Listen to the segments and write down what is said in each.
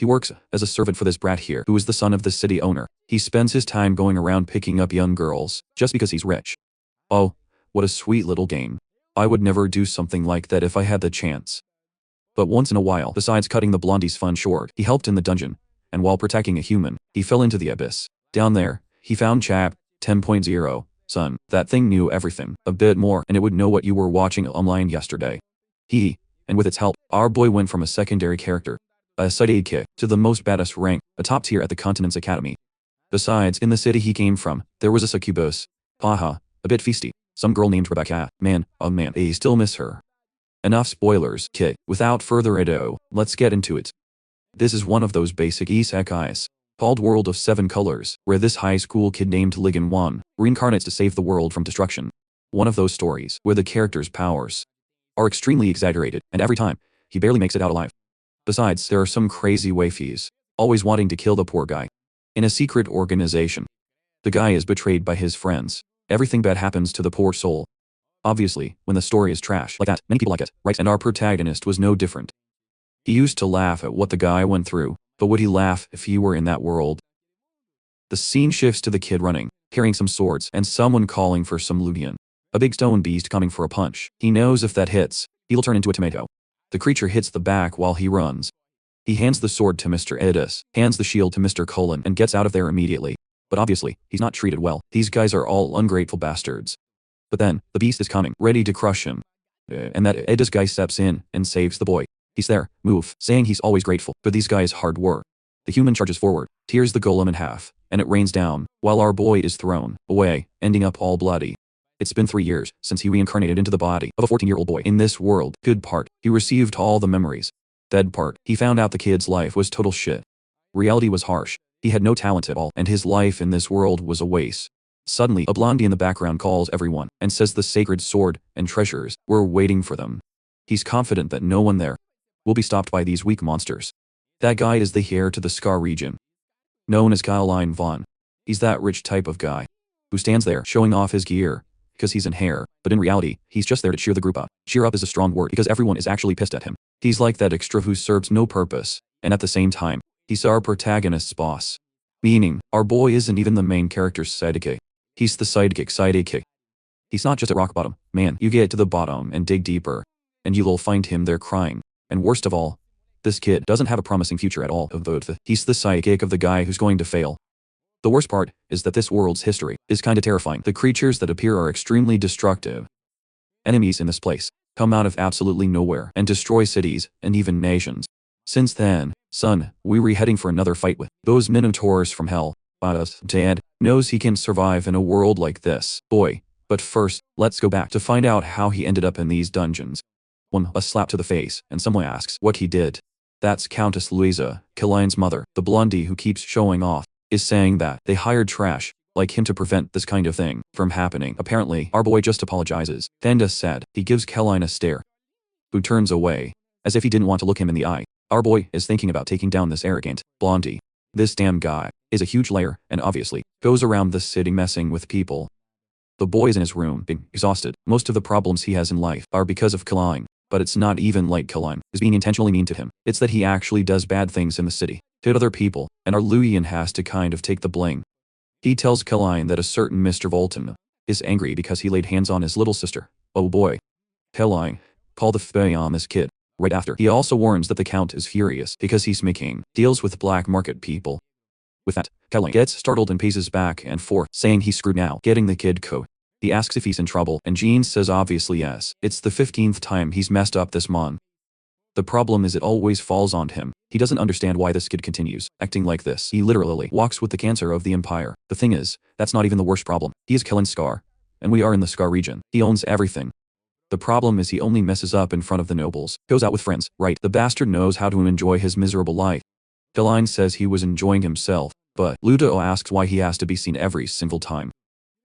He works as a servant for this brat here who is the son of the city owner. He spends his time going around picking up young girls, just because he's rich. Oh, what a sweet little game. I would never do something like that if I had the chance. But once in a while, besides cutting the blondie's fun short, he helped in the dungeon, and while protecting a human, he fell into the abyss. Down there, he found Chap 10.0. Son, that thing knew everything, a bit more, and it would know what you were watching online yesterday. And with its help, our boy went from a secondary character, a sidekick, to the most badass rank, a top tier at the continent's academy. Besides, in the city he came from, there was a succubus. Haha, a bit feisty. Some girl named Rebecca. Man, oh man, I still miss her. Enough spoilers, kid. Without further ado, let's get into it. This is one of those basic isekais, called World of Seven Colors, where this high school kid named Ligon 1 reincarnates to save the world from destruction. One of those stories where the character's powers are extremely exaggerated, and every time, he barely makes it out alive. Besides, there are some crazy waifus, always wanting to kill the poor guy. In a secret organization, the guy is betrayed by his friends. Everything bad happens to the poor soul. Obviously, when the story is trash like that, many people like it, right? And our protagonist was no different. He used to laugh at what the guy went through, but would he laugh if he were in that world? The scene shifts to the kid running, carrying some swords, and someone calling for some Lugian. A big stone beast coming for a punch. He knows if that hits, he'll turn into a tomato. The creature hits the back while he runs. He hands the sword to Mr. Edis, hands the shield to Mr. Cullen, and gets out of there immediately. But obviously, he's not treated well. These guys are all ungrateful bastards. But then, the beast is coming, ready to crush him. And that Edis guy steps in and saves the boy. He's there, move, saying he's always grateful for these guys' hard work. The human charges forward, tears the golem in half, and it rains down, while our boy is thrown away, ending up all bloody. It's been 3 years since he reincarnated into the body of a 14-year-old boy. In this world, good part, he received all the memories. Bad part, he found out the kid's life was total shit. Reality was harsh. He had no talent at all, and his life in this world was a waste. Suddenly, a blondie in the background calls everyone and says the sacred sword and treasures were waiting for them. He's confident that no one there will be stopped by these weak monsters. That guy is the heir to the Scar region, known as Caroline Vaughn. He's that rich type of guy who stands there showing off his gear because he's an heir, but in reality, he's just there to cheer the group up. Cheer up is a strong word because everyone is actually pissed at him. He's like that extra who serves no purpose, and at the same time, he's our protagonist's boss. Meaning, our boy isn't even the main character's sidekick. He's the sidekick. He's not just at rock bottom. Man, you get to the bottom and dig deeper, and you'll find him there crying. And worst of all, this kid doesn't have a promising future at all. He's the sidekick of the guy who's going to fail. The worst part is that this world's history is kinda terrifying. The creatures that appear are extremely destructive. Enemies in this place come out of absolutely nowhere and destroy cities and even nations. Since then, son, we were heading for another fight with those minotaurs from hell. Dad knows he can survive in a world like this, boy. But first, let's go back to find out how he ended up in these dungeons. 1. A slap to the face, and someone asks what he did. That's Countess Louisa, Caroline's mother, the blondie who keeps showing off, is saying that they hired trash like him to prevent this kind of thing from happening. Apparently, our boy just apologizes. Then sad, he gives Caroline a stare, who turns away, as if he didn't want to look him in the eye. Our boy is thinking about taking down this arrogant blondie. This damn guy is a huge liar and obviously goes around the city messing with people. The boy is in his room, being exhausted. Most of the problems he has in life are because of Caroline, but it's not even like Caroline is being intentionally mean to him. It's that he actually does bad things in the city to other people, and our Lugian has to kind of take the blame. He tells Caroline that a certain Mr. Volton is angry because he laid hands on his little sister. Oh boy. Caroline, call the FBI on this kid. Right after, he also warns that the Count is furious because he's making deals with black market people. With that, Caroline gets startled and paces back and forth, saying he's screwed now, getting the kid coat. He asks if he's in trouble, and Jean says obviously yes. It's the 15th time he's messed up this month. The problem is it always falls on him. He doesn't understand why this kid continues acting like this. He literally walks with the cancer of the empire. The thing is, that's not even the worst problem. He is killing Scar, and we are in the Scar region. He owns everything. The problem is he only messes up in front of the nobles. Goes out with friends, right? The bastard knows how to enjoy his miserable life. Caroline says he was enjoying himself, but Ludo asks why he has to be seen every single time.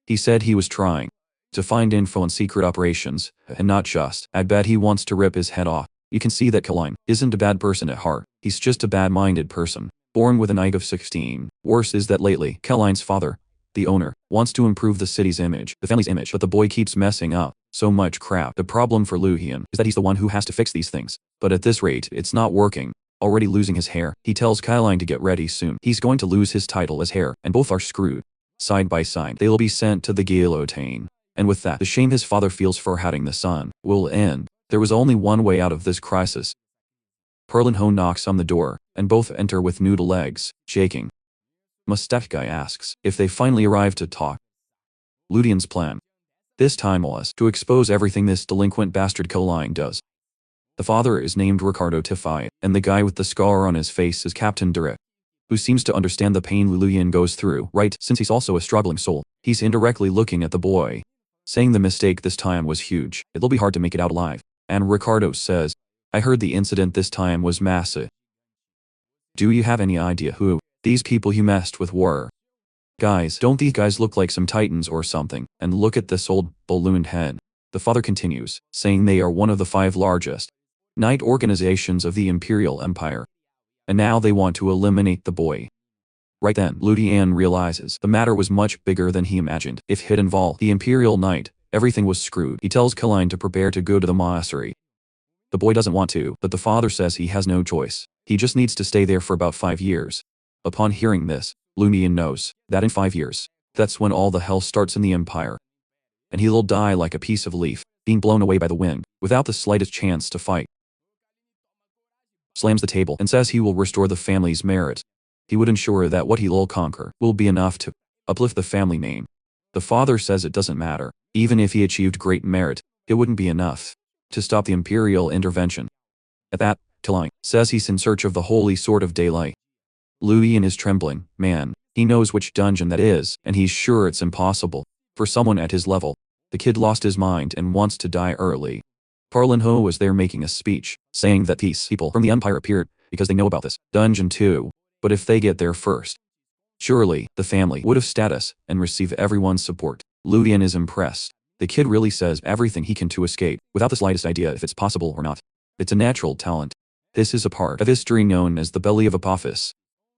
He said he was trying to find info on secret operations, and not just. I bet he wants to rip his head off. You can see that Caroline isn't a bad person at heart. He's just a bad-minded person, born with an IQ of 16. Worse is that lately, Caroline's father, the owner, wants to improve the city's image, the family's image, but the boy keeps messing up so much crap. The problem for Lugian is that he's the one who has to fix these things. But at this rate, it's not working. already losing his hair. He tells Caroline to get ready soon. He's going to lose his title as heir, and both are screwed. Side by side, they'll be sent to the guillotine. And with that, the shame his father feels for having the son will end. There was only one way out of this crisis. Perlinho knocks on the door, and both enter with noodle legs, shaking. Mustache Guy asks if they finally arrive to talk. Ludian's plan this time was to expose everything this delinquent bastard Caroline does. The father is named Ricardo Tiffy, and the guy with the scar on his face is Captain Derek, who seems to understand the pain Ludian goes through, right? Since he's also a struggling soul, he's indirectly looking at the boy, saying the mistake this time was huge. It'll be hard to make it out alive. And Ricardo says, I heard the incident this time was massive. Do you have any idea who these people you messed with were? Guys, don't these guys look like some titans or something? And look at this old ballooned head. The father continues, saying they are one of the 5 largest night organizations of the Imperial Empire. And now they want to eliminate the boy. Right then, Ludian realizes the matter was much bigger than he imagined. If he'd involved the Imperial Knight, everything was screwed. He tells Caroline to prepare to go to the mercenary. The boy doesn't want to, but the father says he has no choice. He just needs to stay there for about 5 years. Upon hearing this, Ludian knows that in 5 years, that's when all the hell starts in the Empire. And he'll die like a piece of leaf, being blown away by the wind, without the slightest chance to fight. Slams the table and says he will restore the family's merit. He would ensure that what he'll conquer will be enough to uplift the family name. The father says it doesn't matter. Even if he achieved great merit, it wouldn't be enough to stop the Imperial intervention. At that, Caroline says he's in search of the holy sword of daylight. Ludian is trembling. Man, he knows which dungeon that is, and he's sure it's impossible for someone at his level. The kid lost his mind and wants to die early. Perlinho was there making a speech, saying that these people from the Empire appeared because they know about this dungeon too. But if they get there first, surely the family would have status and receive everyone's support. Ludian is impressed. The kid really says everything he can to escape, without the slightest idea if it's possible or not. It's a natural talent. This is a part of history known as the Belly of Apophis,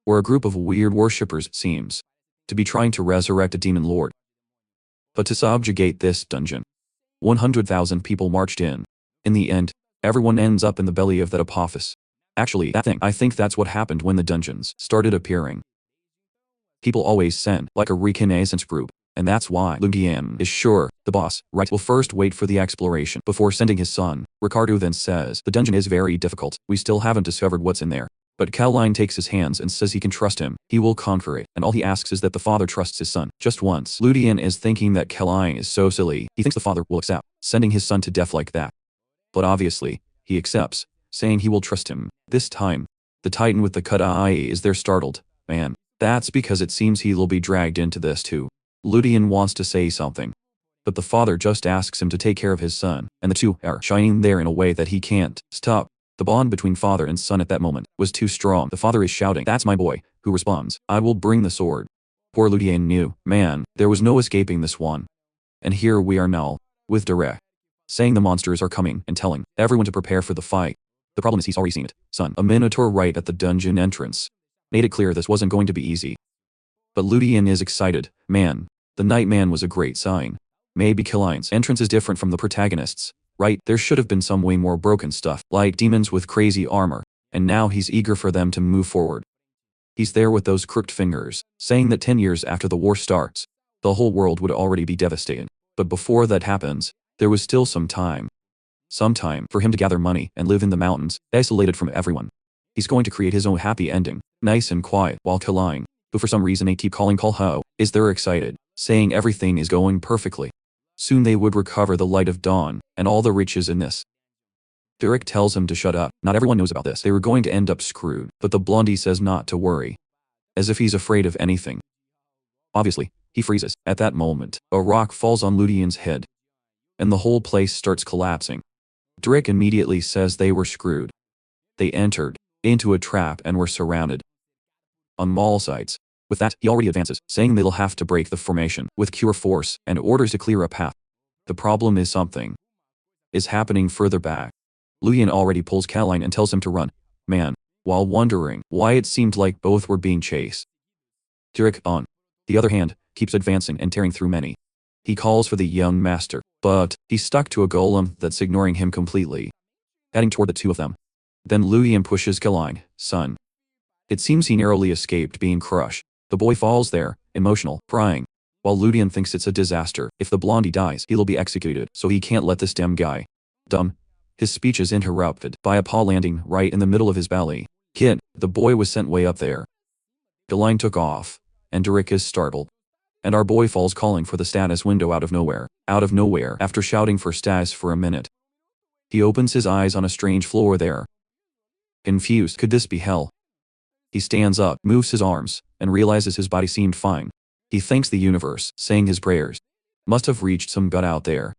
where a group of weird worshippers seems to be trying to resurrect a demon lord. But to subjugate this dungeon, 100,000 people marched in. In the end, everyone ends up in the belly of that Apophis. Actually, I think that's what happened when the dungeons started appearing. People always send like a reconnaissance group, and that's why Ludian is sure the boss, right, will first wait for the exploration before sending his son. Ricardo then says the dungeon is very difficult. We still haven't discovered what's in there. But Caroline takes his hands and says he can trust him. He will conquer it, and all he asks is that the father trusts his son just once. Ludian is thinking that Caroline is so silly. He thinks the father will accept sending his son to death like that. But obviously, he accepts, saying he will trust him. This time, the titan with the cut eye is there startled. Man, that's because it seems he'll be dragged into this too. Ludian wants to say something, but the father just asks him to take care of his son, and the two are shining there in a way that he can't stop. The bond between father and son at that moment was too strong. The father is shouting, "That's my boy," who responds, "I will bring the sword." Poor Ludian knew, man, there was no escaping this one. And here we are now, with Derek saying the monsters are coming and telling everyone to prepare for the fight. The problem is he's already seen it. Son, a minotaur right at the dungeon entrance, made it clear this wasn't going to be easy. But Ludian is excited. Man, the Nightman was a great sign. Maybe Caroline's entrance is different from the protagonists, right? There should have been some way more broken stuff, like demons with crazy armor, and now he's eager for them to move forward. He's there with those crooked fingers, saying that 10 years after the war starts, the whole world would already be devastated. But before that happens, there was still some time. Some time for him to gather money and live in the mountains, isolated from everyone. He's going to create his own happy ending, nice and quiet, while Caroline, who for some reason they keep calling Ho, is there excited, saying everything is going perfectly. Soon they would recover the light of dawn, and all the riches in this. Derek tells him to shut up. Not everyone knows about this. They were going to end up screwed, but the blondie says not to worry, as if he's afraid of anything. Obviously, he freezes. At that moment, a rock falls on Ludian's head, and the whole place starts collapsing. Derek immediately says they were screwed. They entered into a trap and were surrounded on all sides. With that, he already advances, saying they'll have to break the formation with pure force and orders to clear a path. The problem is something is happening further back. Ludian already pulls Caroline and tells him to run. Man, while wondering why it seemed like both were being chased. Derek, on the other hand, keeps advancing and tearing through many. He calls for the young master, but he's stuck to a golem that's ignoring him completely. Heading toward the two of them, Then Luyan pushes Galine, son. It seems he narrowly escaped being crushed. The boy falls there, emotional, crying. While Ludian thinks it's a disaster, if the blondie dies, he'll be executed, so he can't let this damn guy. Dumb. His speech is interrupted by a paw landing right in the middle of his belly. Kid, the boy was sent way up there. Galine took off, and Derek is startled. And our boy falls calling for the status window out of nowhere, after shouting for status for a minute. He opens his eyes on a strange floor there. Confused, could this be hell? He stands up, moves his arms, and realizes his body seemed fine. He thanks the universe, saying his prayers. Must have reached some gut out there.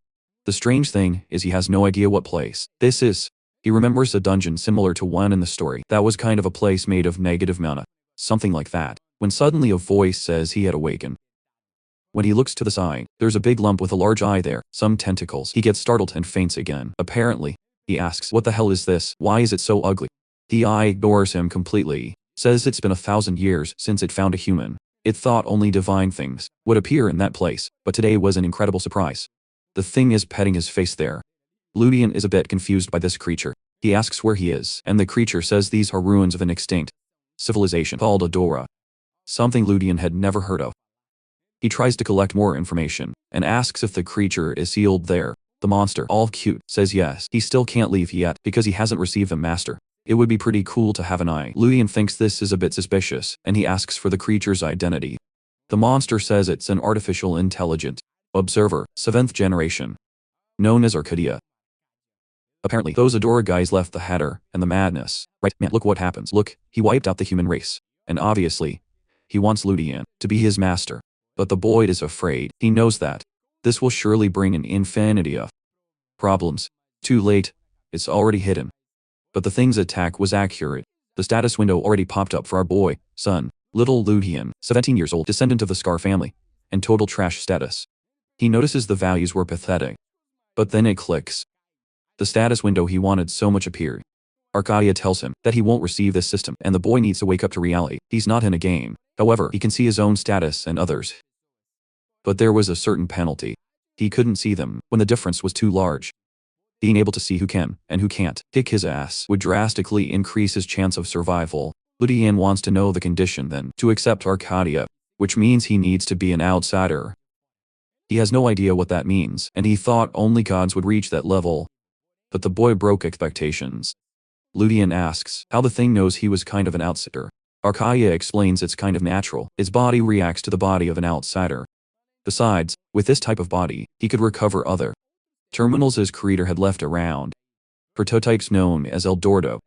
The strange thing is he has no idea what place this is. He remembers a dungeon similar to one in the story that was kind of a place made of negative mana. Something like that. When suddenly a voice says he had awakened. When he looks to the side, there's a big lump with a large eye there, some tentacles. He gets startled and faints again. Apparently, he asks, what the hell is this? Why is it so ugly? The eye ignores him completely, says it's been 1,000 years since it found a human. It thought only divine things would appear in that place, but today was an incredible surprise. The thing is petting his face there. Ludian is a bit confused by this creature. He asks where he is, and the creature says these are ruins of an extinct civilization called Adora. Something Ludian had never heard of. He tries to collect more information, and asks if the creature is sealed there. The monster, all cute, says yes. He still can't leave yet because he hasn't received a master. It would be pretty cool to have an eye. Ludian thinks this is a bit suspicious, and he asks for the creature's identity. The monster says it's an artificial intelligent observer, 7th generation, known as Arcadia. Apparently, those Adora guys left the Hatter and the madness. Right, man, look what happens. Look, he wiped out the human race. And obviously, he wants Ludian to be his master. But the boy is afraid. He knows that this will surely bring an infinity of problems. Too late. It's already hidden. But the thing's attack was accurate. The status window already popped up for our boy, son, little Ludian, 17 years old, descendant of the Scar family, and total trash status. He notices the values were pathetic. But then it clicks. The status window he wanted so much appeared. Arcadia tells him that he won't receive this system and the boy needs to wake up to reality. He's not in a game. However, he can see his own status and others. But there was a certain penalty. He couldn't see them when the difference was too large. Being able to see who can and who can't kick his ass would drastically increase his chance of survival. Ludian wants to know the condition then to accept Arcadia, which means he needs to be an outsider. He has no idea what that means, and he thought only gods would reach that level. But the boy broke expectations. Ludian asks how the thing knows he was kind of an outsider. Arcadia explains it's kind of natural. His body reacts to the body of an outsider. Besides, with this type of body, he could recover other terminals his creator had left around. Prototypes known as El Dorado.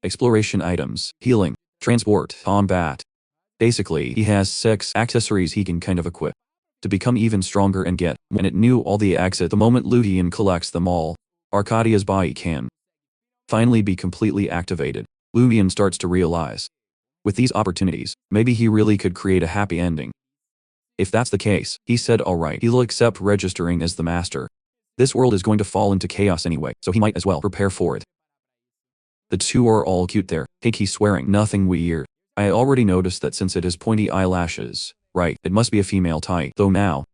Exploration items, healing, transport, combat. Basically, he has 6 accessories he can kind of equip to become even stronger and get, and it knew all the exit the moment Ludian collects them all. Arcadia's body can finally be completely activated. Ludian starts to realize, with these opportunities, maybe he really could create a happy ending. If that's the case, he said alright, he'll accept registering as the master. This world is going to fall into chaos anyway, so he might as well prepare for it. The two are all cute there. Hey, he's swearing, nothing weird. I already noticed that since it has pointy eyelashes. Right, it must be a female type. Though now,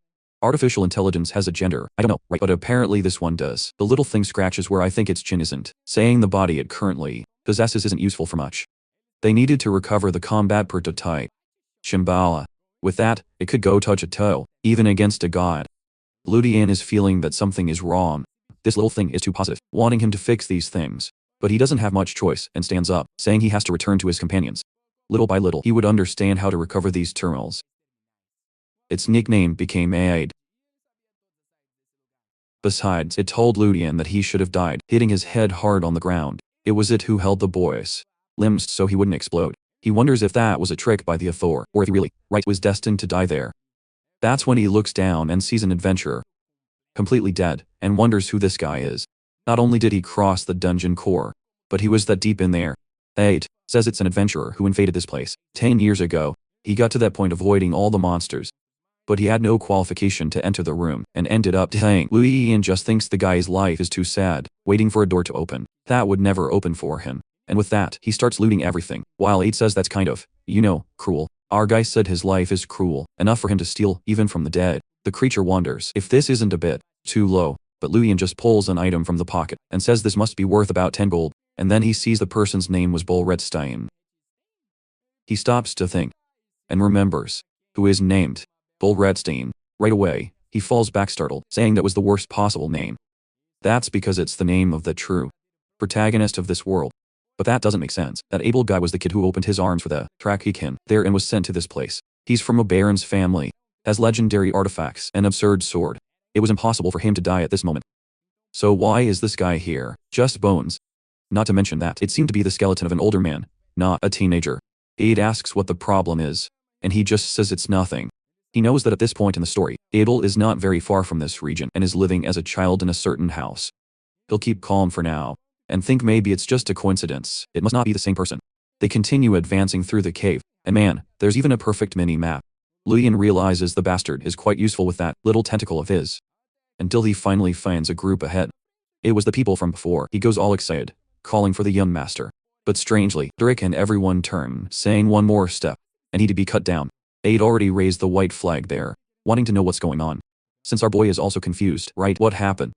artificial intelligence has a gender. I don't know, right? But apparently this one does. The little thing scratches where I think its chin isn't, saying the body it currently possesses isn't useful for much. They needed to recover the combat prototype. Shambhala. With that, it could go toe-to-toe, even against a god. Ludian is feeling that something is wrong. This little thing is too positive, wanting him to fix these things. But he doesn't have much choice and stands up, saying he has to return to his companions. Little by little, he would understand how to recover these terminals. Its nickname became Aid. Besides, it told Ludian that he should have died, hitting his head hard on the ground. It was it who held the boy's limbs so he wouldn't explode. He wonders if that was a trick by the Athor, or if he really, was destined to die there. That's when he looks down and sees an adventurer, completely dead, and wonders who this guy is. Not only did he cross the dungeon core, but he was that deep in there. Aid says it's an adventurer who invaded this place 10 years ago. He got to that point avoiding all the monsters. But he had no qualification to enter the room, and ended up dying. Ludian just thinks the guy's life is too sad, waiting for a door to open. That would never open for him. And with that, he starts looting everything, while Aid says that's kind of, cruel. Our guy said his life is cruel, enough for him to steal, even from the dead. The creature wonders if this isn't a bit too low, but Ludian just pulls an item from the pocket, and says this must be worth about 10 gold. and then he sees the person's name was Bullredstein. He stops to think, and remembers, who is named Bullredstein. Right away, he falls back startled, saying that was the worst possible name. That's because it's the name of the true protagonist of this world. But that doesn't make sense. That able guy was the kid who opened his arms for the Trakikin there and was sent to this place. He's from a baron's family, has legendary artifacts, an absurd sword. It was impossible for him to die at this moment. So why is this guy here? Just bones. Not to mention that it seemed to be the skeleton of an older man, not a teenager. Aid asks what the problem is, and he just says it's nothing. He knows that at this point in the story, Abel is not very far from this region and is living as a child in a certain house. He'll keep calm for now, and think maybe it's just a coincidence. It must not be the same person. They continue advancing through the cave, and man, there's even a perfect mini-map. Luyan realizes the bastard is quite useful with that little tentacle of his. Until he finally finds a group ahead. It was the people from before. He goes all excited, calling for the young master. But strangely, Drake and everyone turn, saying one more step, and he'd be cut down. Aid already raised the white flag there, wanting to know what's going on. Since our boy is also confused, right? What happened?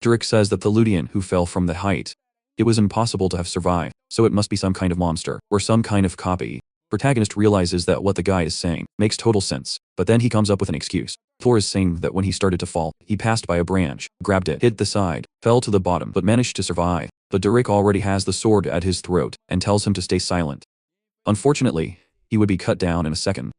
Drake says that the Ludian who fell from the height. It was impossible to have survived, so it must be some kind of monster, or some kind of copy. Protagonist realizes that what the guy is saying makes total sense, but then he comes up with an excuse. Thor is saying that when he started to fall, he passed by a branch, grabbed it, hit the side, fell to the bottom, but managed to survive. But Derek already has the sword at his throat, and tells him to stay silent. Unfortunately, he would be cut down in a second.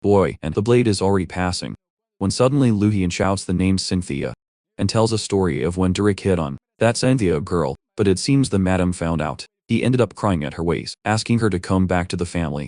Boy, and the blade is already passing. When suddenly Luhian shouts the name Cynthia, and tells a story of when Derek hit on that Cynthia girl, but it seems the madam found out. He ended up crying at her ways, asking her to come back to the family.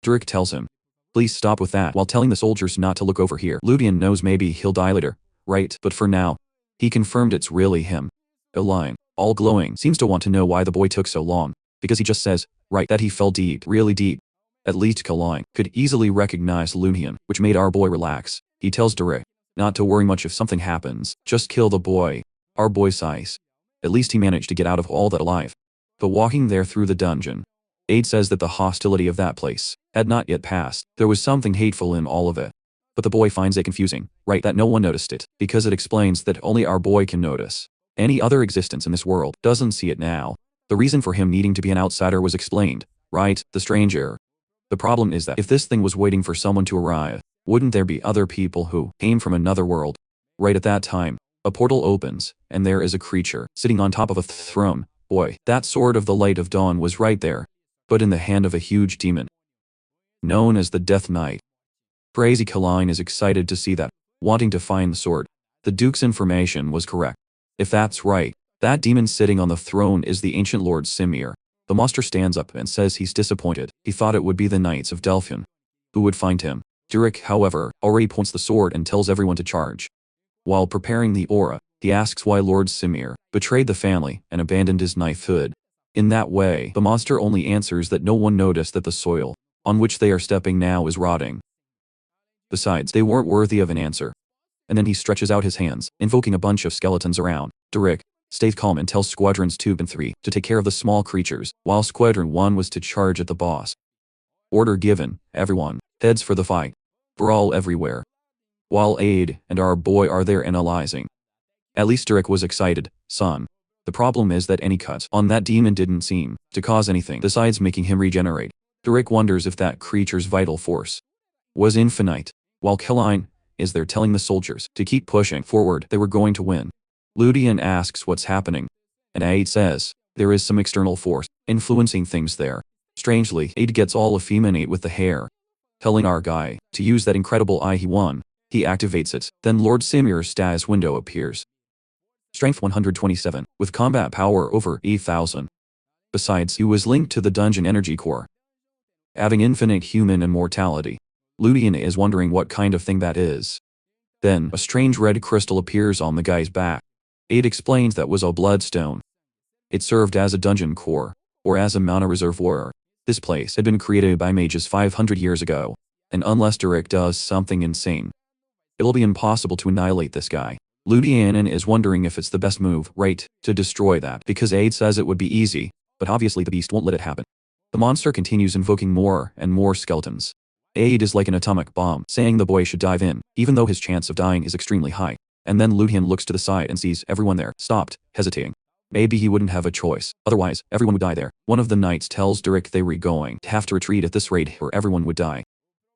Derek tells him, please stop with that, while telling the soldiers not to look over here. Ludian knows maybe he'll die later, right? But for now, he confirmed it's really him. Aline, all glowing, seems to want to know why the boy took so long, because he just says, right, that he fell deep, really deep. At least Kaline could easily recognize Ludian, which made our boy relax. He tells Derek not to worry much if something happens, just kill the boy. Our boy sighs. At least he managed to get out of all that alive. But walking there through the dungeon, Aid says that the hostility of that place had not yet passed. There was something hateful in all of it. But the boy finds it confusing, right, that no one noticed it, because it explains that only our boy can notice. Any other existence in this world doesn't see it now. The reason for him needing to be an outsider was explained, right, the stranger. The problem is that if this thing was waiting for someone to arrive, wouldn't there be other people who came from another world? Right at that time, a portal opens, and there is a creature sitting on top of a throne. Boy, that sword of the light of dawn was right there, but in the hand of a huge demon, known as the Death Knight. Crazy Kaline is excited to see that, wanting to find the sword. The Duke's information was correct. If that's right, that demon sitting on the throne is the ancient Lord Simir. The monster stands up and says he's disappointed. He thought it would be the Knights of Delphin who would find him. Derek, however, already points the sword and tells everyone to charge. While preparing the aura, he asks why Lord Simir betrayed the family and abandoned his knighthood. In that way, the monster only answers that no one noticed that the soil on which they are stepping now is rotting. Besides, they weren't worthy of an answer. And then he stretches out his hands, invoking a bunch of skeletons around. Derek stays calm and tells Squadrons 2 and 3 to take care of the small creatures, while Squadron 1 was to charge at the boss. Order given, everyone heads for the fight. Brawl everywhere. While Aid and our boy are there analyzing. At least Derek was excited, son. The problem is that any cuts on that demon didn't seem to cause anything besides making him regenerate. Derek wonders if that creature's vital force was infinite, while Kaline is there telling the soldiers to keep pushing forward. They were going to win. Ludian asks what's happening, and Aid says there is some external force influencing things there. Strangely, Aid gets all effeminate with the hair, telling our guy to use that incredible eye he won. He activates it, then Lord Simir's status window appears. Strength 127, with combat power over 8,000. Besides, he was linked to the dungeon energy core, having infinite human immortality. Ludian is wondering what kind of thing that is. Then, a strange red crystal appears on the guy's back. Aid explains that was a bloodstone. It served as a dungeon core, or as a mana reservoir. This place had been created by mages 500 years ago, and unless Derek does something insane, it'll be impossible to annihilate this guy. Ludian is wondering if it's the best move, right, to destroy that, because Aid says it would be easy, but obviously the beast won't let it happen. The monster continues invoking more and more skeletons. Aid is like an atomic bomb, saying the boy should dive in, even though his chance of dying is extremely high. And then Ludian looks to the side and sees everyone there, stopped, hesitating. maybe he wouldn't have a choice. Otherwise, everyone would die there. One of the knights tells Derek they were going to have to retreat at this rate or everyone would die.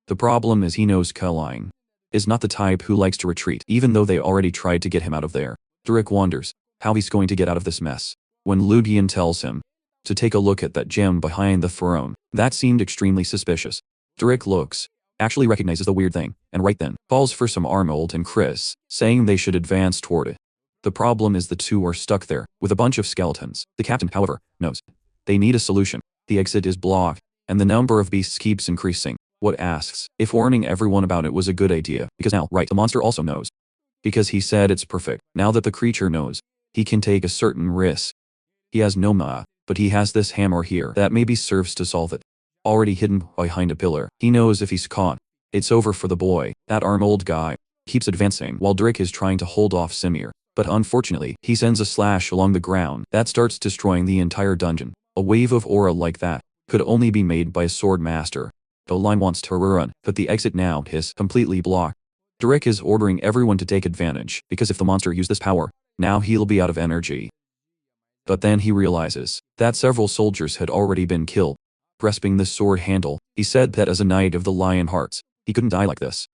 The problem is he knows Caroline is not the type who likes to retreat, even though they already tried to get him out of there. Derek wonders how he's going to get out of this mess. When Ludian tells him to take a look at that gem behind the throne, that seemed extremely suspicious. Derek looks, actually recognizes the weird thing, and right then, calls for some Arnold and Chris, saying they should advance toward it. The problem is the two are stuck there, with a bunch of skeletons. The captain, however, knows they need a solution. The exit is blocked, and the number of beasts keeps increasing. What asks if warning everyone about it was a good idea, because now, right, the monster also knows. Because he said it's perfect. Now that the creature knows, he can take a certain risk. He has no ma, but he has this hammer here that maybe serves to solve it. Already hidden behind a pillar, he knows if he's caught, it's over for the boy. That Arnold guy keeps advancing while Derek is trying to hold off Simir. But unfortunately, he sends a slash along the ground that starts destroying the entire dungeon. A wave of aura like that could only be made by a sword master. The line wants to run, but the exit now is completely blocked. Derek is ordering everyone to take advantage, because if the monster used this power, now he'll be out of energy. But then he realizes that several soldiers had already been killed. Grasping the sword handle, he said that as a knight of the Lion Hearts, he couldn't die like this.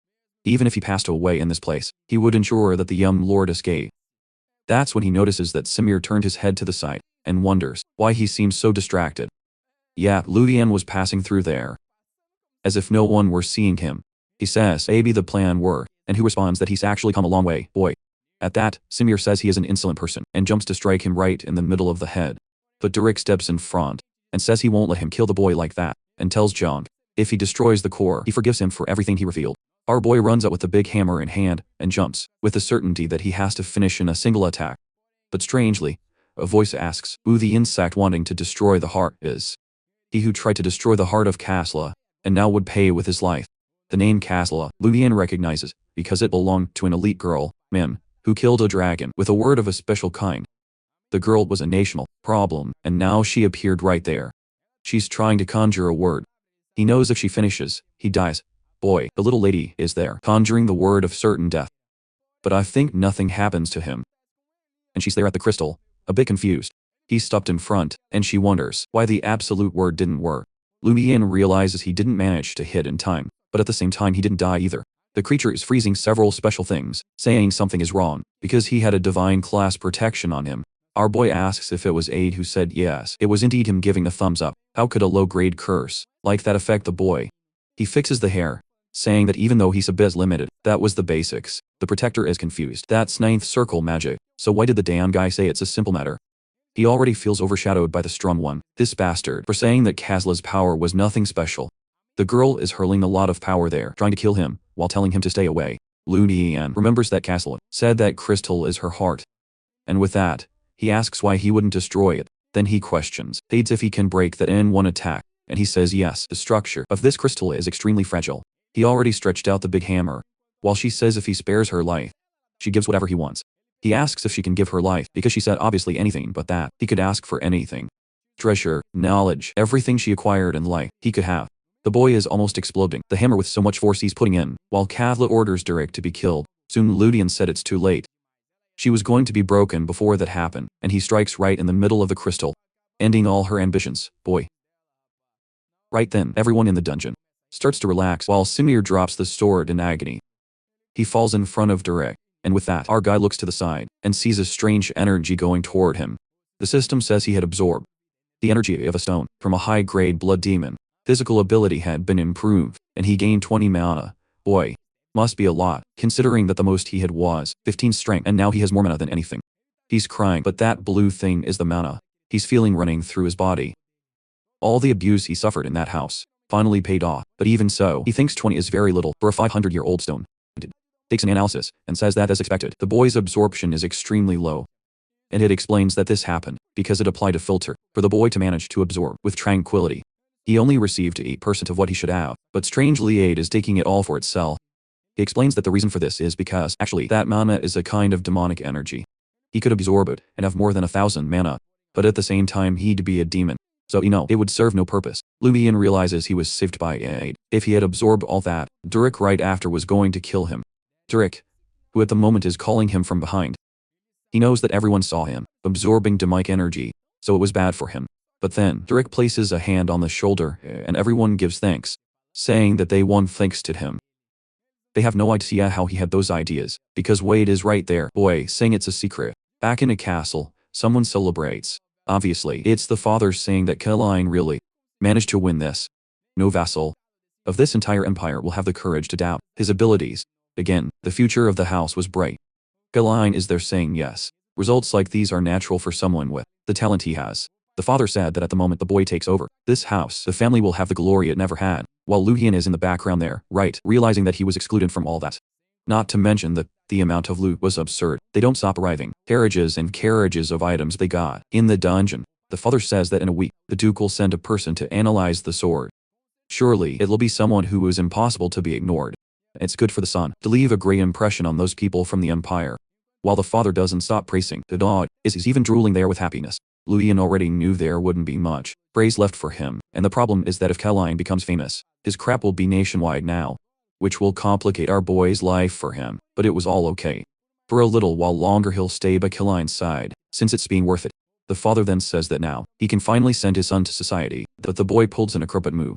Even if he passed away in this place, he would ensure that the young lord escaped. That's when he notices that Simir turned his head to the side, and wonders why he seems so distracted. Yeah, Ludian was passing through there, as if no one were seeing him. He says maybe the plan were, and who responds that he's actually come a long way, boy. At that, Simir says he is an insolent person, and jumps to strike him right in the middle of the head. But Derek steps in front, and says he won't let him kill the boy like that, and tells Jong if he destroys the core, he forgives him for everything he revealed. Our boy runs out with the big hammer in hand, and jumps, with the certainty that he has to finish in a single attack. But strangely, a voice asks who the insect wanting to destroy the heart is. He who tried to destroy the heart of Kasla, and now would pay with his life. The name Kasla, Ludian recognizes, because it belonged to an elite girl, Mim, who killed a dragon with a word of a special kind. The girl was a national problem, and now she appeared right there. She's trying to conjure a word. He knows if she finishes, he dies. Boy, the little lady is there, conjuring the word of certain death. But I think nothing happens to him. And she's there at the crystal, a bit confused. He stopped in front, and she wonders why the absolute word didn't work. Ludian realizes he didn't manage to hit in time, but at the same time he didn't die either. The creature is freezing several special things, saying something is wrong, because he had a divine class protection on him. Our boy asks if it was Aid who said yes. It was indeed him giving the thumbs up. How could a low-grade curse like that affect the boy? He fixes the hair, saying that even though he's a bit limited, that was the basics. The protector is confused. That's ninth circle magic, so why did the damn guy say it's a simple matter? He already feels overshadowed by the strong one, this bastard, for saying that Kasla's power was nothing special. The girl is hurling a lot of power there, trying to kill him, while telling him to stay away. Ludian remembers that Kasla said that crystal is her heart. And with that, he asks why he wouldn't destroy it. Then he questions Aids if he can break that in one attack, and he says yes. The structure of this crystal is extremely fragile. He already stretched out the big hammer, while she says if he spares her life, she gives whatever he wants. He asks if she can give her life, because she said obviously anything but that. He could ask for anything. Treasure, knowledge, everything she acquired in life, he could have. The boy is almost exploding, the hammer with so much force he's putting in, while Kavla orders Derek to be killed. Soon Ludian said it's too late. She was going to be broken before that happened, and he strikes right in the middle of the crystal, ending all her ambitions, boy. Right then, everyone in the dungeon starts to relax while Simir drops the sword in agony. He falls in front of Derek, and with that, our guy looks to the side and sees a strange energy going toward him. The system says he had absorbed the energy of a stone from a high-grade blood demon. Physical ability had been improved, and he gained 20 mana. Boy, must be a lot, considering that the most he had was 15 strength, and now he has more mana than anything. He's crying, but that blue thing is the mana he's feeling running through his body. All the abuse he suffered in that house finally paid off, but even so, he thinks 20 is very little for a 500-year-old stone. Takes an analysis, and says that as expected, the boy's absorption is extremely low. And it explains that this happened because it applied a filter for the boy to manage to absorb with tranquility. He only received 8% of what he should have, but strangely 8 is taking it all for itself. He explains that the reason for this is because, actually, that mana is a kind of demonic energy. He could absorb it and have more than 1,000 mana, but at the same time he'd be a demon. So it would serve no purpose. Ludian realizes he was saved by Aid. If he had absorbed all that, Derek right after was going to kill him. Derek, who at the moment is calling him from behind. He knows that everyone saw him, absorbing demonic energy, so it was bad for him. But then, Derek places a hand on the shoulder, and everyone gives thanks, saying that they won thanks to him. They have no idea how he had those ideas, because Wade is right there, boy, saying it's a secret. Back in a castle, someone celebrates. Obviously, it's the father saying that Caroline really managed to win this. No vassal of this entire empire will have the courage to doubt his abilities. Again, the future of the house was bright. Caroline is there saying yes. Results like these are natural for someone with the talent he has. The father said that at the moment the boy takes over this house, the family will have the glory it never had, while Luhian is in the background there, right, realizing that he was excluded from all that. Not to mention that the amount of loot was absurd. They don't stop arriving. Carriages and carriages of items they got in the dungeon. The father says that in a week, the Duke will send a person to analyze the sword. Surely, it'll be someone who is impossible to be ignored. It's good for the son to leave a great impression on those people from the empire. While the father doesn't stop praising the dog, he's even drooling there with happiness. Luhian already knew there wouldn't be much praise left for him, and the problem is that if Caroline becomes famous, his crap will be nationwide now, which will complicate our boy's life for him, but it was all okay. For a little while longer he'll stay by Caroline's side, since it's being worth it. The father then says that now, he can finally send his son to society, but the boy pulls an acrobat move.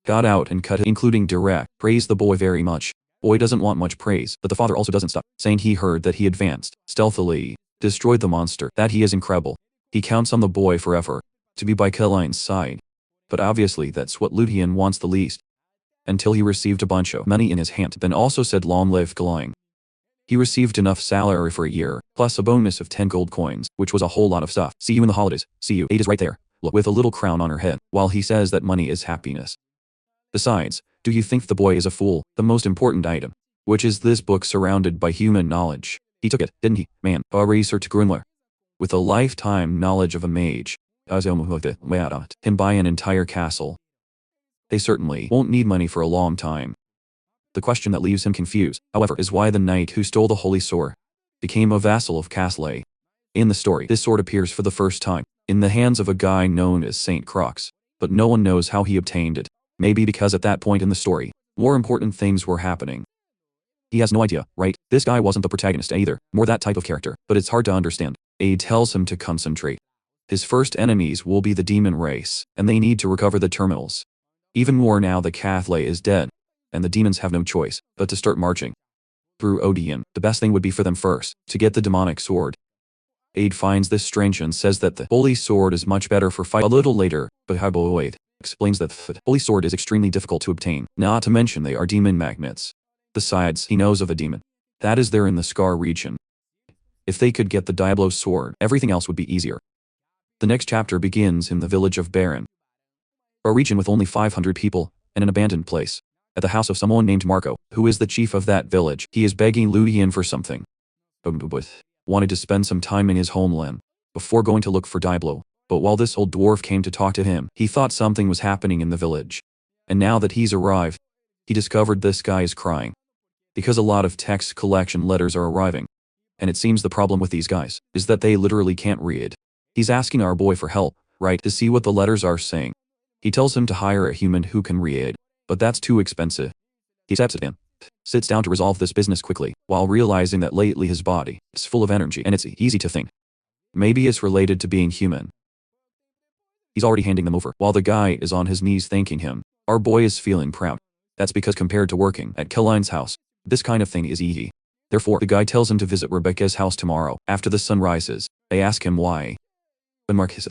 Got out and cut it, including direct, praised the boy very much. Boy doesn't want much praise, but the father also doesn't stop, saying he heard that he advanced, stealthily, destroyed the monster, that he is incredible. He counts on the boy forever, to be by Caroline's side. But obviously that's what Luhian wants the least. Until he received a bunch of money in his hand, then also said long live Caroline. He received enough salary for a year, plus a bonus of 10 gold coins, which was a whole lot of stuff. See you in the holidays, see you. 8 is right there, look, with a little crown on her head, while he says that money is happiness. Besides, do you think the boy is a fool? The most important item, which is this book surrounded by human knowledge. He took it, didn't he, man? A research Grunler. With a lifetime knowledge of a mage, him buy an entire castle. They certainly won't need money for a long time. The question that leaves him confused, however, is why the knight who stole the holy sword became a vassal of Castle. In the story, this sword appears for the first time, in the hands of a guy known as Saint Crux, but no one knows how he obtained it. Maybe because at that point in the story, more important things were happening. He has no idea, right? This guy wasn't the protagonist either, more that type of character, but it's hard to understand. A tells him to concentrate. His first enemies will be the demon race, and they need to recover the terminals. Even more now that Cathley is dead, and the demons have no choice but to start marching through Odeon. The best thing would be for them first to get the demonic sword. Aid finds this strange and says that the holy sword is much better for fight. A little later, but Haboid explains that the holy sword is extremely difficult to obtain, not to mention they are demon magnets. Besides, he knows of a demon that is there in the Scar region. If they could get the Diablo sword, everything else would be easier. The next chapter begins in the village of Baron, a region with only 500 people, and an abandoned place. At the house of someone named Marco, who is the chief of that village, he is begging Luhian for something. Wanted to spend some time in his homeland before going to look for Diablo, but while this old dwarf came to talk to him, he thought something was happening in the village. And now that he's arrived, he discovered this guy is crying. Because a lot of text collection letters are arriving. And it seems the problem with these guys is that they literally can't read. He's asking our boy for help, right, to see what the letters are saying. He tells him to hire a human who can read, but that's too expensive. He accepts it and sits down to resolve this business quickly, while realizing that lately his body is full of energy and it's easy to think maybe it's related to being human. He's already handing them over, while the guy is on his knees thanking him. Our boy is feeling proud. That's because compared to working at Caroline's house, this kind of thing is easy. Therefore, the guy tells him to visit Rebecca's house tomorrow, after the sun rises. They ask him why. But Marcus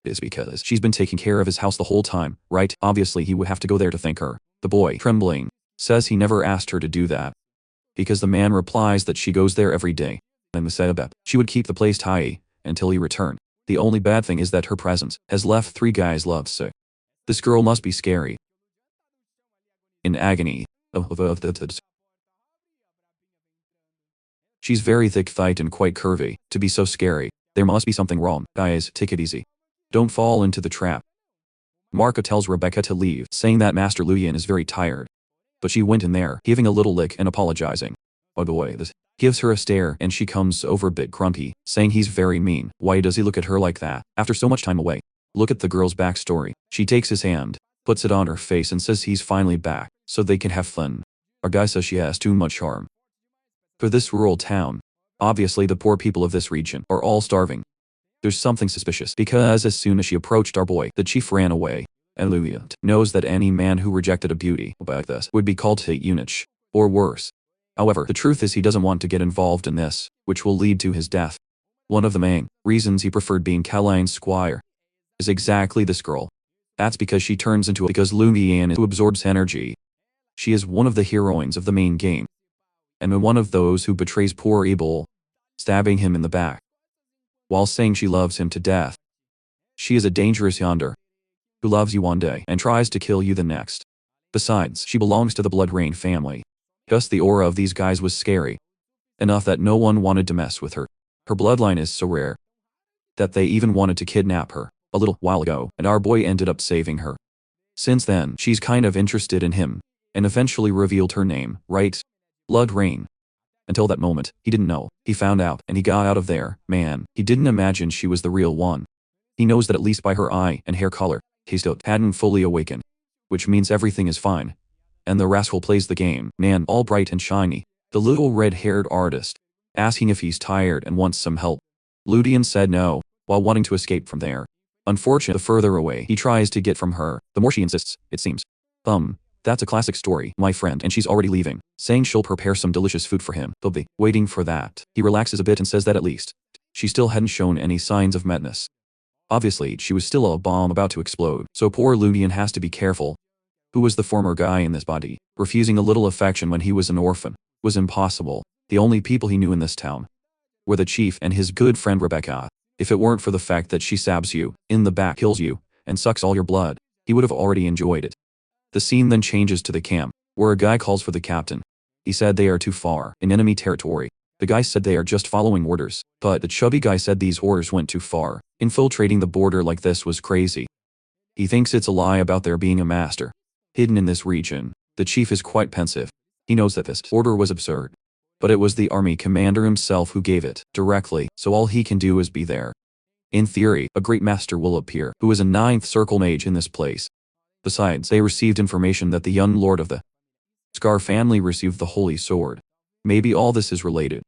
is because she's been taking care of his house the whole time, right? Obviously he would have to go there to thank her. The boy, trembling, says he never asked her to do that. Because the man replies that she goes there every day, and said that she would keep the place tidy until he returned. The only bad thing is that her presence has left 3 guys lovesick. This girl must be scary. In agony. She's very thick-thighed and quite curvy, to be so scary. There must be something wrong. Guys, take it easy. Don't fall into the trap. Marco tells Rebecca to leave, saying that Master Luhian is very tired. But she went in there, giving a little lick and apologizing. Oh boy, this gives her a stare and she comes over a bit grumpy, saying he's very mean. Why does he look at her like that, after so much time away? Look at the girl's backstory. She takes his hand, puts it on her face and says he's finally back, so they can have fun. Our guy says she has too much charm for this rural town. Obviously the poor people of this region are all starving. There's something suspicious because as soon as she approached our boy, the chief ran away. And Luliant knows that any man who rejected a beauty like this would be called a eunuch, or worse. However, the truth is he doesn't want to get involved in this, which will lead to his death. One of the main reasons he preferred being Caline's squire is exactly this girl. That's because she turns into because Lulian absorbs energy. She is one of the heroines of the main game, and one of those who betrays poor Abel, stabbing him in the back, while saying she loves him to death. She is a dangerous yonder, who loves you one day and tries to kill you the next. Besides, she belongs to the Blood Rain family. Just the aura of these guys was scary enough that no one wanted to mess with her. Her bloodline is so rare that they even wanted to kidnap her a little while ago, and our boy ended up saving her. Since then, she's kind of interested in him, and eventually revealed her name, right? Blood Rain. Until that moment, he didn't know. He found out, and he got out of there. Man, he didn't imagine she was the real one. He knows that at least by her eye and hair color, he still hadn't fully awakened. Which means everything is fine. And the rascal plays the game, man, all bright and shiny. The little red-haired artist, asking if he's tired and wants some help. Ludian said no, while wanting to escape from there. Unfortunately, the further away he tries to get from her, the more she insists, it seems. That's a classic story, my friend, and she's already leaving, saying she'll prepare some delicious food for him. But waiting for that, he relaxes a bit and says that at least she still hadn't shown any signs of madness. Obviously, she was still a bomb about to explode, so poor Ludian has to be careful. Who was the former guy in this body? Refusing a little affection when he was an orphan was impossible. The only people he knew in this town were the chief and his good friend Rebecca. If it weren't for the fact that she stabs you in the back, kills you, and sucks all your blood, he would have already enjoyed it. The scene then changes to the camp, where a guy calls for the captain. He said they are too far, in enemy territory. The guy said they are just following orders, but the chubby guy said these orders went too far. Infiltrating the border like this was crazy. He thinks it's a lie about there being a master hidden in this region. The chief is quite pensive. He knows that this order was absurd, but it was the army commander himself who gave it directly, so all he can do is be there. In theory, a great master will appear, who is a 9th circle mage in this place. Besides, they received information that the young lord of the Scar family received the holy sword. Maybe all this is related.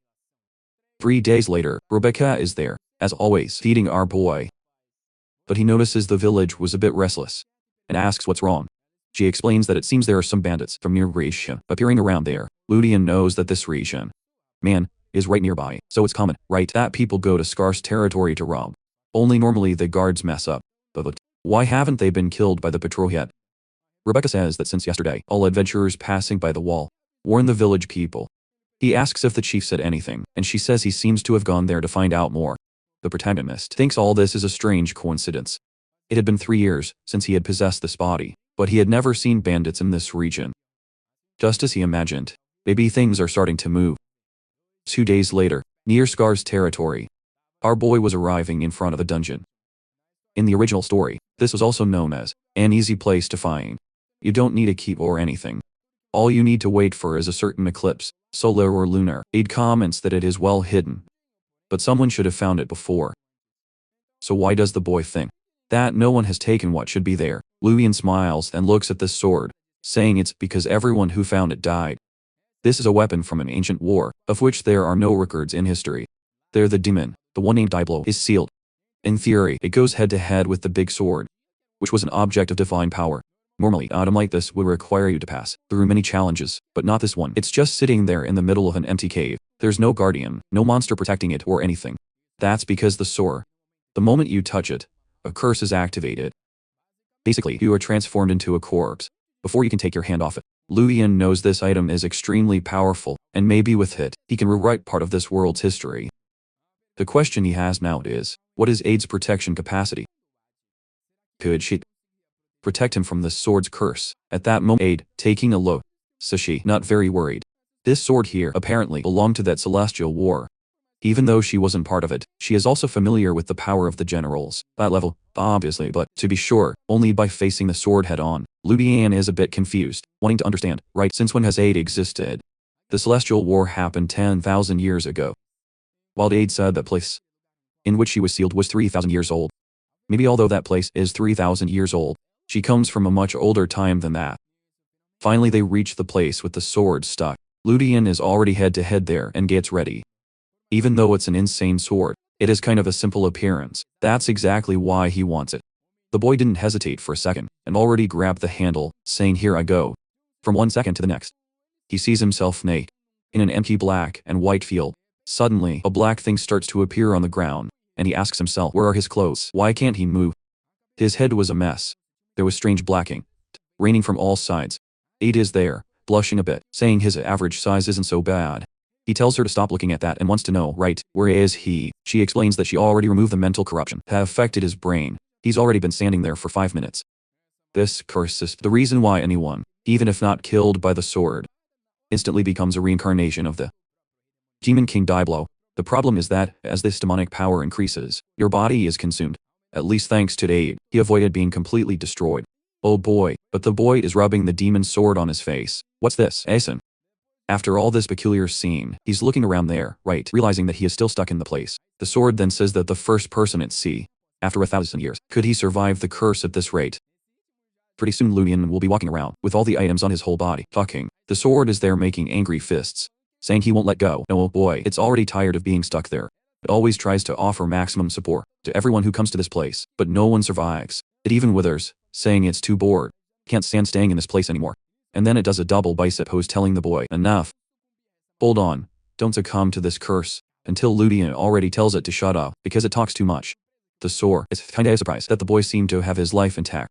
3 days later, Rebecca is there, as always, feeding our boy. But he notices the village was a bit restless, and asks what's wrong. She explains that it seems there are some bandits from near region appearing around there. Ludian knows that this region, man, is right nearby, so it's common, right, that people go to Scar's territory to rob. Only normally the guards mess up. But why haven't they been killed by the patrol yet? Rebecca says that since yesterday, all adventurers passing by the wall warn the village people. He asks if the chief said anything, and she says he seems to have gone there to find out more. The protagonist thinks all this is a strange coincidence. It had been 3 years since he had possessed this body, but he had never seen bandits in this region. Just as he imagined, maybe things are starting to move. 2 days later, near Scar's territory, our boy was arriving in front of a dungeon. In the original story, this was also known as an easy place to find. You don't need a key or anything. All you need to wait for is a certain eclipse, solar or lunar. Aid comments that it is well hidden, but someone should have found it before. So why does the boy think that no one has taken what should be there? Lulian smiles and looks at this sword, saying it's because everyone who found it died. This is a weapon from an ancient war, of which there are no records in history. There the demon, the one named Diablo, is sealed. In theory, it goes head to head with the big sword, which was an object of divine power. Normally, an item like this would require you to pass through many challenges, but not this one. It's just sitting there in the middle of an empty cave. There's no guardian, no monster protecting it or anything. That's because the sword, the moment you touch it, a curse is activated. Basically, you are transformed into a corpse before you can take your hand off it. Lulian knows this item is extremely powerful, and maybe with it, he can rewrite part of this world's history. The question he has now is, what is Aid's protection capacity? Could she protect him from the sword's curse? At that moment, Aid, taking a look, says she, not very worried. This sword here apparently belonged to that celestial war. Even though she wasn't part of it, she is also familiar with the power of the generals. That level, obviously, but to be sure, only by facing the sword head on. Ludian is a bit confused, wanting to understand, right, since when has Aid existed? The celestial war happened 10,000 years ago. While Aid said that place in which she was sealed was 3,000 years old. Maybe although that place is 3,000 years old, she comes from a much older time than that. Finally they reach the place with the sword stuck. Ludian is already head to head there and gets ready. Even though it's an insane sword, it has kind of a simple appearance. That's exactly why he wants it. The boy didn't hesitate for a second, and already grabbed the handle, saying here I go. From 1 second to the next, he sees himself naked, in an empty black and white field. Suddenly, a black thing starts to appear on the ground, and he asks himself where are his clothes, why can't he move? His head was a mess. There was strange blacking, raining from all sides. Aid is there, blushing a bit, saying his average size isn't so bad. He tells her to stop looking at that and wants to know, right, where is he? She explains that she already removed the mental corruption that affected his brain. He's already been standing there for 5 minutes. This curse is the reason why anyone, even if not killed by the sword, instantly becomes a reincarnation of the Demon King Diablo. The problem is that, as this demonic power increases, your body is consumed. At least thanks to Aid, he avoided being completely destroyed. Oh boy, but the boy is rubbing the demon sword on his face. What's this, Asen? After all this peculiar scene, he's looking around there, right, realizing that he is still stuck in the place. The sword then says that the first person at sea, after 1,000 years, could he survive the curse at this rate? Pretty soon Ludian will be walking around, with all the items on his whole body, talking. The sword is there making angry fists, saying he won't let go. Oh boy, it's already tired of being stuck there. It always tries to offer maximum support to everyone who comes to this place, but no one survives. It even withers, saying it's too bored. Can't stand staying in this place anymore. And then it does a double bicep pose telling the boy, enough. Hold on, don't succumb to this curse, until Ludian already tells it to shut up, because it talks too much. The sword is kinda surprised that the boy seemed to have his life intact.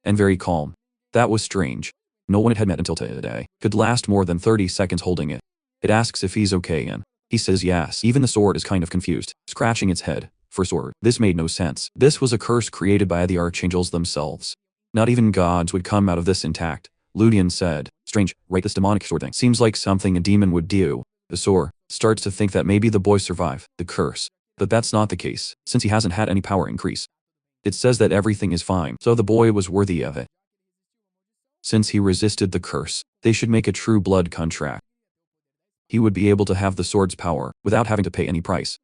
And very calm. That was strange. No one it had met until today could last more than 30 seconds holding it. It asks if he's okay and he says yes. Even the sword is kind of confused, scratching its head. For sword, this made no sense. This was a curse created by the archangels themselves. Not even gods would come out of this intact. Ludian said, strange, right, this demonic sword thing seems like something a demon would do. The sword starts to think that maybe the boy survived the curse. But that's not the case, since he hasn't had any power increase. It says that everything is fine, so the boy was worthy of it. Since he resisted the curse, they should make a true blood contract. He would be able to have the sword's power, without having to pay any price.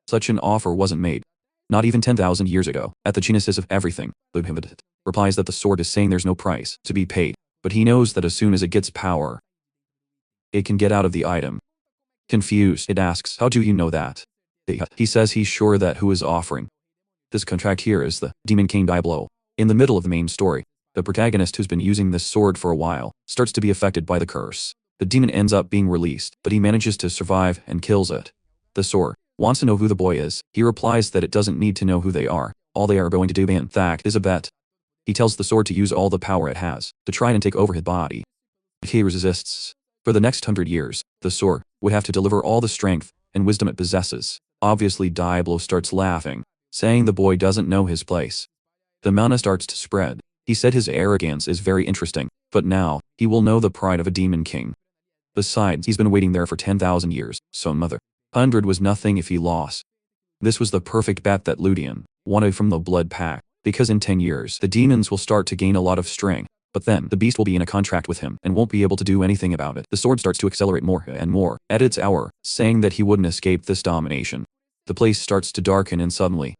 Such an offer wasn't made. Not even 10,000 years ago, at the genesis of everything, Ludwig replies that the sword is saying there's no price to be paid, but he knows that as soon as it gets power, it can get out of the item. Confused, it asks, how do you know that? He says he's sure that who is offering this contract here is the Demon King Diablo. In the middle of the main story, the protagonist who's been using this sword for a while starts to be affected by the curse. The demon ends up being released, but he manages to survive and kills it. The sword wants to know who the boy is. He replies that it doesn't need to know who they are. All they are going to do in fact is a bet. He tells the sword to use all the power it has to try and take over his body. He resists. For the next 100 years, the sword would have to deliver all the strength and wisdom it possesses. Obviously Diablo starts laughing, saying the boy doesn't know his place. The mana starts to spread. He said his arrogance is very interesting, but now, he will know the pride of a demon king. Besides, he's been waiting there for 10,000 years, so mother 100 was nothing if he lost. This was the perfect bet that Ludian wanted from the blood pact, because in 10 years, the demons will start to gain a lot of strength, but then, the beast will be in a contract with him and won't be able to do anything about it. The sword starts to accelerate more and more at its hour, saying that he wouldn't escape this domination. The place starts to darken and suddenly,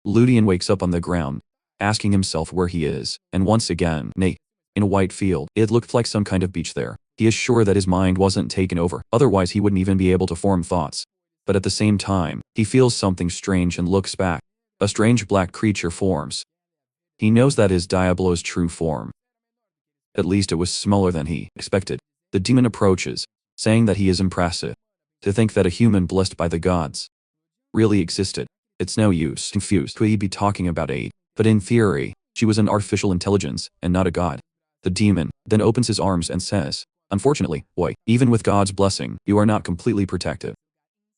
Ludian wakes up on the ground, asking himself where he is, and once again, in a white field. It looked like some kind of beach there. He is sure that his mind wasn't taken over, otherwise he wouldn't even be able to form thoughts. But at the same time, he feels something strange and looks back. A strange black creature forms. He knows that is Diablo's true form. At least it was smaller than he expected. The demon approaches, saying that he is impressive. To think that a human blessed by the gods really existed. It's no use. Confused, could he be talking about Aid? But in theory, she was an artificial intelligence, and not a god. The demon then opens his arms and says, unfortunately, boy, even with God's blessing, you are not completely protected.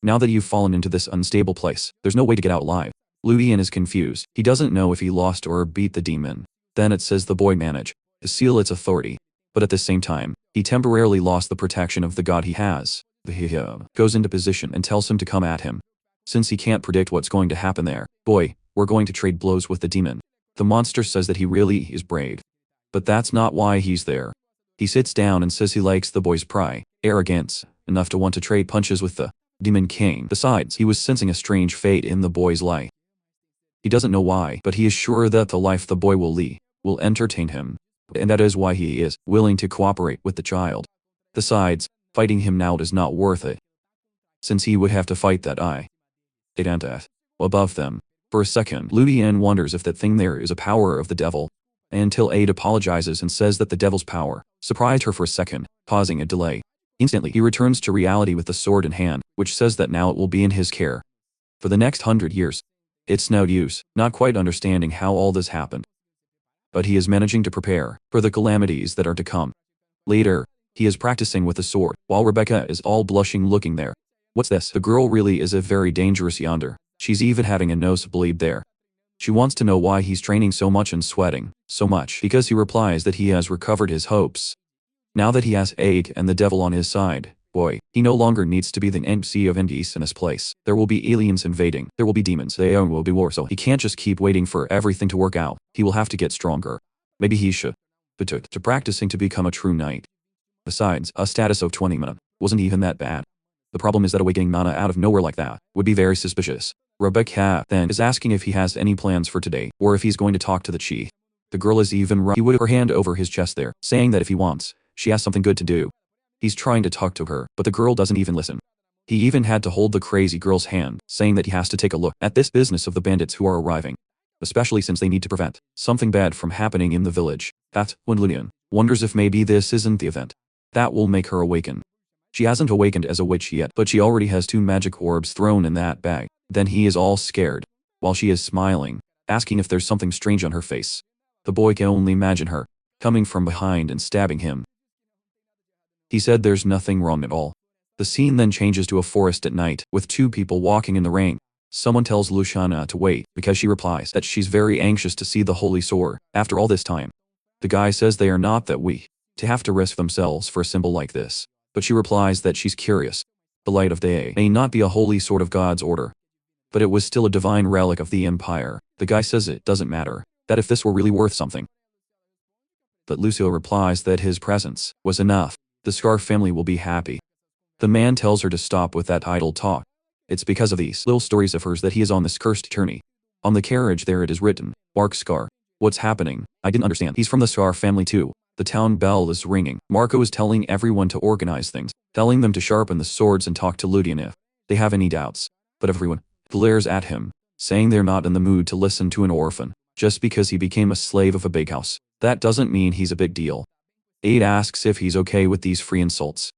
Now that you've fallen into this unstable place, there's no way to get out alive. Ludian is confused. He doesn't know if he lost or beat the demon. Then it says the boy managed to seal its authority. But at the same time, he temporarily lost the protection of the god he has. The goes into position and tells him to come at him. Since he can't predict what's going to happen there, boy, we're going to trade blows with the demon. The monster says that he really is brave. But that's not why he's there. He sits down and says he likes the boy's pride, arrogance, enough to want to trade punches with the Demon King. Besides, he was sensing a strange fate in the boy's life. He doesn't know why, but he is sure that the life the boy will lead will entertain him. And that is why he is willing to cooperate with the child. Besides, fighting him now is not worth it. since he would have to fight that eye. Death. Above them. For a second, Ludian wonders if that thing there is a power of the devil, until Aid apologizes and says that the devil's power surprised her for a second, causing a delay. Instantly, he returns to reality with the sword in hand, which says that now it will be in his care for the next 100 years. It's no use, not quite understanding how all this happened. But he is managing to prepare for the calamities that are to come. Later, he is practicing with the sword, while Rebecca is all blushing looking there. What's this? The girl really is a very dangerous yonder. She's even having a nosebleed there. She wants to know why he's training so much and sweating so much, because he replies that he has recovered his hopes. Now that he has Aid and the devil on his side, boy, he no longer needs to be the MC of Indies in this place. There will be aliens invading, there will be demons, there will be war, so he can't just keep waiting for everything to work out. He will have to get stronger. Maybe he should. But to practicing to become a true knight. Besides, a status of 20 mana wasn't even that bad. The problem is that awakening mana out of nowhere like that would be very suspicious. Rebecca then is asking if he has any plans for today, or if he's going to talk to the chi. The girl is even right. He would have her hand over his chest there, saying that if he wants, she has something good to do. He's trying to talk to her, but the girl doesn't even listen. He even had to hold the crazy girl's hand, saying that he has to take a look at this business of the bandits who are arriving. Especially since they need to prevent something bad from happening in the village. That's when Ludian wonders if maybe this isn't the event that will make her awaken. She hasn't awakened as a witch yet, but she already has 2 magic orbs thrown in that bag. Then he is all scared, while she is smiling, asking if there's something strange on her face. The boy can only imagine her coming from behind and stabbing him. He said there's nothing wrong at all. The scene then changes to a forest at night, with 2 people walking in the rain. Someone tells Luciana to wait, because she replies that she's very anxious to see the holy sword after all this time. The guy says they are not that weak to have to risk themselves for a symbol like this, but she replies that she's curious. The light of day may not be a holy sword of God's order, but it was still a divine relic of the Empire. The guy says it doesn't matter, that if this were really worth something. But Lucio replies that his presence was enough. The Scar family will be happy. The man tells her to stop with that idle talk. It's because of these little stories of hers that he is on this cursed journey. On the carriage there it is written, Mark Scar. What's happening? I didn't understand. He's from the Scar family too. The town bell is ringing. Marco is telling everyone to organize things, telling them to sharpen the swords and talk to Ludian if they have any doubts. But everyone glares at him, saying they're not in the mood to listen to an orphan. Just because he became a slave of a bakehouse, that doesn't mean he's a big deal. Aid asks if he's okay with these free insults.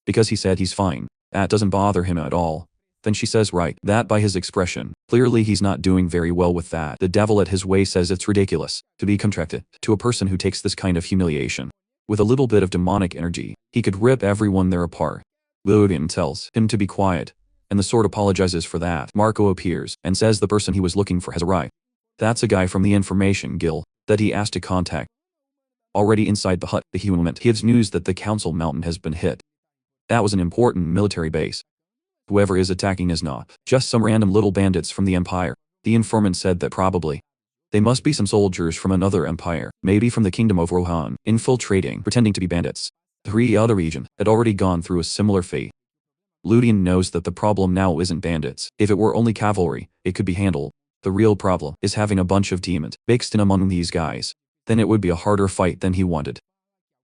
Because he said he's fine. That doesn't bother him at all. Then she says right, that by his expression, clearly he's not doing very well with that. The devil at his way says it's ridiculous to be contracted to a person who takes this kind of humiliation. With a little bit of demonic energy, he could rip everyone there apart. Ludian tells him to be quiet, and the sword apologizes for that. Marco appears and says the person he was looking for has arrived. That's a guy from the information guild that he asked to contact. Already inside the hut, the human gives news that the council mountain has been hit. That was an important military base. Whoever is attacking is not just some random little bandits from the Empire. The informant said that probably they must be some soldiers from another empire, maybe from the kingdom of Rohan, infiltrating, pretending to be bandits. The 3 other region had already gone through a similar fate. Ludian knows that the problem now isn't bandits. If it were only cavalry, it could be handled. The real problem is having a bunch of demons mixed in among these guys. Then it would be a harder fight than he wanted.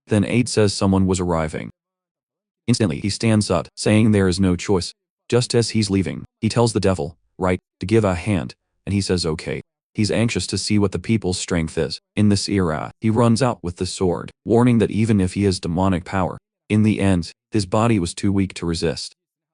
Then Aid says someone was arriving. Instantly he stands up, saying there is no choice. Just as he's leaving, he tells the devil, right, to give a hand, and he says okay. He's anxious to see what the people's strength is. In this era, he runs out with the sword, warning that even if he has demonic power, in the end, his body was too weak to resist.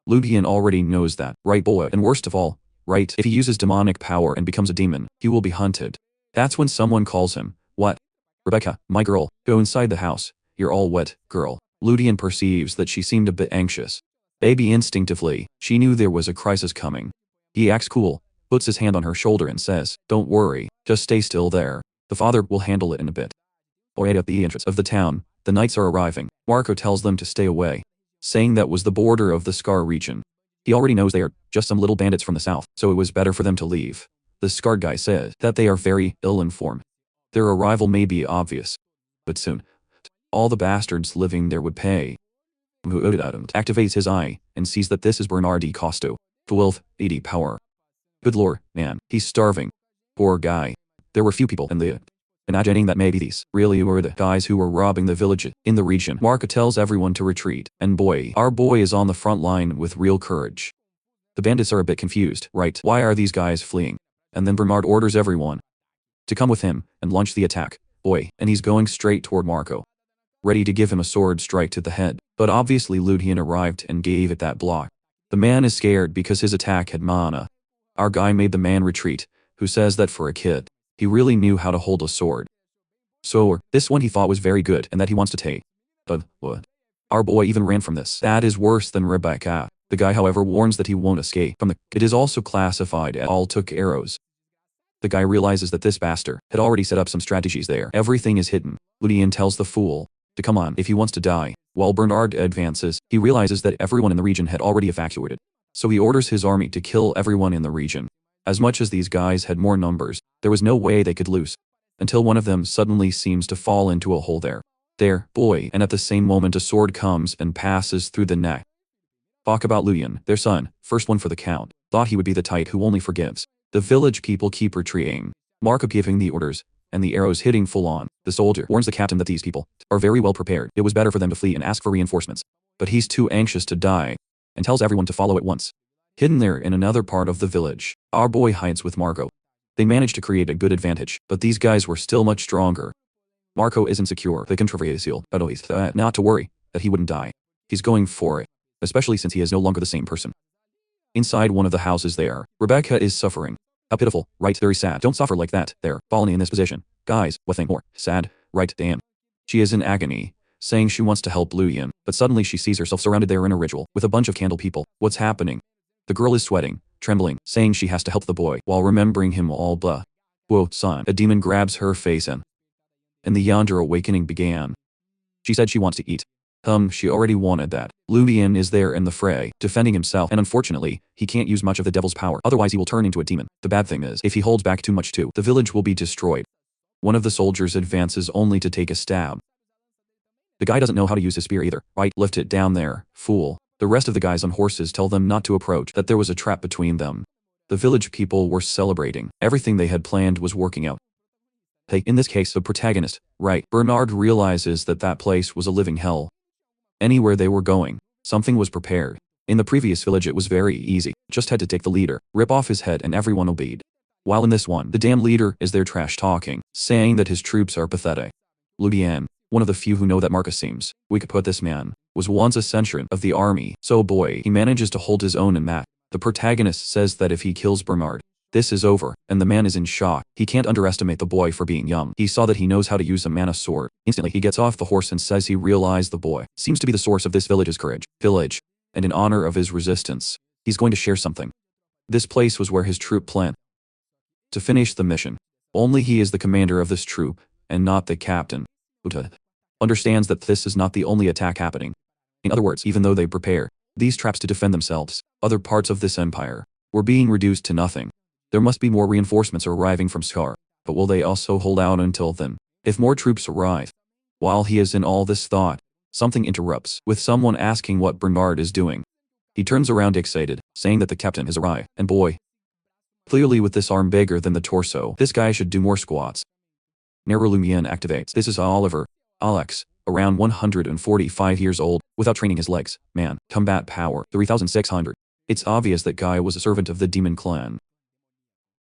Ludian already knows that, right boy, and worst of all, right, if he uses demonic power and becomes a demon, he will be hunted. That's when someone calls him, what? Rebecca, my girl, go inside the house, you're all wet, girl. Ludian perceives that she seemed a bit anxious. Baby instinctively, she knew there was a crisis coming. He acts cool, puts his hand on her shoulder and says, don't worry, just stay still there. The father will handle it in a bit. Right at the entrance of the town, the knights are arriving. Marco tells them to stay away, saying that was the border of the Scar region. He already knows they are just some little bandits from the south, so it was better for them to leave. The Scar guy says that they are very ill-informed. Their arrival may be obvious, but soon, all the bastards living there would pay. Activates his eye and sees that this is Bernardi Costo. 1280 power. Good lord, man, he's starving. Poor guy. There were few people in the imagining that maybe these really were the guys who were robbing the village in the region. Marco tells everyone to retreat, and boy, our boy is on the front line with real courage. The bandits are a bit confused, right? Why are these guys fleeing? And then Bernard orders everyone to come with him and launch the attack. Boy, and he's going straight toward Marco, ready to give him a sword strike to the head. But obviously Ludian arrived and gave it that block. The man is scared because his attack had mana. Our guy made the man retreat, who says that for a kid, he really knew how to hold a sword. So, this one he thought was very good and that he wants to take. But, what? Our boy even ran from this. That is worse than Rebecca. The guy however warns that he won't escape from the. It is also classified as all took arrows. The guy realizes that this bastard had already set up some strategies there. Everything is hidden. Ludian tells the fool to come on if he wants to die. While Bernard advances, he realizes that everyone in the region had already evacuated. So he orders his army to kill everyone in the region. As much as these guys had more numbers, there was no way they could lose. Until one of them suddenly seems to fall into a hole there. Boy, and at the same moment a sword comes and passes through the neck. Talk about Ludian, their son, first one for the count, thought he would be the type who only forgives. The village people keep retreating. Marco giving the orders, and the arrows hitting full on. The soldier warns the captain that these people are very well prepared. It was better for them to flee and ask for reinforcements. But he's too anxious to die, and tells everyone to follow at once. Hidden there in another part of the village, our boy hides with Marco. They managed to create a good advantage, but these guys were still much stronger. Marco isn't secure, the controversial, but he's not to worry that he wouldn't die. He's going for it, especially since he is no longer the same person. Inside one of the houses there, Rebecca is suffering. How pitiful, right? Very sad. Don't suffer like that, there, falling in this position. Guys, what thing more? Sad, right? Damn. She is in agony, saying she wants to help Ludian, but suddenly she sees herself surrounded there in a ritual, with a bunch of candle people. What's happening? The girl is sweating, trembling, saying she has to help the boy, while remembering him all blah. Whoa, son. A demon grabs her face and the yonder awakening began. She said she wants to eat. She already wanted that. Ludian is there in the fray, defending himself, and unfortunately, he can't use much of the devil's power, otherwise he will turn into a demon. The bad thing is, if he holds back too much too, the village will be destroyed. One of the soldiers advances only to take a stab. The guy doesn't know how to use his spear either, right? Lift it down there, fool. The rest of the guys on horses tell them not to approach, that there was a trap between them. The village people were celebrating. Everything they had planned was working out. Hey, in this case, the protagonist, right? Bernard realizes that that place was a living hell. Anywhere they were going, something was prepared. In the previous village it was very easy, just had to take the leader, rip off his head and everyone obeyed. While in this one, the damn leader is there trash talking, saying that his troops are pathetic. Ludian, one of the few who know that Marcus seems, we could put this man, was once a sergeant of the army, so boy, he manages to hold his own in that. The protagonist says that if he kills Bernard, this is over, and the man is in shock. He can't underestimate the boy for being young. He saw that he knows how to use a mana sword. Instantly he gets off the horse and says he realized the boy seems to be the source of this village's courage. And in honor of his resistance, he's going to share something. This place was where his troop planned to finish the mission. Only he is the commander of this troop, and not the captain. Uta understands that this is not the only attack happening. In other words, even though they prepare these traps to defend themselves, other parts of this empire were being reduced to nothing. There must be more reinforcements arriving from Scar, but will they also hold out until then? If more troops arrive? While he is in all this thought, something interrupts, with someone asking what Bernard is doing. He turns around excited, saying that the captain has arrived, and boy, clearly with this arm bigger than the torso, this guy should do more squats. Ludian activates. This is Oliver, Alex, around 145 years old, without training his legs. Man, combat power, 3600. It's obvious that guy was a servant of the demon clan.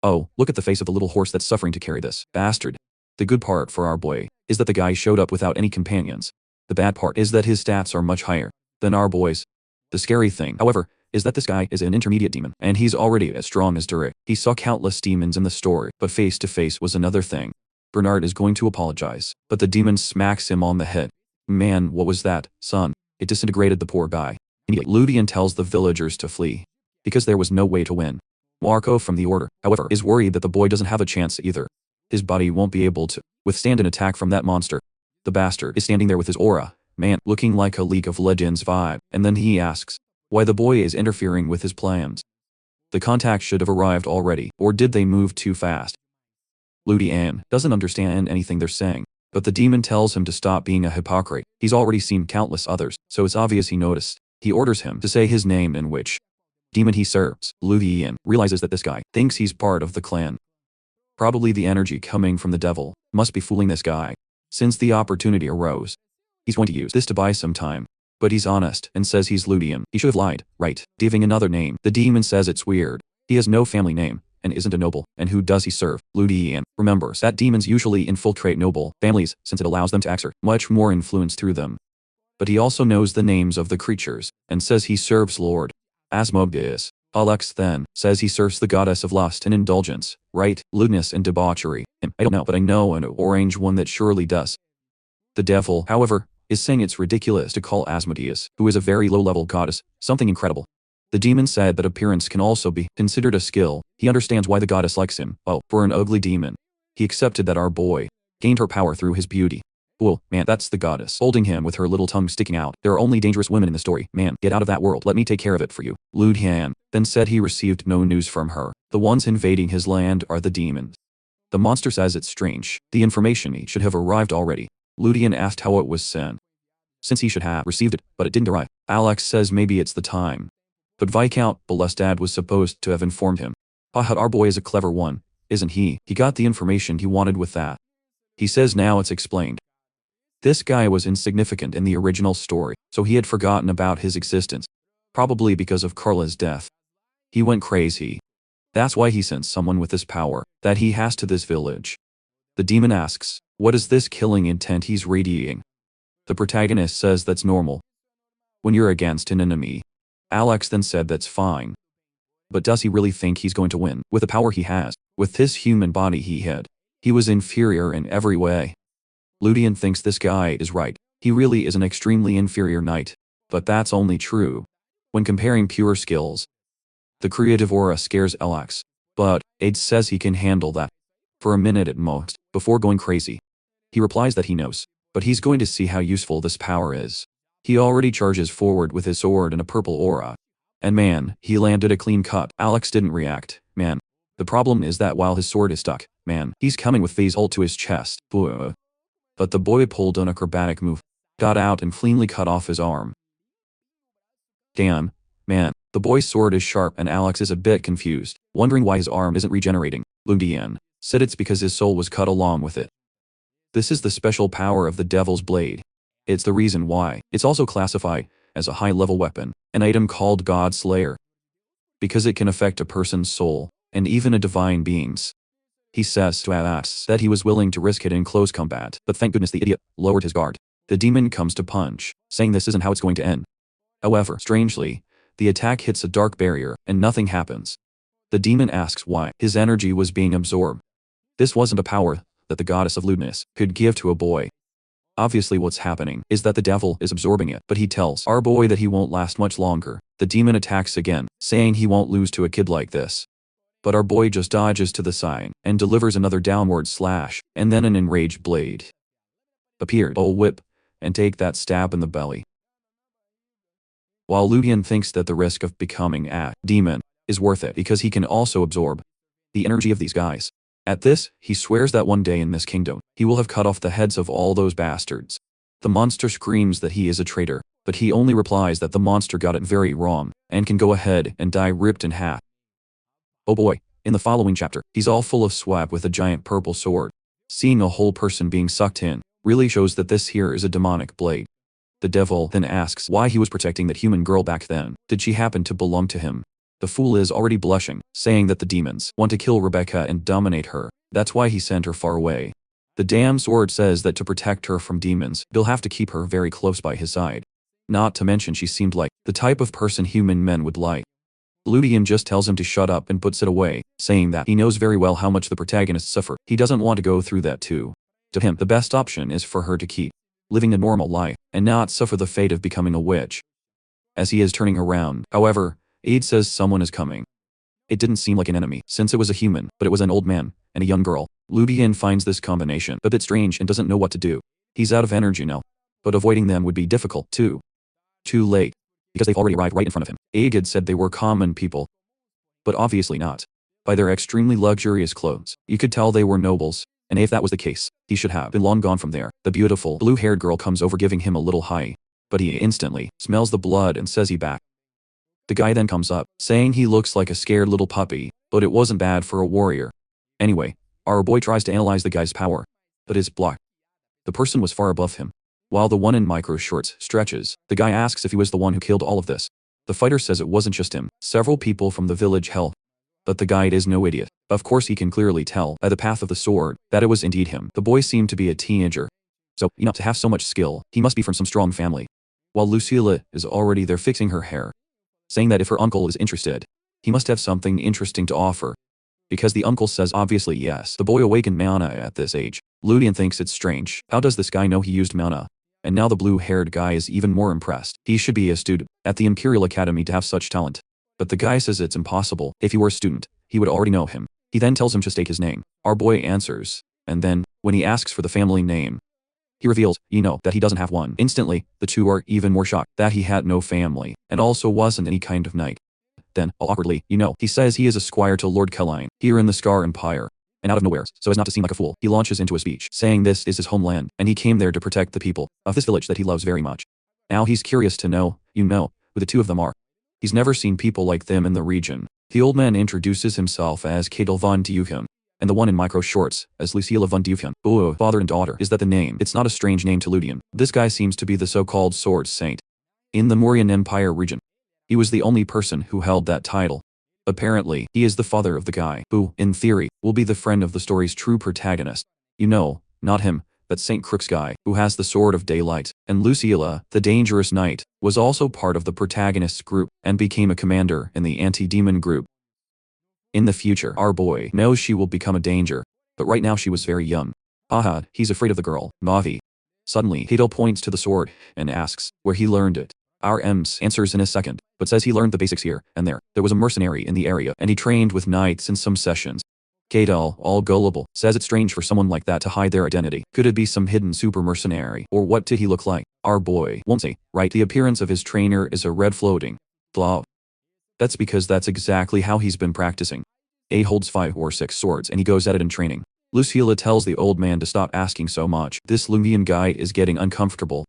Oh, look at the face of the little horse that's suffering to carry this bastard. The good part for our boy is that the guy showed up without any companions. The bad part is that his stats are much higher than our boy's. The scary thing, however, is that this guy is an intermediate demon, and he's already as strong as Durek. He saw countless demons in the story, but face to face was another thing. Bernard is going to apologize, but the demon smacks him on the head. Man, what was that, son? It disintegrated the poor guy. Ludian tells the villagers to flee, because there was no way to win. Marco from the order, however, is worried that the boy doesn't have a chance either. His body won't be able to withstand an attack from that monster. The bastard is standing there with his aura, man, looking like a League of Legends vibe, and then he asks why the boy is interfering with his plans. The contact should have arrived already, or did they move too fast? Ludian doesn't understand anything they're saying, but the demon tells him to stop being a hypocrite. He's already seen countless others, so it's obvious he noticed. He orders him to say his name and which demon he serves. Ludian realizes that this guy thinks he's part of the clan. Probably the energy coming from the devil must be fooling this guy. Since the opportunity arose, he's going to use this to buy some time. But he's honest and says he's Ludian. He should have lied, right? Giving another name. The demon says it's weird. He has no family name and isn't a noble. And who does he serve? Ludian remembers that demons usually infiltrate noble families since it allows them to exert much more influence through them. But he also knows the names of the creatures and says he serves Lord Asmodeus. Alex then says he serves the goddess of lust and indulgence, right? Lewdness and debauchery. I don't know, but I know an orange one that surely does. The devil, however, is saying it's ridiculous to call Asmodeus, who is a very low-level goddess, something incredible. The demon said that appearance can also be considered a skill. He understands why the goddess likes him. Oh, for an ugly demon. He accepted that our boy gained her power through his beauty. Whoa, man, that's the goddess holding him with her little tongue sticking out. There are only dangerous women in the story. Man, get out of that world. Let me take care of it for you. Ludian then said he received no news from her. The ones invading his land are the demons. The monster says it's strange. The information should have arrived already. Ludian asked how it was sent, since he should have received it, but it didn't arrive. Alex says maybe it's the time. But Viscount Belestad was supposed to have informed him. Haha, our boy is a clever one, isn't he? He got the information he wanted with that. He says now it's explained. This guy was insignificant in the original story, so he had forgotten about his existence. Probably because of Carla's death. He went crazy. That's why he sent someone with this power that he has to this village. The demon asks, what is this killing intent he's radiating? The protagonist says that's normal when you're against an enemy. Alex then said that's fine. But does he really think he's going to win with the power he has? With this human body he had, he was inferior in every way. Ludian thinks this guy is right. He really is an extremely inferior knight. But that's only true when comparing pure skills. The creative aura scares Alex, but Aid says he can handle that for a minute at most before going crazy. He replies that he knows, but he's going to see how useful this power is. He already charges forward with his sword and a purple aura. And man, he landed a clean cut. Alex didn't react. Man. The problem is that while his sword is stuck, man, he's coming with phase ult to his chest. But the boy pulled an acrobatic move, got out and cleanly cut off his arm. Damn, man, the boy's sword is sharp and Alex is a bit confused, wondering why his arm isn't regenerating. Ludian said it's because his soul was cut along with it. This is the special power of the Devil's Blade. It's the reason why it's also classified as a high-level weapon, an item called God Slayer. Because it can affect a person's soul, and even a divine being's. He says to Alex that he was willing to risk it in close combat, but thank goodness the idiot lowered his guard. The demon comes to punch, saying this isn't how it's going to end. However, strangely, the attack hits a dark barrier, and nothing happens. The demon asks why his energy was being absorbed. This wasn't a power that the goddess of lewdness could give to a boy. Obviously what's happening is that the devil is absorbing it, but he tells our boy that he won't last much longer. The demon attacks again, saying he won't lose to a kid like this. But our boy just dodges to the side and delivers another downward slash, and then an enraged blade appeared. Oh, whip, and take that stab in the belly. While Ludian thinks that the risk of becoming a demon is worth it because he can also absorb the energy of these guys. At this, he swears that one day in this kingdom, he will have cut off the heads of all those bastards. The monster screams that he is a traitor, but he only replies that the monster got it very wrong, and can go ahead and die ripped in half. Oh boy, in the following chapter, he's all full of swag with a giant purple sword. Seeing a whole person being sucked in really shows that this here is a demonic blade. The devil then asks why he was protecting that human girl back then. Did she happen to belong to him? The fool is already blushing, saying that the demons want to kill Rebecca and dominate her. That's why he sent her far away. The damn sword says that to protect her from demons, he'll have to keep her very close by his side. Not to mention she seemed like the type of person human men would like. Ludian just tells him to shut up and puts it away, saying that he knows very well how much the protagonists suffer. He doesn't want to go through that too. To him, the best option is for her to keep living a normal life and not suffer the fate of becoming a witch. As he is turning around, however, Aid says someone is coming. It didn't seem like an enemy, since it was a human, but it was an old man and a young girl. Ludian finds this combination a bit strange and doesn't know what to do. He's out of energy now, but avoiding them would be difficult too. Too late. Because they've already arrived right in front of him. Agid said they were common people. But obviously not. By their extremely luxurious clothes, you could tell they were nobles, and if that was the case, he should have been long gone from there. The beautiful, blue-haired girl comes over giving him a little high, but he instantly smells the blood and says he back. The guy then comes up, saying he looks like a scared little puppy, but it wasn't bad for a warrior. Anyway, Our boy tries to analyze the guy's power, but is blocked. The person was far above him. While the one in micro shorts stretches, the guy asks if he was the one who killed all of this. The fighter says it wasn't just him, several people from the village helped. But the guide is no idiot. Of course he can clearly tell by the path of the sword that it was indeed him. The boy seemed to be a teenager. So, to have so much skill, he must be from some strong family. While Lucilla is already there fixing her hair, saying that if her uncle is interested, he must have something interesting to offer. Because the uncle says obviously yes. The boy awakened mana at this age. Ludian thinks it's strange. How does this guy know he used mana? And now the blue-haired guy is even more impressed. He should be a student at the Imperial Academy to have such talent. But the guy says it's impossible. If he were a student, he would already know him. He then tells him to state his name. Our boy answers. And then, when he asks for the family name, he reveals, that he doesn't have one. Instantly, the two are even more shocked that he had no family, and also wasn't any kind of knight. Then, all awkwardly, he says he is a squire to Lord Keline, here in the Scar Empire. And out of nowhere, so as not to seem like a fool, he launches into a speech, saying this is his homeland, and he came there to protect the people of this village that he loves very much. Now he's curious to know, who the two of them are. He's never seen people like them in the region. The old man introduces himself as Kadel von Deuchen, and the one in micro shorts as Lucilla von Deuchen. Oh, father and daughter. Is that the name? It's not a strange name to Ludian. This guy seems to be the so-called sword saint in the Mauryan Empire region. He was the only person who held that title. Apparently, he is the father of the guy who, in theory, will be the friend of the story's true protagonist. Not him, but Saint Crook's guy, who has the Sword of Daylight. And Lucilla, the dangerous knight, was also part of the protagonist's group and became a commander in the anti-demon group. In the future, our boy knows she will become a danger, but right now she was very young. Haha, he's afraid of the girl, Navi. Suddenly, Hadel points to the sword and asks where he learned it. Our Ems answers in a second, but says he learned the basics here and there. There was a mercenary in the area and he trained with knights in some sessions. Kadel, all gullible, says it's strange for someone like that to hide their identity. Could it be some hidden super mercenary? Or what did he look like? Our boy won't say, right? The appearance of his trainer is a red floating blob. That's because that's exactly how he's been practicing. A holds 5 or 6 swords and he goes at it in training. Lucilla tells the old man to stop asking so much. This Lumian guy is getting uncomfortable.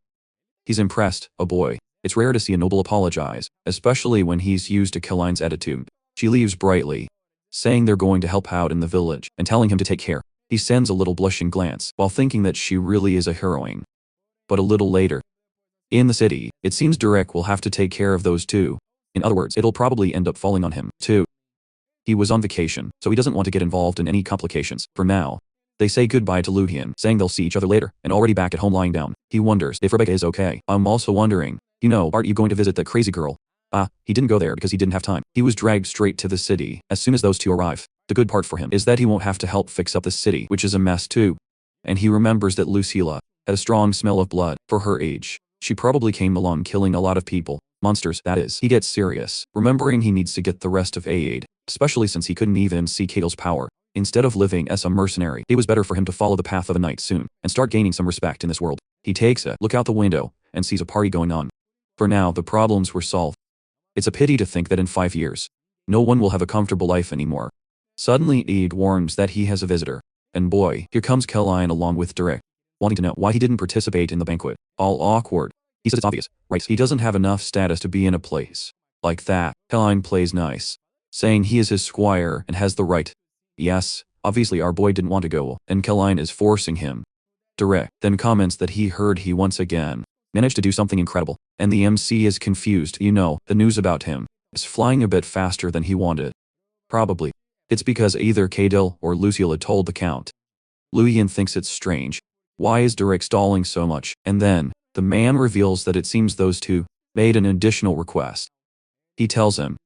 He's impressed, a boy. It's rare to see a noble apologize, especially when he's used to Kaline's attitude. She leaves brightly, saying they're going to help out in the village, and telling him to take care. He sends a little blushing glance, while thinking that she really is a heroine. But a little later, in the city, it seems Durek will have to take care of those two. In other words, it'll probably end up falling on him, too. He was on vacation, so he doesn't want to get involved in any complications, for now. They say goodbye to Ludian, saying they'll see each other later, and already back at home lying down. He wonders if Rebecca is okay. I'm also wondering, aren't you going to visit that crazy girl? He didn't go there because he didn't have time. He was dragged straight to the city as soon as those two arrive. The good part for him is that he won't have to help fix up the city, which is a mess too. And he remembers that Lucilla had a strong smell of blood. For her age, she probably came along killing a lot of people. Monsters, that is. He gets serious, remembering he needs to get the rest of aid, especially since he couldn't even see Kadel's power. Instead of living as a mercenary, it was better for him to follow the path of a knight soon, and start gaining some respect in this world. He takes a look out the window, and sees a party going on. For now, the problems were solved. It's a pity to think that in 5 years, no one will have a comfortable life anymore. Suddenly, Eid warns that he has a visitor. And boy, here comes Keline along with Durek, wanting to know why he didn't participate in the banquet. All awkward. He says it's obvious, right? He doesn't have enough status to be in a place like that. Keline plays nice, saying he is his squire and has the right. Yes, obviously our boy didn't want to go, and Keline is forcing him. Durek then comments that he heard he once again managed to do something incredible, and the MC is confused. The news about him is flying a bit faster than he wanted. Probably. It's because either Kadel or Lucilla told the count. Ludian thinks it's strange. Why is Durek stalling so much? And then, the man reveals that it seems those two made an additional request. He tells him.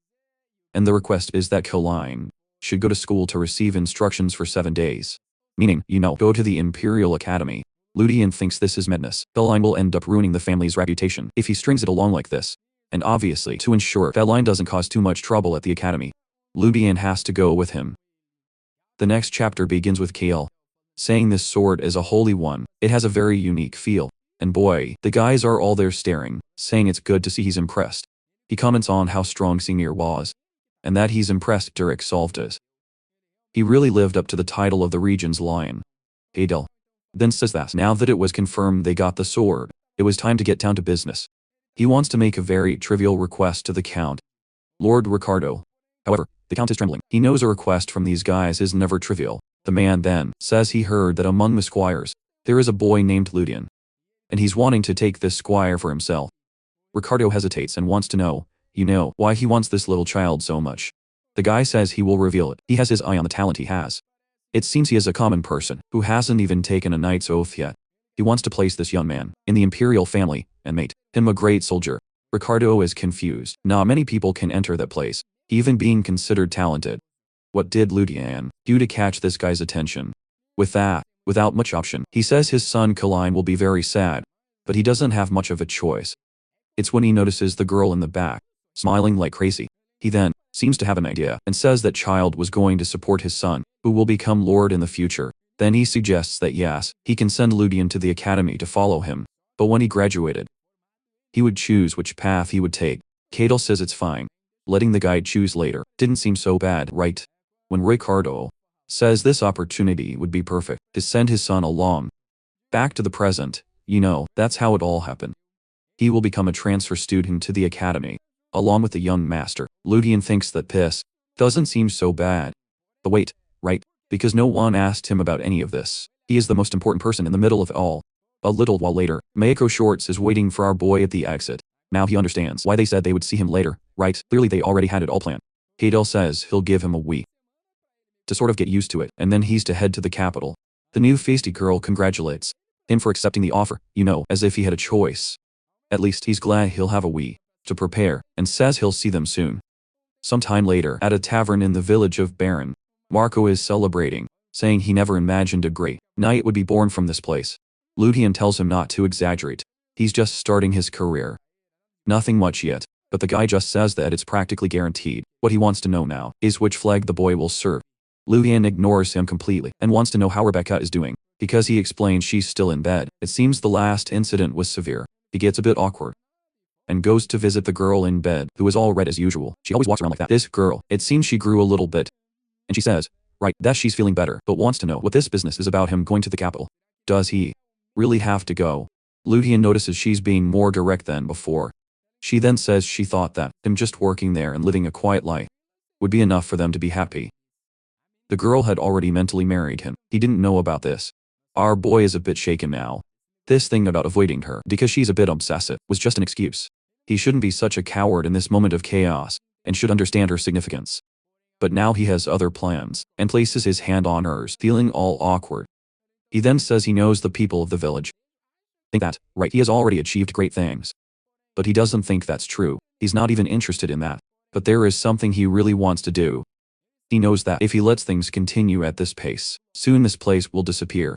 And the request is that Keline should go to school to receive instructions for 7 days. Meaning, go to the Imperial Academy. Ludian thinks this is madness. Keline will end up ruining the family's reputation if he strings it along like this. And obviously, to ensure Keline doesn't cause too much trouble at the academy, Ludian has to go with him. The next chapter begins with Kael saying this sword is a holy one. It has a very unique feel. And boy, the guys are all there staring, saying it's good to see he's impressed. He comments on how strong Senior was, and that he's impressed Durek solved it. He really lived up to the title of the region's lion. Hadel then says that now that it was confirmed they got the sword, it was time to get down to business. He wants to make a very trivial request to the Count, Lord Ricardo. However, the Count is trembling. He knows a request from these guys is never trivial. The man then says he heard that among the squires, there is a boy named Ludian, and he's wanting to take this squire for himself. Ricardo hesitates and wants to know, why he wants this little child so much. The guy says he will reveal it. He has his eye on the talent he has. It seems he is a common person who hasn't even taken a knight's oath yet. He wants to place this young man in the imperial family and make him a great soldier. Ricardo is confused. Not many people can enter that place, even being considered talented. What did Ludian do to catch this guy's attention? With that, without much option, he says his son Kaline will be very sad, but he doesn't have much of a choice. It's when he notices the girl in the back, smiling like crazy. He then seems to have an idea and says that child was going to support his son, who will become lord in the future. Then he suggests that yes, he can send Ludian to the academy to follow him, but when he graduated, he would choose which path he would take. Cadel says it's fine. Letting the guy choose later didn't seem so bad, right? When Ricardo says this opportunity would be perfect to send his son along. Back to the present, that's how it all happened. He will become a transfer student to the academy, along with the young master. Ludian thinks that piss doesn't seem so bad. But wait, right? Because no one asked him about any of this. He is the most important person in the middle of it all. A little while later, Mayako Shorts is waiting for our boy at the exit. Now he understands why they said they would see him later, right? Clearly they already had it all planned. Cadel says he'll give him a week to sort of get used to it, and then he's to head to the capital. The new feisty girl congratulates him for accepting the offer, as if he had a choice. At least he's glad he'll have a week to prepare, and says he'll see them soon. Sometime later, at a tavern in the village of Baron, Marco is celebrating, saying he never imagined a great knight would be born from this place. Ludian tells him not to exaggerate. He's just starting his career. Nothing much yet, but the guy just says that it's practically guaranteed. What he wants to know now is which flag the boy will serve. Ludian ignores him completely and wants to know how Rebecca is doing, because he explains she's still in bed. It seems the last incident was severe. He gets a bit awkward and goes to visit the girl in bed, who is all red as usual. She always walks around like that. This girl, it seems she grew a little bit, and she says, right, that she's feeling better, but wants to know what this business is about him going to the capital. Does he really have to go? Ludian notices she's being more direct than before. She then says she thought that him just working there and living a quiet life would be enough for them to be happy. The girl had already mentally married him. He didn't know about this. Our boy is a bit shaken now. This thing about avoiding her because she's a bit obsessive was just an excuse. He shouldn't be such a coward in this moment of chaos, and should understand her significance. But now he has other plans, and places his hand on hers, feeling all awkward. He then says he knows the people of the village. Think that, right, he has already achieved great things. But he doesn't think that's true. He's not even interested in that. But there is something he really wants to do. He knows that if he lets things continue at this pace, soon this place will disappear.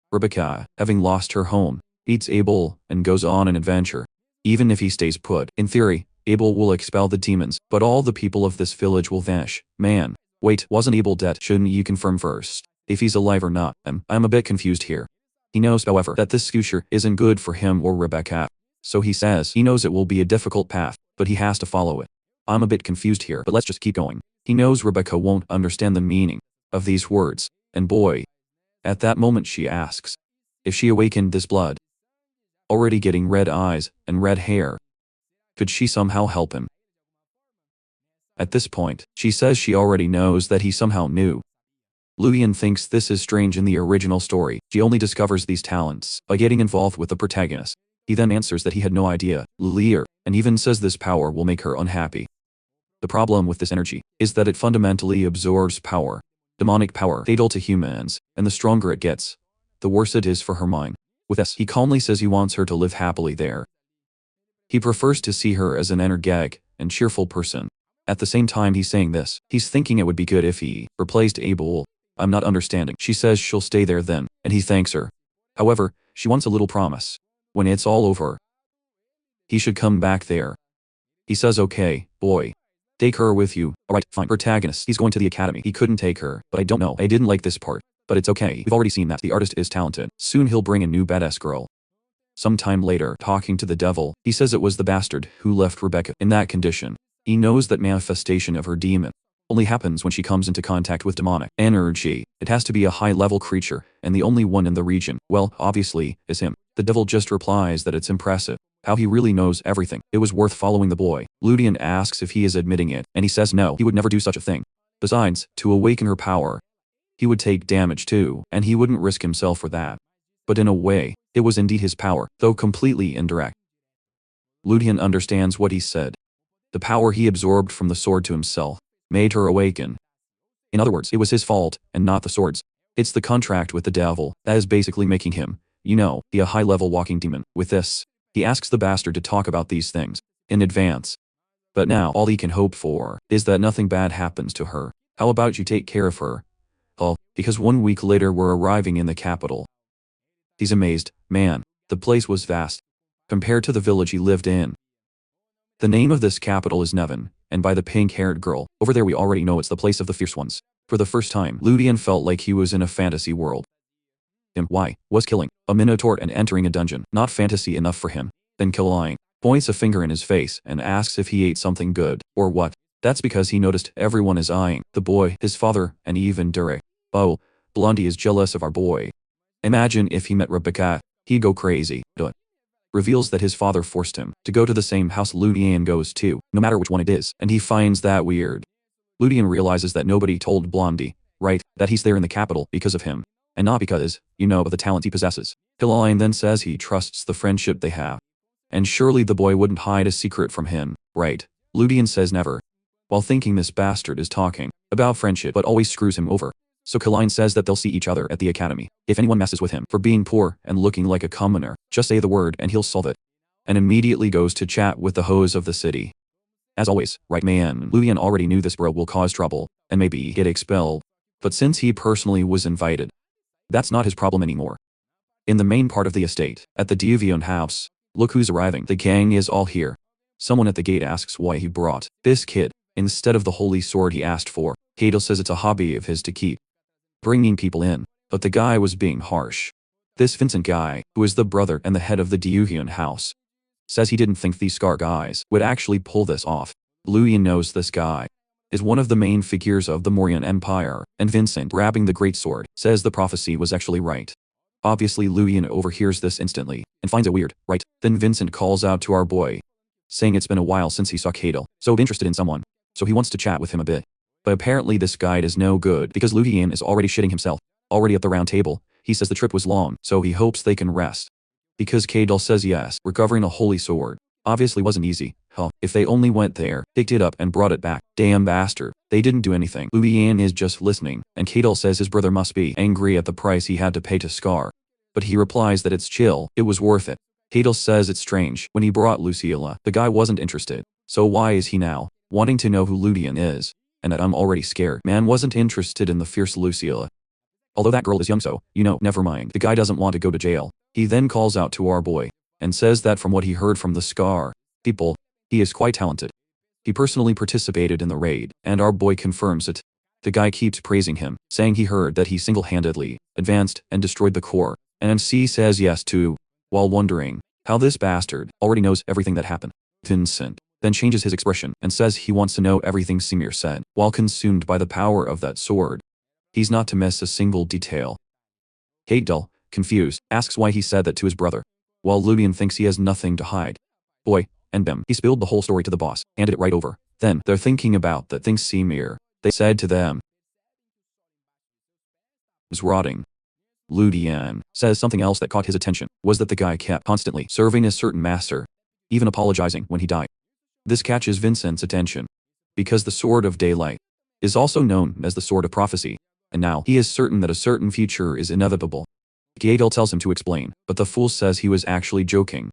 Rebecca, having lost her home, meets Abel and goes on an adventure. Even if he stays put, in theory, Abel will expel the demons, but all the people of this village will vanish. Man, wait, wasn't Abel dead? Shouldn't you confirm first if he's alive or not? I'm a bit confused here. He knows, however, that this future isn't good for him or Rebecca. So he says he knows it will be a difficult path, but he has to follow it. I'm a bit confused here, but let's just keep going. He knows Rebecca won't understand the meaning of these words, and boy, at that moment she asks if she awakened this blood, already getting red eyes and red hair, could she somehow help him? At this point, she says she already knows that he somehow knew. Ludian thinks this is strange in the original story. She only discovers these talents by getting involved with the protagonist. He then answers that he had no idea, Lulier, and even says this power will make her unhappy. The problem with this energy is that it fundamentally absorbs power. Demonic power, fatal to humans, and the stronger it gets, the worse it is for her mind. With this, he calmly says he wants her to live happily there. He prefers to see her as an energetic and cheerful person. At the same time he's saying this, he's thinking it would be good if he replaced Abel. I'm not understanding. She says she'll stay there then, and he thanks her. However, she wants a little promise. When it's all over, he should come back there. He says, okay, boy. Take her with you. Alright, fine. Protagonist, he's going to the academy. He couldn't take her, but I don't know. I didn't like this part. But it's okay. We've already seen that the artist is talented. Soon he'll bring a new badass girl. Sometime later, talking to the devil, he says it was the bastard who left Rebecca in that condition. He knows that manifestation of her demon only happens when she comes into contact with demonic energy. It has to be a high-level creature, and the only one in the region, well, obviously, is him. The devil just replies that it's impressive how he really knows everything. It was worth following the boy. Ludian asks if he is admitting it, and he says no, he would never do such a thing. Besides, to awaken her power, he would take damage too, and he wouldn't risk himself for that. But in a way, it was indeed his power, though completely indirect. Ludian understands what he said. The power he absorbed from the sword to himself made her awaken. In other words, it was his fault, and not the sword's. It's the contract with the devil that is basically making him, be a high-level walking demon. With this, he asks the bastard to talk about these things in advance. But now all he can hope for is that nothing bad happens to her. How about you take care of her? Oh, because 1 week later we're arriving in the capital. He's amazed. Man, the place was vast compared to the village he lived in. The name of this capital is Nevin, and by the pink-haired girl, over there we already know it's the place of the fierce ones. For the first time, Ludian felt like he was in a fantasy world. Why was killing a minotaur and entering a dungeon not fantasy enough for him? Then Killing points a finger in his face and asks if he ate something good, or what. That's because he noticed everyone is eyeing the boy, his father, and even Derek. Oh, Blondie is jealous of our boy. Imagine if he met Rebecca, he'd go crazy. Reveals that his father forced him to go to the same house Ludian goes to, no matter which one it is, and he finds that weird. Ludian realizes that nobody told Blondie, right, that he's there in the capital because of him, and not because, of the talent he possesses. Killine then says he trusts the friendship they have. And surely the boy wouldn't hide a secret from him, right? Ludian says never. While thinking this bastard is talking about friendship but always screws him over. So Killine says that they'll see each other at the academy. If anyone messes with him for being poor and looking like a commoner, just say the word and he'll solve it. And immediately goes to chat with the hoes of the city. As always, right man, Ludian already knew this bro will cause trouble, and maybe get expelled. But since he personally was invited, that's not his problem anymore. In the main part of the estate, at the Diuvion house, look who's arriving. The gang is all here. Someone at the gate asks why he brought this kid instead of the holy sword he asked for. Cadel says it's a hobby of his to keep bringing people in, but the guy was being harsh. This Vincent guy, who is the brother and the head of the Diuvion house, says he didn't think these Scar guys would actually pull this off. Ludian knows this guy is one of the main figures of the Mauryan Empire, and Vincent, grabbing the great sword, says the prophecy was actually right. Obviously Ludian overhears this instantly, and finds it weird, right? Then Vincent calls out to our boy, saying it's been a while since he saw Cadel, so interested in someone. So he wants to chat with him a bit. But apparently this guide is no good because Ludian is already shitting himself. Already at the round table, he says the trip was long, so he hopes they can rest. Because Cadel says yes, recovering a holy sword obviously wasn't easy. If they only went there, picked it up and brought it back. Damn bastard. They didn't do anything. Ludian is just listening, and Cadel says his brother must be angry at the price he had to pay to Scar. But he replies that it's chill, it was worth it. Cadel says it's strange, when he brought Lucilla, the guy wasn't interested. So why is he now wanting to know who Ludian is? And that I'm already scared. Man wasn't interested in the fierce Lucilla. Although that girl is young, so, never mind. The guy doesn't want to go to jail. He then calls out to our boy and says that from what he heard from the Scar people, he is quite talented. He personally participated in the raid, and our boy confirms it. The guy keeps praising him, saying he heard that he single-handedly advanced and destroyed the core, and MC says yes too, while wondering how this bastard already knows everything that happened. Vincent then changes his expression and says he wants to know everything Semir said, while consumed by the power of that sword. He's not to miss a single detail. Cadel, confused, asks why he said that to his brother, while Ludian thinks he has nothing to hide. Boy, and bim, he spilled the whole story to the boss, handed it right over. Then, they're thinking about the things Semir, they said to them, is rotting. Ludian says something else that caught his attention, was that the guy kept constantly serving a certain master, even apologizing when he died. This catches Vincent's attention, because the Sword of Daylight is also known as the Sword of Prophecy, and now he is certain that a certain future is inevitable. Cadel tells him to explain, but the fool says he was actually joking.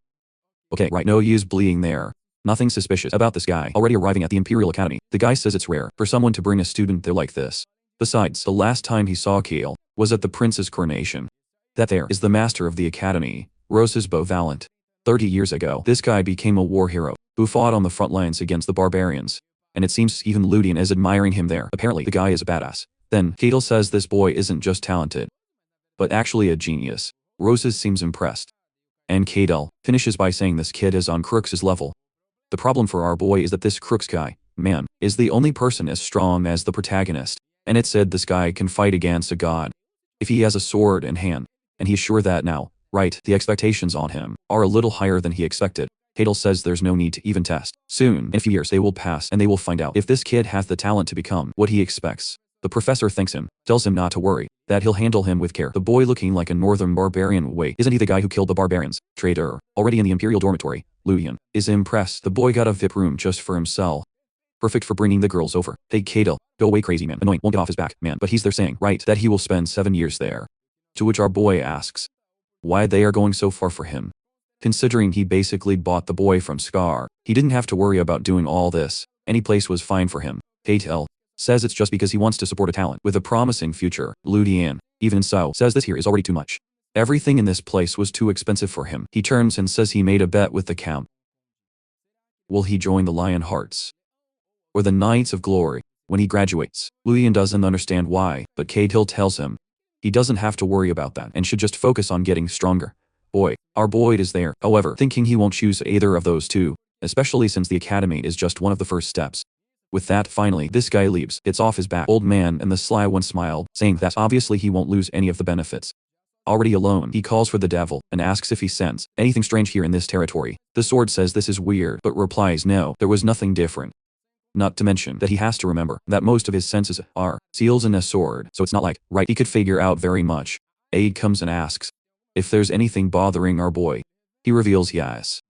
Okay, right, no use bleeding there. Nothing suspicious about this guy already arriving at the Imperial Academy. The guy says it's rare for someone to bring a student there like this. Besides, the last time he saw Cadel was at the prince's coronation. That there is the master of the academy, Roses Bovalent. 30 years ago, this guy became a war hero who fought on the front lines against the barbarians. And it seems even Ludian is admiring him there. Apparently, the guy is a badass. Then, Cadel says this boy isn't just talented, but actually a genius. Roses seems impressed. And Cadel finishes by saying this kid is on Crooks's level. The problem for our boy is that this Crooks guy, man, is the only person as strong as the protagonist. And it said this guy can fight against a god if he has a sword in hand. And he's sure that now, right, the expectations on him are a little higher than he expected. Cadel says there's no need to even test. Soon, in a few years they will pass and they will find out if this kid has the talent to become what he expects. The professor thanks him, tells him not to worry, that he'll handle him with care. The boy, looking like a northern barbarian, wait, isn't he the guy who killed the barbarians? Traitor. Already in the imperial dormitory, Ludian is impressed. The boy got a VIP room just for himself. Perfect for bringing the girls over. Hey Cadel, go away crazy man. Annoying, won't get off his back, man. But he's there saying, right, that he will spend 7 years there. To which our boy asks, why they are going so far for him. Considering he basically bought the boy from Scar, he didn't have to worry about doing all this. Any place was fine for him. Cadel says it's just because he wants to support a talent with a promising future. Ludian, even so, says this here is already too much. Everything in this place was too expensive for him. He turns and says he made a bet with the count. Will he join the Lion Hearts or the Knights of Glory when he graduates? Ludian doesn't understand why, but Cadel tells him he doesn't have to worry about that and should just focus on getting stronger. Boy, our Boyd is there, however, thinking he won't choose either of those two, especially since the academy is just one of the first steps. With that, finally, this guy leaves. It's off his back. Old man and the sly one smiled, saying that obviously he won't lose any of the benefits. Already alone, he calls for the devil and asks if he sense anything strange here in this territory. The sword says this is weird, but replies no, there was nothing different. Not to mention that he has to remember that most of his senses are seals in a sword, so it's not like, right, he could figure out very much. Aide comes and asks if there's anything bothering our boy. He reveals yes.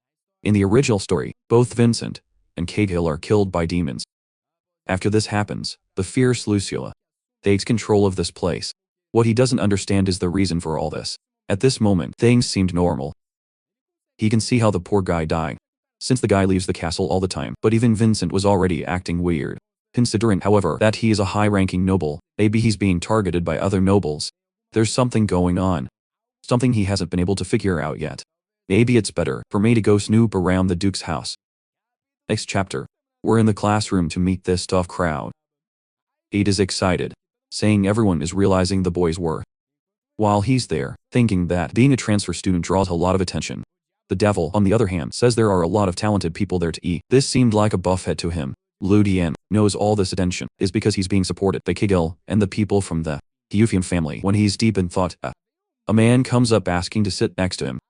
In the original story, both Vincent and Cadel are killed by demons. After this happens, the fierce Lucilla takes control of this place. What he doesn't understand is the reason for all this. At this moment, things seemed normal. He can see how the poor guy died, since the guy leaves the castle all the time, but even Vincent was already acting weird. Considering, however, that he is a high-ranking noble, maybe he's being targeted by other nobles. There's something going on. Something he hasn't been able to figure out yet. Maybe it's better for me to go snoop around the Duke's house. Next chapter. We're in the classroom to meet this tough crowd. Aide is excited, saying everyone is realizing the boy's worth. While he's there, thinking that being a transfer student draws a lot of attention. The devil, on the other hand, says there are a lot of talented people there to eat. This seemed like a buffet to him. Ludian knows all this attention is because he's being supported by Kigel and the people from the Hyufian family. When he's deep in thought, a man comes up asking to sit next to him.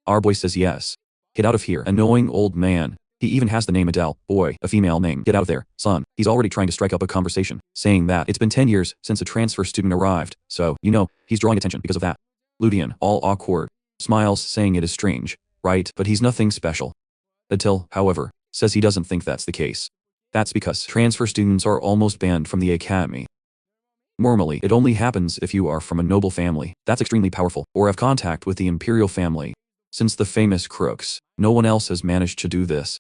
Our boy says yes. Get out of here, annoying old man. He even has the name Adele. Boy, a female name. Get out of there, son. He's already trying to strike up a conversation, saying that it's been 10 years since a transfer student arrived, so, he's drawing attention because of that. Ludian, all awkward, smiles, saying it is strange, right, but he's nothing special. Adele, however, says he doesn't think that's the case. That's because transfer students are almost banned from the academy. Normally, it only happens if you are from a noble family that's extremely powerful, or have contact with the imperial family. Since the famous crooks, no one else has managed to do this.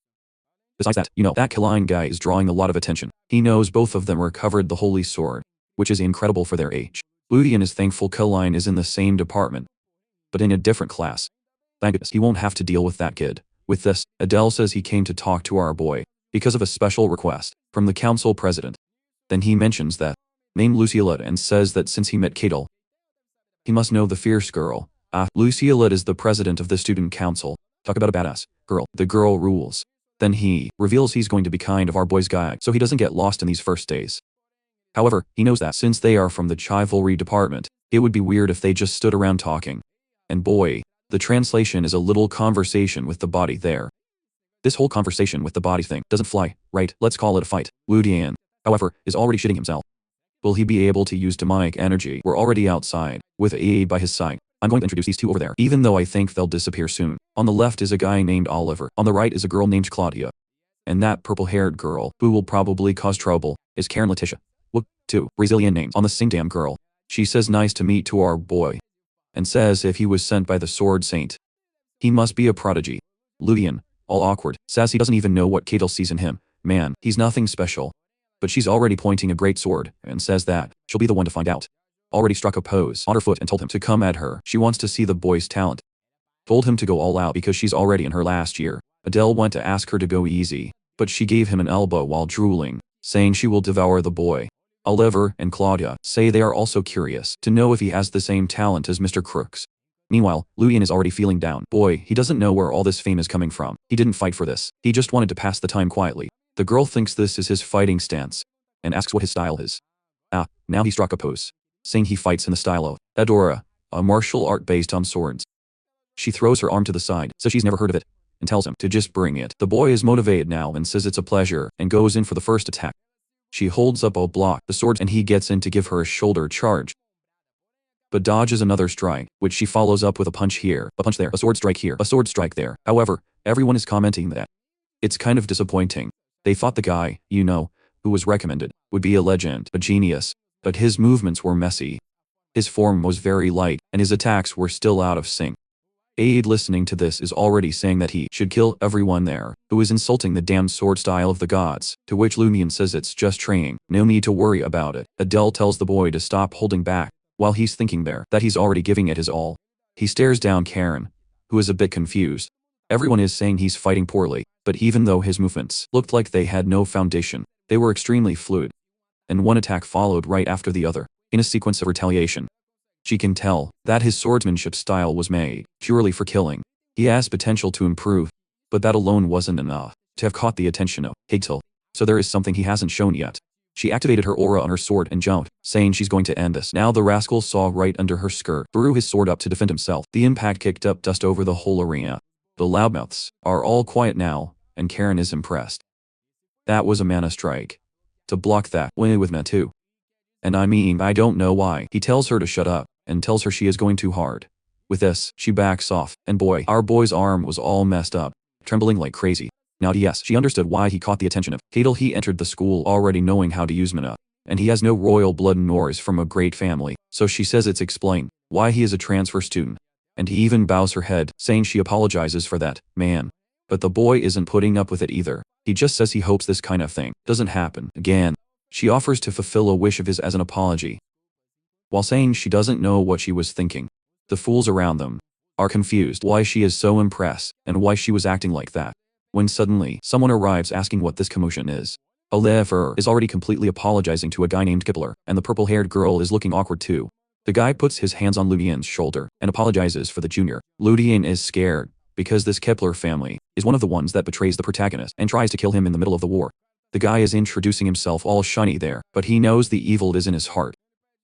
Besides that, that Kaline guy is drawing a lot of attention. He knows both of them recovered the holy sword, which is incredible for their age. Ludian is thankful Kaline is in the same department, but in a different class. Thank goodness he won't have to deal with that kid. With this, Adele says he came to talk to our boy because of a special request from the council president. Then he mentions that named Lucilla and says that since he met Cadel, he must know the fierce girl. Lucilla is the president of the student council. Talk about a badass girl. The girl rules. Then he reveals he's going to be kind of our boy's guy so he doesn't get lost in these first days. However, he knows that since they are from the chivalry department, it would be weird if they just stood around talking. And boy, the translation is a little conversation with the body there. This whole conversation with the body thing doesn't fly, right? Let's call it a fight. Ludian, however, is already shitting himself. Will he be able to use demonic energy? We're already outside, with A by his side. I'm going to introduce these two over there, even though I think they'll disappear soon. On the left is a guy named Oliver. On the right is a girl named Claudia. And that purple-haired girl, who will probably cause trouble, is Karen Letitia. Look, two Brazilian names on the same damn girl. She says nice to meet to our boy, and says if he was sent by the Sword Saint, he must be a prodigy. Ludian, all awkward, says he doesn't even know what Cadel sees in him. Man, he's nothing special. But she's already pointing a great sword, and says that she'll be the one to find out. Already struck a pose on her foot and told him to come at her. She wants to see the boy's talent. Told him to go all out because she's already in her last year. Adele went to ask her to go easy, but she gave him an elbow while drooling, saying she will devour the boy. Oliver and Claudia say they are also curious to know if he has the same talent as Mr. Crooks. Meanwhile, Ludian is already feeling down. Boy, he doesn't know where all this fame is coming from. He didn't fight for this. He just wanted to pass the time quietly. The girl thinks this is his fighting stance, and asks what his style is. Now he struck a pose, saying he fights in the style of Adora, a martial art based on swords. She throws her arm to the side, says she's never heard of it, and tells him to just bring it. The boy is motivated now and says it's a pleasure, and goes in for the first attack. She holds up a block, the sword, and he gets in to give her a shoulder charge, but dodges another strike, which she follows up with a punch here, a punch there, a sword strike here, a sword strike there. However, everyone is commenting that it's kind of disappointing. They thought the guy, who was recommended, would be a legend, a genius, but his movements were messy. His form was very light, and his attacks were still out of sync. Aide listening to this is already saying that he should kill everyone there, who is insulting the damned sword style of the gods, to which Lumion says it's just training, no need to worry about it. Adele tells the boy to stop holding back, while he's thinking there that he's already giving it his all. He stares down Karen, who is a bit confused. Everyone is saying he's fighting poorly, but even though his movements looked like they had no foundation, they were extremely fluid. And one attack followed right after the other, in a sequence of retaliation. She can tell that his swordsmanship style was made purely for killing. He has potential to improve, but that alone wasn't enough to have caught the attention of Hagel, so there is something he hasn't shown yet. She activated her aura on her sword and jumped, saying she's going to end this. Now the rascal saw right under her skirt, threw his sword up to defend himself. The impact kicked up dust over the whole arena. The loudmouths are all quiet now, and Karen is impressed. That was a mana strike. To block that, win with mana too. And I don't know why. He tells her to shut up, and tells her she is going too hard. With this, she backs off, and boy, our boy's arm was all messed up, trembling like crazy. Now yes, she understood why he caught the attention of Hadel. He entered the school already knowing how to use mana, and he has no royal blood nor is from a great family, so she says it's explain why he is a transfer student. And he even bows her head, saying she apologizes for that, man. But the boy isn't putting up with it either. He just says he hopes this kind of thing doesn't happen again. She offers to fulfill a wish of his as an apology, while saying she doesn't know what she was thinking. The fools around them are confused why she is so impressed and why she was acting like that. When suddenly, someone arrives asking what this commotion is. Oliver is already completely apologizing to a guy named Kipler, and the purple-haired girl is looking awkward too. The guy puts his hands on Ludien's shoulder and apologizes for the junior. Ludien is scared, because this Kepler family is one of the ones that betrays the protagonist and tries to kill him in the middle of the war. The guy is introducing himself all shiny there, but he knows the evil is in his heart.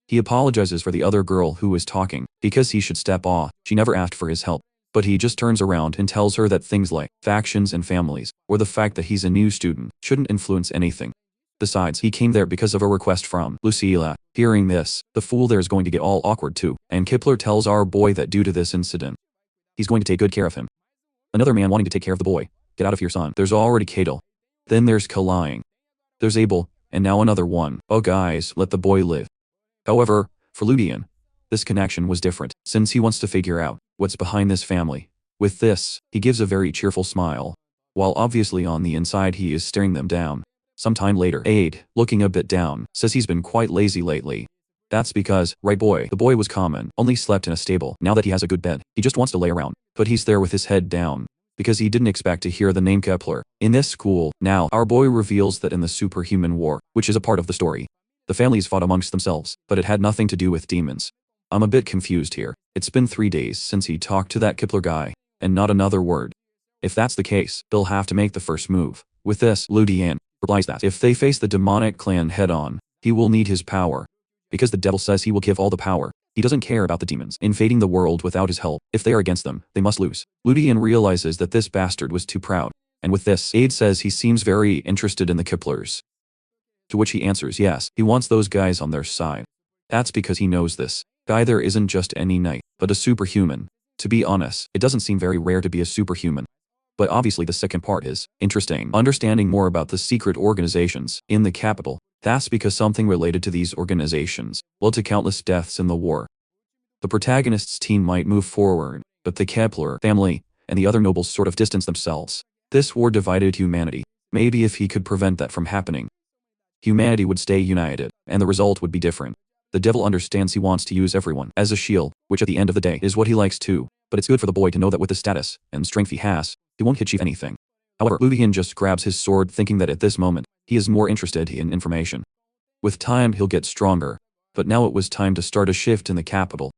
He apologizes for the other girl who is talking, because he should step off. She never asked for his help. But he just turns around and tells her that things like factions and families, or the fact that he's a new student, shouldn't influence anything. Besides, he came there because of a request from Lucilla. Hearing this, the fool there is going to get all awkward too, and Kipler tells our boy that due to this incident, he's going to take good care of him. Another man wanting to take care of the boy. Get out of here, son. There's already Kadel. Then there's Kalying. There's Abel, and now another one. Oh guys, let the boy live. However, for Ludien, this connection was different, since he wants to figure out what's behind this family. With this, he gives a very cheerful smile, while obviously on the inside he is staring them down. Sometime later, Aide, looking a bit down, says he's been quite lazy lately. That's because, right boy, the boy was common, only slept in a stable. Now that he has a good bed, he just wants to lay around. But he's there with his head down, because he didn't expect to hear the name Kepler in this school. Now, our boy reveals that in the superhuman war, which is a part of the story, the families fought amongst themselves, but it had nothing to do with demons. I'm a bit confused here. It's been 3 days since he talked to that Kepler guy, and not another word. If that's the case, they'll have to make the first move. With this, Ludien replies that if they face the demonic clan head-on, he will need his power. Because the devil says he will give all the power. He doesn't care about the demons invading the world without his help. If they are against them, they must lose. Ludien realizes that this bastard was too proud. And with this, Aide says he seems very interested in the Keplers. To which he answers yes, he wants those guys on their side. That's because he knows this guy there isn't just any knight, but a superhuman. To be honest, it doesn't seem very rare to be a superhuman. But obviously the second part is interesting. Understanding more about the secret organizations in the capital. That's because something related to these organizations led to countless deaths in the war. The protagonist's team might move forward, but the Kepler family and the other nobles sort of distance themselves. This war divided humanity. Maybe if he could prevent that from happening, humanity would stay united, and the result would be different. The devil understands he wants to use everyone as a shield, which at the end of the day is what he likes too. But it's good for the boy to know that with the status and strength he has, he won't achieve anything. However, Ludien just grabs his sword thinking that at this moment, he is more interested in information. With time he'll get stronger. But now it was time to start a shift in the capital.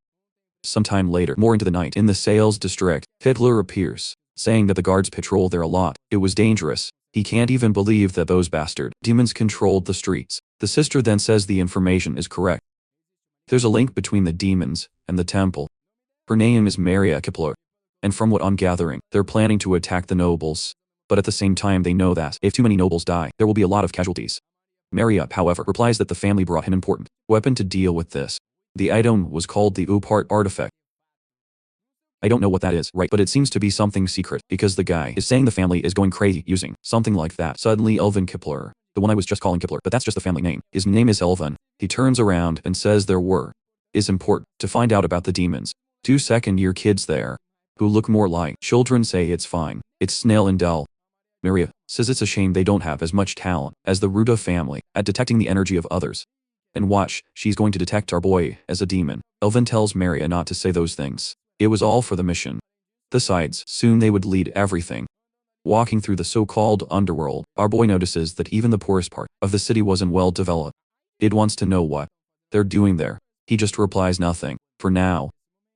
Sometime later, more into the night, in the sales district, Hitler appears, saying that the guards patrol there a lot. It was dangerous. He can't even believe that those bastard demons controlled the streets. The sister then says the information is correct. There's a link between the demons and the temple. Her name is Maria Kepler. And from what I'm gathering, they're planning to attack the nobles. But at the same time they know that if too many nobles die, there will be a lot of casualties. Maria, however, replies that the family brought an important weapon to deal with this. The item was called the Upart artifact. I don't know what that is, right? But it seems to be something secret, because the guy is saying the family is going crazy using something like that. Suddenly Elvin Kipler, the one I was just calling Kipler, but that's just the family name. His name is Elvin. He turns around and says there were is important to find out about the demons. 2 second-year kids there, who look more like children, say it's fine. It's Snail and Dell. Maria says it's a shame they don't have as much talent as the Ruda family at detecting the energy of others. And watch, she's going to detect our boy as a demon. Elvin tells Maria not to say those things. It was all for the mission. Besides, soon they would lead everything. Walking through the so-called underworld, our boy notices that even the poorest part of the city wasn't well developed. It wants to know what they're doing there. He just replies nothing, for now.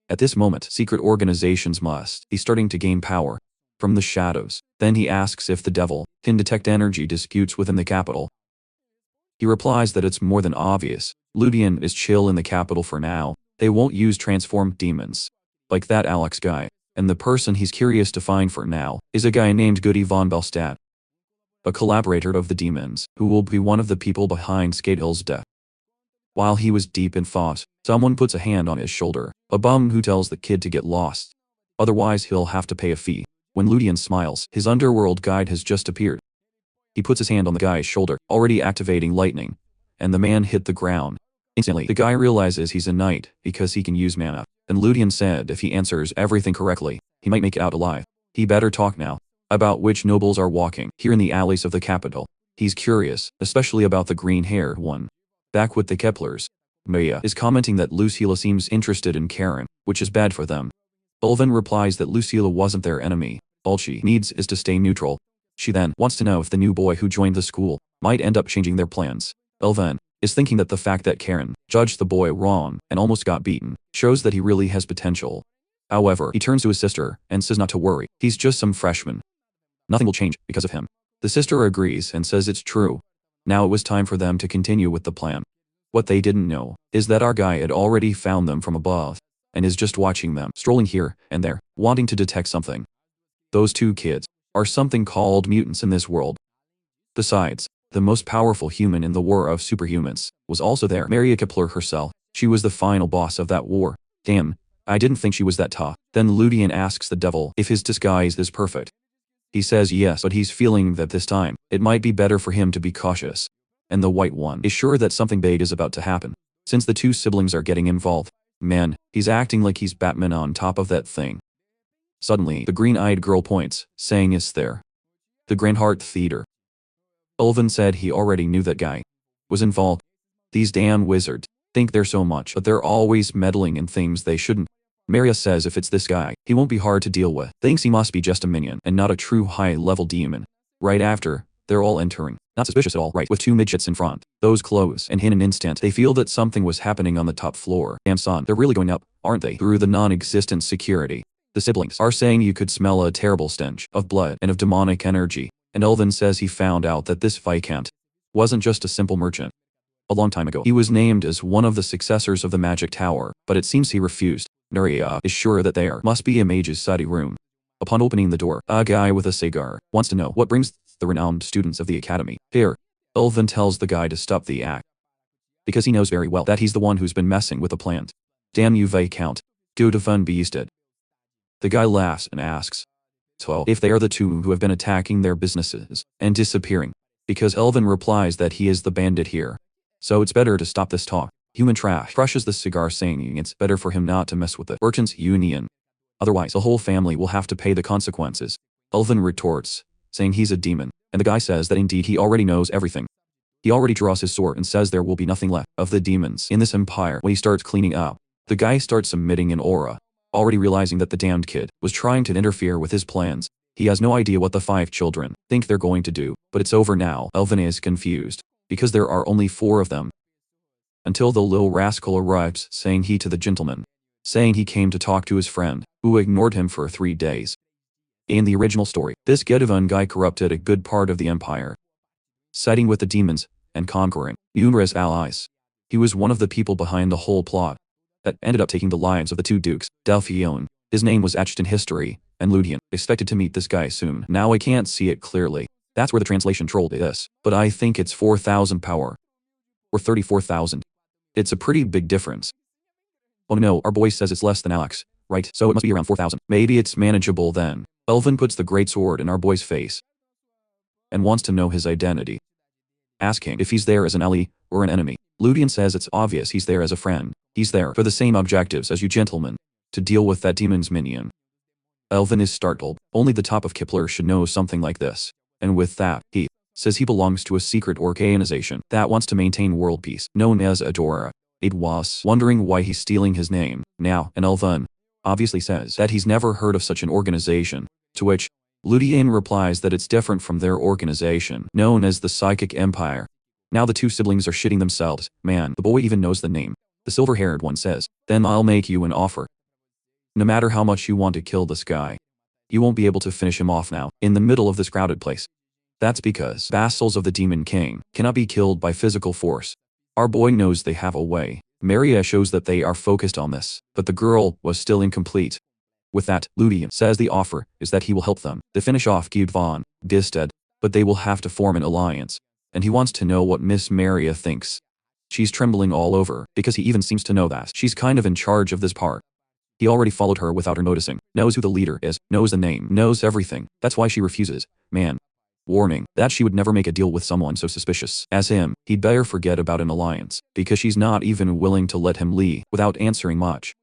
At this moment, secret organizations must be starting to gain power from the shadows. Then he asks if the devil can detect energy disputes within the capital. He replies that it's more than obvious. Ludian is chill in the capital for now. They won't use transformed demons like that Alex guy. And the person he's curious to find for now is a guy named Goody von Belstadt, a collaborator of the demons, who will be one of the people behind Skatehill's death. While he was deep in thought, someone puts a hand on his shoulder, a bum who tells the kid to get lost. Otherwise he'll have to pay a fee. When Ludian smiles, his underworld guide has just appeared. He puts his hand on the guy's shoulder, already activating lightning, and the man hit the ground. Instantly, the guy realizes he's a knight because he can use mana, and Ludian said if he answers everything correctly, he might make it out alive. He better talk now about which nobles are walking here in the alleys of the capital. He's curious, especially about the green-haired one. Back with the Keplers, Maya is commenting that Lucilla seems interested in Karen, which is bad for them. Elvin replies that Lucilla wasn't their enemy. All she needs is to stay neutral. She then wants to know if the new boy who joined the school might end up changing their plans. Elvin is thinking that the fact that Karen judged the boy wrong and almost got beaten shows that he really has potential. However, he turns to his sister and says not to worry, he's just some freshman. Nothing will change because of him. The sister agrees and says it's true. Now it was time for them to continue with the plan. What they didn't know is that our guy had already found them from above and is just watching them strolling here and there, wanting to detect something. Those 2 kids are something called mutants in this world. Besides, the most powerful human in the War of Superhumans was also there, Maria Kepler herself. She was the final boss of that war. Damn, I didn't think she was that tough. Then Ludian asks the devil if his disguise is perfect. He says yes, but he's feeling that this time, it might be better for him to be cautious. And the white one is sure that something big is about to happen. Since the 2 siblings are getting involved, man, he's acting like he's Batman on top of that thing. Suddenly, the green-eyed girl points, saying it's there. The Grand Heart Theater. Elvin said he already knew that guy was involved. These damn wizards think they're so much, but they're always meddling in things they shouldn't. Maria says if it's this guy, he won't be hard to deal with. Thinks he must be just a minion and not a true high-level demon. Right after, they're all entering. Not suspicious at all, right? With 2 midgets in front. Those close, and in an instant, they feel that something was happening on the top floor. Damn son, they're really going up, aren't they? Through the non-existent security. The siblings are saying you could smell a terrible stench of blood and of demonic energy. And Elvin says he found out that this Viscount wasn't just a simple merchant. A long time ago, he was named as one of the successors of the Magic Tower, but it seems he refused. Nuria is sure that there must be a mage's study room. Upon opening the door, a guy with a cigar wants to know what brings the renowned students of the academy here. Elvin tells the guy to stop the act, because he knows very well that he's the one who's been messing with the plant. Damn you, Viscount. Go to fun beasted. The guy laughs and asks, so if they are the 2 who have been attacking their businesses and disappearing, because Elvin replies that he is the bandit here. So it's better to stop this talk. Human trash crushes the cigar, saying it's better for him not to mess with the Merchants Union. Otherwise, the whole family will have to pay the consequences. Elvin retorts, saying he's a demon, and the guy says that indeed he already knows everything. He already draws his sword and says there will be nothing left of the demons in this empire when he starts cleaning up. The guy starts emitting an aura, already realizing that the damned kid was trying to interfere with his plans. He has no idea what the 5 children think they're going to do, but it's over now. Elvin is confused, because there are only 4 of them. Until the little rascal arrives, saying he to the gentleman, saying he came to talk to his friend, who ignored him for 3 days. In the original story, this Gedivun guy corrupted a good part of the empire, siding with the demons and conquering numerous allies. He was one of the people behind the whole plot that ended up taking the lives of the 2 dukes, Delphion. His name was etched in history, and Ludian expected to meet this guy soon. Now I can't see it clearly, That's where the translation trolled is, but I think it's 4,000 power. Or 34,000. It's a pretty big difference. Oh no, our boy says it's less than Alex, right? So it must be around 4,000. Maybe it's manageable then. Elvin puts the great sword in our boy's face and wants to know his identity, asking if he's there as an ally or an enemy. Ludian says it's obvious he's there as a friend. He's there for the same objectives as you gentlemen, to deal with that demon's minion. Elvin is startled. Only the top of Kipler should know something like this. And with that, he says he belongs to a secret organization that wants to maintain world peace, known as Adora. It was wondering why he's stealing his name now, and Elvin obviously says that he's never heard of such an organization, to which Ludian replies that it's different from their organization, known as the Psychic Empire. Now the two siblings are shitting themselves. Man, the boy even knows the name. The silver-haired one says, "Then I'll make you an offer. No matter how much you want to kill this guy, you won't be able to finish him off now, in the middle of this crowded place. That's because vassals of the Demon King cannot be killed by physical force. Our boy knows they have a way." Maria shows that they are focused on this, but the girl was still incomplete. With that, Ludian says the offer is that he will help them to finish off Gude von Disted, but they will have to form an alliance, and he wants to know what Miss Maria thinks. She's trembling all over, because he even seems to know that she's kind of in charge of this part. He already followed her without her noticing, knows who the leader is, knows the name, knows everything. That's why she refuses. Man. Warning that she would never make a deal with someone so suspicious as him. He'd better forget about an alliance, because she's not even willing to let him leave without answering much.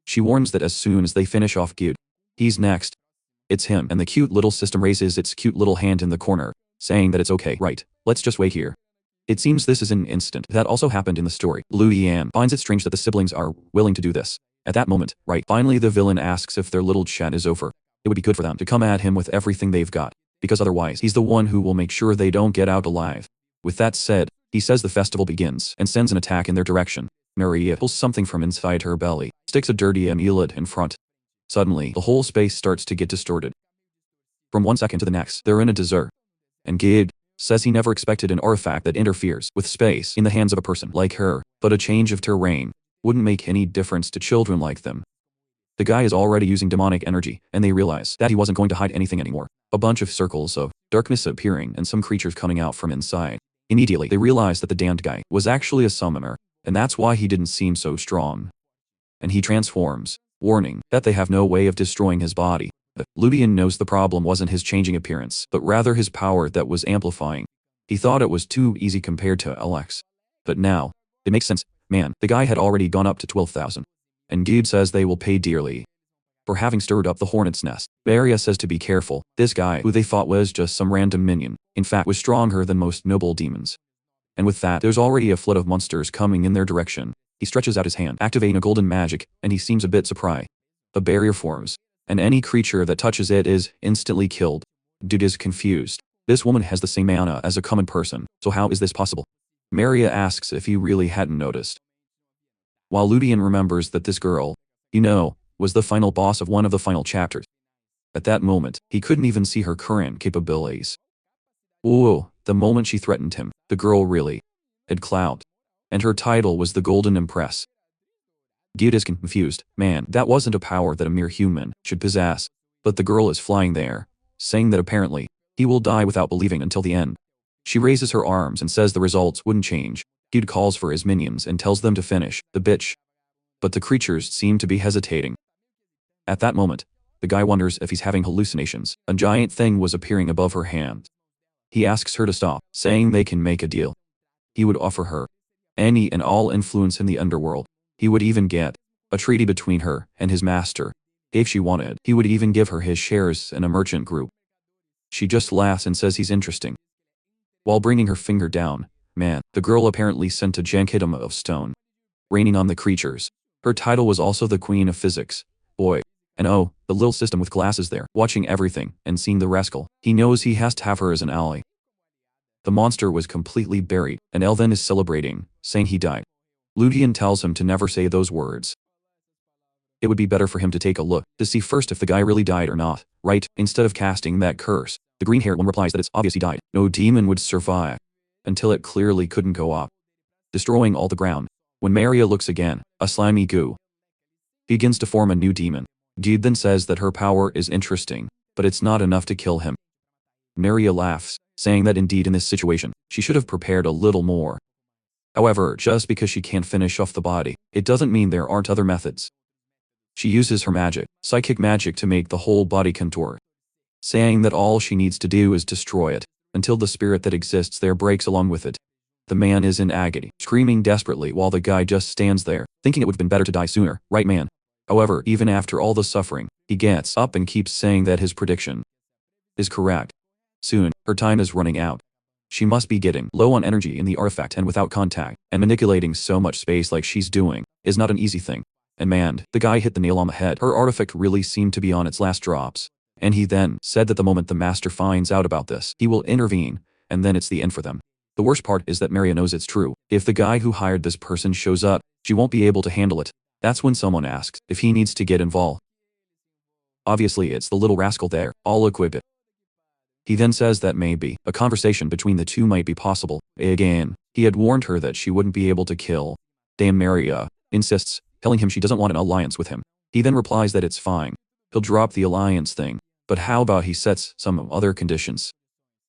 She warns that as soon as they finish off Gude, he's next. It's him, and the cute little system raises its cute little hand in the corner, saying that it's okay, right, let's just wait here. It seems this is an instant that also happened in the story. Ludian finds it strange that the siblings are willing to do this. At that moment, right, finally the villain asks if their little chat is over. It would be good for them to come at him with everything they've got, because otherwise he's the one who will make sure they don't get out alive. With that said, he says the festival begins and sends an attack in their direction. Maria pulls something from inside her belly, sticks a dirty amulet in front. Suddenly, the whole space starts to get distorted. From one second to the next, they're in a desert. And Gude says he never expected an artifact that interferes with space in the hands of a person like her, but a change of terrain wouldn't make any difference to children like them. The guy is already using demonic energy, and they realize that he wasn't going to hide anything anymore. A bunch of circles of darkness appearing and some creatures coming out from inside. Immediately, they realize that the damned guy was actually a summoner, and that's why he didn't seem so strong. And he transforms, warning that they have no way of destroying his body. Ludian knows the problem wasn't his changing appearance, but rather his power that was amplifying. He thought it was too easy compared to Alex. But now, it makes sense. Man, the guy had already gone up to 12,000. And Gude says they will pay dearly for having stirred up the hornet's nest. Maria says to be careful. This guy, who they thought was just some random minion, in fact was stronger than most noble demons. And with that, there's already a flood of monsters coming in their direction. He stretches out his hand, activating a golden magic, and he seems a bit surprised. A barrier forms, and any creature that touches it is instantly killed. Dude is confused. This woman has the same mana as a common person, so how is this possible? Maria asks if he really hadn't noticed. While Ludian remembers that this girl, was the final boss of one of the final chapters. At that moment, he couldn't even see her current capabilities. Ooh, the moment she threatened him, the girl really had clout. And her title was the Golden Empress. Gude is confused. Man, that wasn't a power that a mere human should possess. But the girl is flying there, saying that apparently, he will die without believing until the end. She raises her arms and says the results wouldn't change. Gude calls for his minions and tells them to finish the bitch. But the creatures seem to be hesitating. At that moment, the guy wonders if he's having hallucinations. A giant thing was appearing above her hand. He asks her to stop, saying they can make a deal. He would offer her any and all influence in the underworld. He would even get a treaty between her and his master. If she wanted, he would even give her his shares in a merchant group. She just laughs and says he's interesting. While bringing her finger down, man, the girl apparently sent a Jankidama of stone, raining on the creatures. Her title was also the Queen of Physics. Boy. And oh, the little system with glasses there, watching everything and seeing the rascal. He knows he has to have her as an ally. The monster was completely buried, and Elvin is celebrating, saying he died. Ludian tells him to never say those words. It would be better for him to take a look, to see first if the guy really died or not, right, instead of casting that curse. The green-haired one replies that it's obvious he died. No demon would survive. Until it clearly couldn't go up, destroying all the ground. When Maria looks again, a slimy goo begins to form a new demon. Gude then says that her power is interesting, but it's not enough to kill him. Maria laughs, saying that indeed in this situation, she should have prepared a little more. However, just because she can't finish off the body, it doesn't mean there aren't other methods. She uses her magic, psychic magic, to make the whole body contour, saying that all she needs to do is destroy it, until the spirit that exists there breaks along with it. The man is in agony, screaming desperately while the guy just stands there, thinking it would have been better to die sooner, right man? However, even after all the suffering, he gets up and keeps saying that his prediction is correct. Soon, her time is running out. She must be getting low on energy in the artifact, and without contact, and manipulating so much space like she's doing, is not an easy thing. And man, the guy hit the nail on the head. Her artifact really seemed to be on its last drops. And he then said that the moment the master finds out about this, he will intervene, and then it's the end for them. The worst part is that Maria knows it's true. If the guy who hired this person shows up, she won't be able to handle it. That's when someone asks if he needs to get involved. Obviously it's the little rascal there, all equip it. He then says that maybe a conversation between the two might be possible. Again, he had warned her that she wouldn't be able to kill. Damn, Maria insists, telling him she doesn't want an alliance with him. He then replies that it's fine. He'll drop the alliance thing. But how about he sets some other conditions?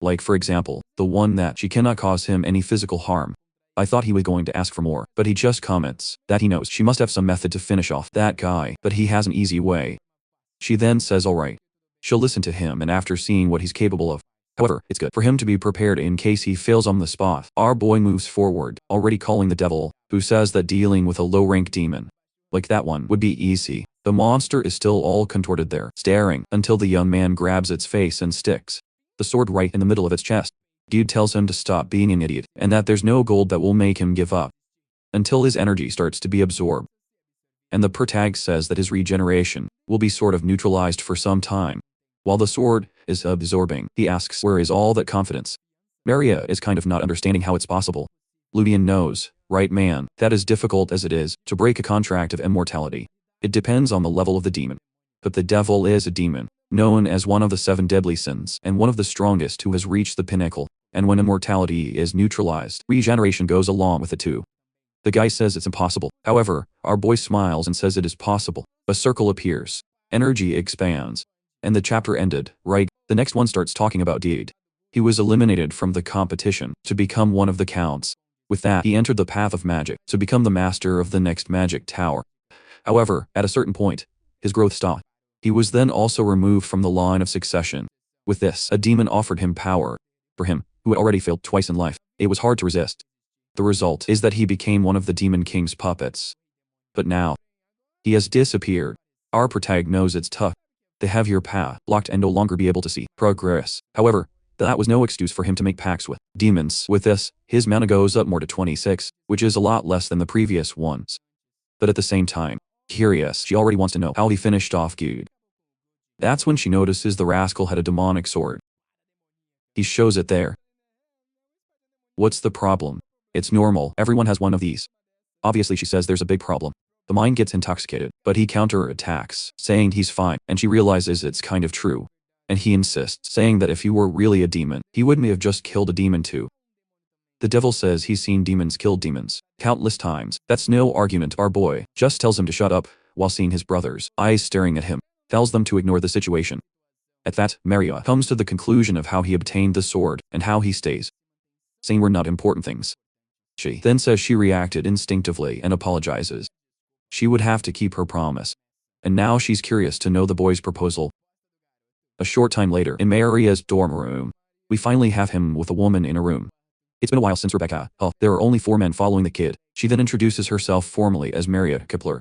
Like, for example, the one that she cannot cause him any physical harm. I thought he was going to ask for more, but he just comments that he knows she must have some method to finish off that guy, but he has an easy way. She then says alright. She'll listen to him, and after seeing what he's capable of. However, it's good for him to be prepared in case he fails on the spot. Our boy moves forward, already calling the devil, who says that dealing with a low-rank demon like that one would be easy. The monster is still all contorted there, staring, until the young man grabs its face and sticks the sword right in the middle of its chest. Dude tells him to stop being an idiot, and that there's no gold that will make him give up, until his energy starts to be absorbed. And the protag says that his regeneration will be sort of neutralized for some time. While the sword is absorbing, he asks where is all that confidence. Maria is kind of not understanding how it's possible. Ludian knows, right man, that as difficult as it is to break a contract of immortality, it depends on the level of the demon. But the devil is a demon, known as one of the 7 deadly sins and one of the strongest who has reached the pinnacle, and when immortality is neutralized, regeneration goes along with it too. The guy says it's impossible. However, our boy smiles and says it is possible. A circle appears. Energy expands. And the chapter ended, right? The next one starts talking about Deed. He was eliminated from the competition to become one of the counts. With that, he entered the path of magic to become the master of the next magic tower. However, at a certain point, his growth stopped. He was then also removed from the line of succession. With this, a demon offered him power. For him, who had already failed twice in life, it was hard to resist. The result is that he became one of the Demon King's puppets. But now, he has disappeared. Our protag knows it's tough. They have your path blocked and no longer be able to see progress. However, that was no excuse for him to make pacts with demons. With this, his mana goes up more to 26, which is a lot less than the previous ones. But at the same time, curious, she already wants to know how he finished off Good. That's when she notices the rascal had a demonic sword. He shows it there. What's the problem? It's normal, everyone has one of these. Obviously she says there's a big problem. The mind gets intoxicated, but he counterattacks, saying he's fine, and she realizes it's kind of true. And he insists, saying that if he were really a demon, he wouldn't have just killed a demon too. The devil says he's seen demons kill demons countless times. That's no argument. Our boy just tells him to shut up, while seeing his brother's eyes staring at him, tells them to ignore the situation. At that, Maria comes to the conclusion of how he obtained the sword, and how he stays, saying we're not important things. She then says she reacted instinctively and apologizes. She would have to keep her promise. And now she's curious to know the boy's proposal. A short time later, in Maria's dorm room, we finally have him with a woman in a room. It's been a while since Rebecca. There are only 4 men following the kid. She then introduces herself formally as Maria Kepler.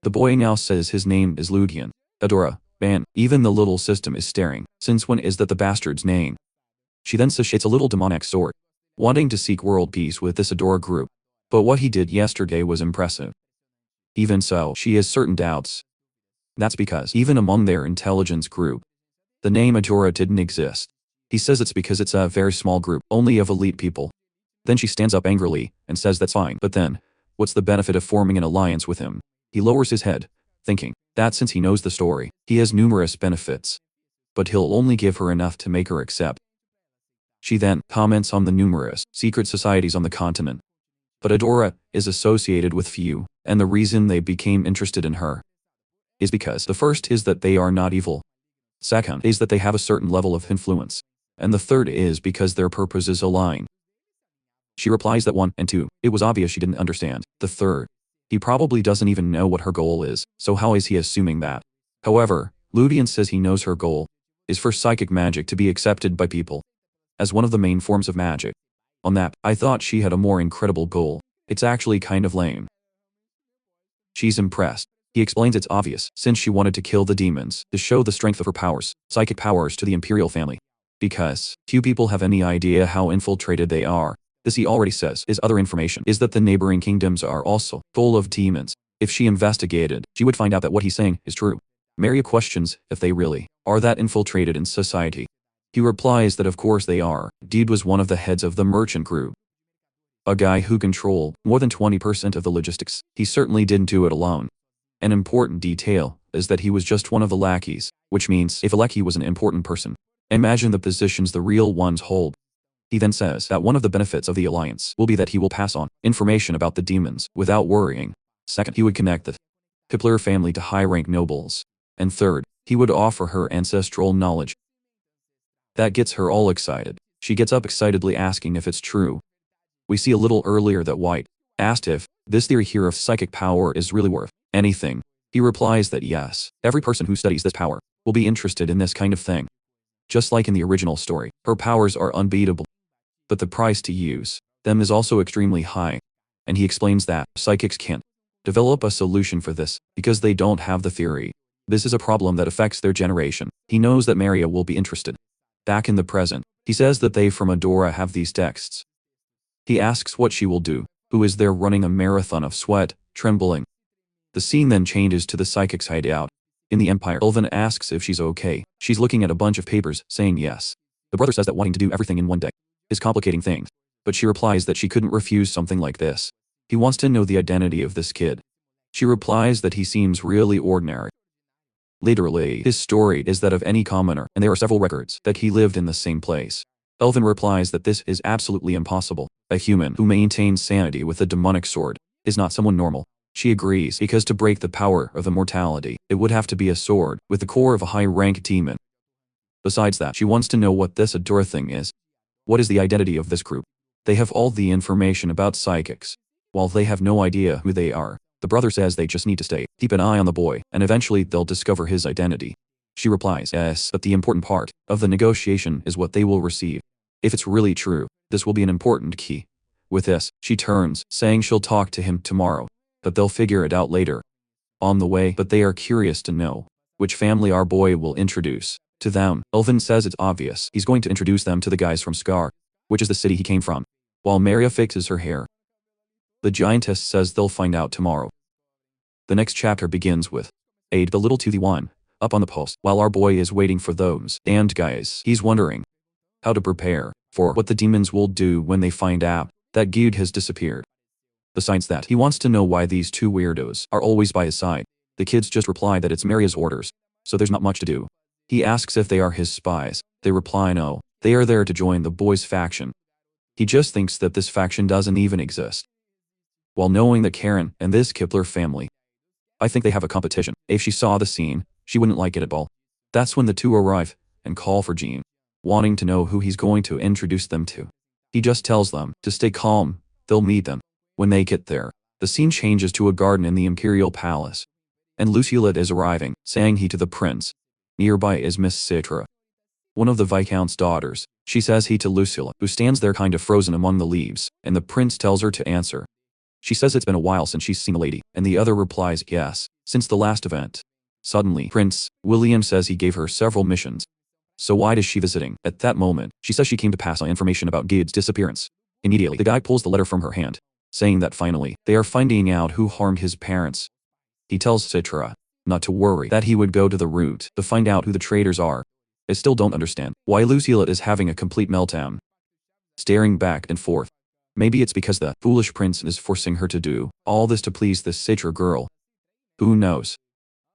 The boy now says his name is Ludian. Adora. Man, even the little system is staring. Since when is that the bastard's name? She then says it's a little demonic sword, wanting to seek world peace with this Adora group. But what he did yesterday was impressive. Even so, she has certain doubts. That's because, even among their intelligence group, the name Adora didn't exist. He says it's because it's a very small group, only of elite people. Then she stands up angrily, and says that's fine, but then, what's the benefit of forming an alliance with him? He lowers his head, thinking that since he knows the story, he has numerous benefits. But he'll only give her enough to make her accept. She then comments on the numerous secret societies on the continent. But Adora is associated with few, and the reason they became interested in her is because the first is that they are not evil. Second is that they have a certain level of influence. and the third is because their purposes align. She replies that 1 and 2, it was obvious she didn't understand. The third, he probably doesn't even know what her goal is, so how is he assuming that? However, Ludian says he knows her goal is for psychic magic to be accepted by people as one of the main forms of magic. On that, I thought she had a more incredible goal. It's actually kind of lame. She's impressed. He explains it's obvious, since she wanted to kill the demons to show the strength of her powers, psychic powers, to the imperial family. Because few people have any idea how infiltrated they are. This, he already says, is other information, is that the neighboring kingdoms are also full of demons. If she investigated, she would find out that what he's saying is true. Maria questions if they really are that infiltrated in society. He replies that of course they are. Deed was one of the heads of the merchant crew, a guy who controlled more than 20% of the logistics. He certainly didn't do it alone. An important detail is that he was just one of the lackeys, which means if a lackey was an important person, imagine the positions the real ones hold. He then says that one of the benefits of the alliance will be that he will pass on information about the demons without worrying. Second, he would connect the Kipler family to high-rank nobles. And third, he would offer her ancestral knowledge. That gets her all excited. She gets up excitedly asking if it's true. We see a little earlier that White asked if this theory here of psychic power is really worth anything. He replies that yes, every person who studies this power will be interested in this kind of thing. Just like in the original story, her powers are unbeatable. But the price to use them is also extremely high. And he explains that psychics can't develop a solution for this because they don't have the theory. This is a problem that affects their generation. He knows that Maria will be interested. Back in the present, he says that they from Adora have these texts. He asks what she will do, who is there running a marathon of sweat, trembling. The scene then changes to the psychic's hideout. In the Empire, Elvin asks if she's okay. She's looking at a bunch of papers, saying yes. The brother says that wanting to do everything in one day is complicating things, but she replies that she couldn't refuse something like this. He wants to know the identity of this kid. She replies that he seems really ordinary. Literally, his story is that of any commoner, and there are several records that he lived in the same place. Elvin replies that this is absolutely impossible. A human who maintains sanity with a demonic sword is not someone normal. She agrees because to break the power of immortality, it would have to be a sword with the core of a high-rank demon. Besides that, she wants to know what this Adora thing is. What is the identity of this group? They have all the information about psychics, while they have no idea who they are. The brother says they just need to keep an eye on the boy, and eventually they'll discover his identity. She replies, yes, but the important part of the negotiation is what they will receive. If it's really true, this will be an important key. With this, she turns, saying she'll talk to him tomorrow, but they'll figure it out later. On the way, but they are curious to know which family our boy will introduce to them. Elvin says it's obvious. He's going to introduce them to the guys from Scar, which is the city he came from, while Maria fixes her hair. The giantess says they'll find out tomorrow. The next chapter begins with Aid the little to the one, up on the post, while our boy is waiting for those damned guys. He's wondering how to prepare for what the demons will do when they find out that Gude has disappeared. Besides that, he wants to know why these two weirdos are always by his side. The kids just reply that it's Maria's orders, so there's not much to do. He asks if they are his spies. They reply no, they are there to join the boys' faction. He just thinks that this faction doesn't even exist. While knowing that Karen and this Kipler family, I think they have a competition. If she saw the scene, she wouldn't like it at all. That's when the two arrive and call for Jean, wanting to know who he's going to introduce them to. He just tells them to stay calm, they'll meet them. When they get there, the scene changes to a garden in the Imperial Palace. And Lucilette is arriving, saying he to the prince. Nearby is Miss Citra, one of the Viscount's daughters. She says he to Lucilette, who stands there kind of frozen among the leaves, and the prince tells her to answer. She says it's been a while since she's seen a lady, and the other replies yes, since the last event. Suddenly, Prince William says he gave her several missions. So why is she visiting? At that moment, she says she came to pass on information about Gude's disappearance. Immediately, the guy pulls the letter from her hand, saying that finally, they are finding out who harmed his parents. He tells Citra not to worry, that he would go to the route to find out who the traitors are. I still don't understand why Lucilette is having a complete meltdown, staring back and forth. Maybe it's because the foolish prince is forcing her to do all this to please this Citra girl. Who knows?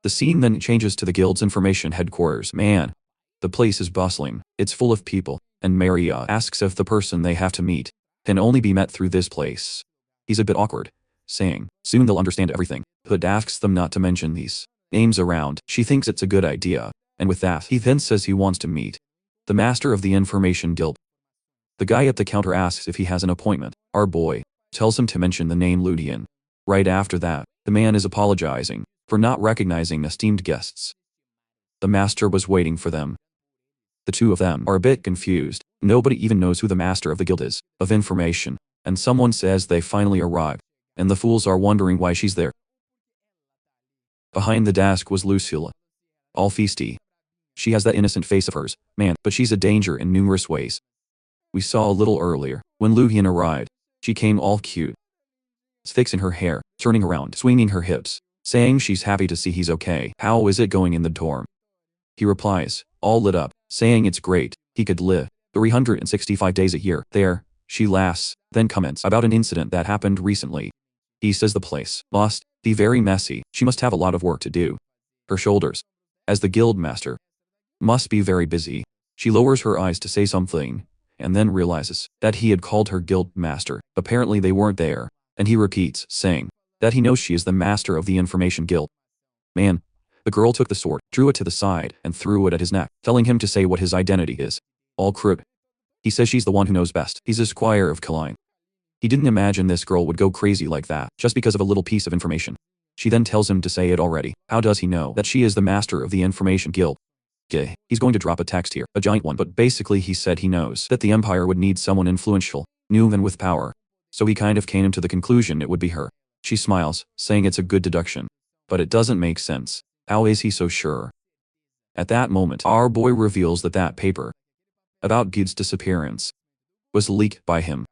The scene then changes to the guild's information headquarters. Man, the place is bustling. It's full of people, and Maria asks if the person they have to meet can only be met through this place. He's a bit awkward, saying, soon they'll understand everything, but asks them not to mention these names around. She thinks it's a good idea, and with that, he then says he wants to meet the master of the information guild. The guy at the counter asks if he has an appointment. Our boy tells him to mention the name Ludian. Right after that, the man is apologizing for not recognizing esteemed guests. The master was waiting for them. The two of them are a bit confused. Nobody even knows who the master of the guild is, of information, and someone says they finally arrived, and the fools are wondering why she's there. Behind the desk was Lucilla, all feisty. She has that innocent face of hers, man, but she's a danger in numerous ways. We saw a little earlier, when Ludian arrived, she came all cute, fixing her hair, turning around, swinging her hips, saying she's happy to see he's okay. How is it going in the dorm? He replies, all lit up, saying it's great, he could live 365 days a year there. She laughs, then comments about an incident that happened recently. He says the place must be very messy, she must have a lot of work to do. Her shoulders, as the guild master, must be very busy. She lowers her eyes to say something, and then realizes that he had called her guild master. Apparently they weren't there, and he repeats, saying that he knows she is the master of the information guild. Man. The girl took the sword, drew it to the side, and threw it at his neck, telling him to say what his identity is. All crook. He says she's the one who knows best. He's a squire of Kaline. He didn't imagine this girl would go crazy like that, just because of a little piece of information. She then tells him to say it already. How does he know that she is the master of the information guild? Gay. He's going to drop a text here, a giant one, but basically he said he knows that the empire would need someone influential, new and with power. So he kind of came to the conclusion it would be her. She smiles, saying it's a good deduction. But it doesn't make sense. How is he so sure? At that moment, our boy reveals that that paper about Gude's disappearance was leaked by him,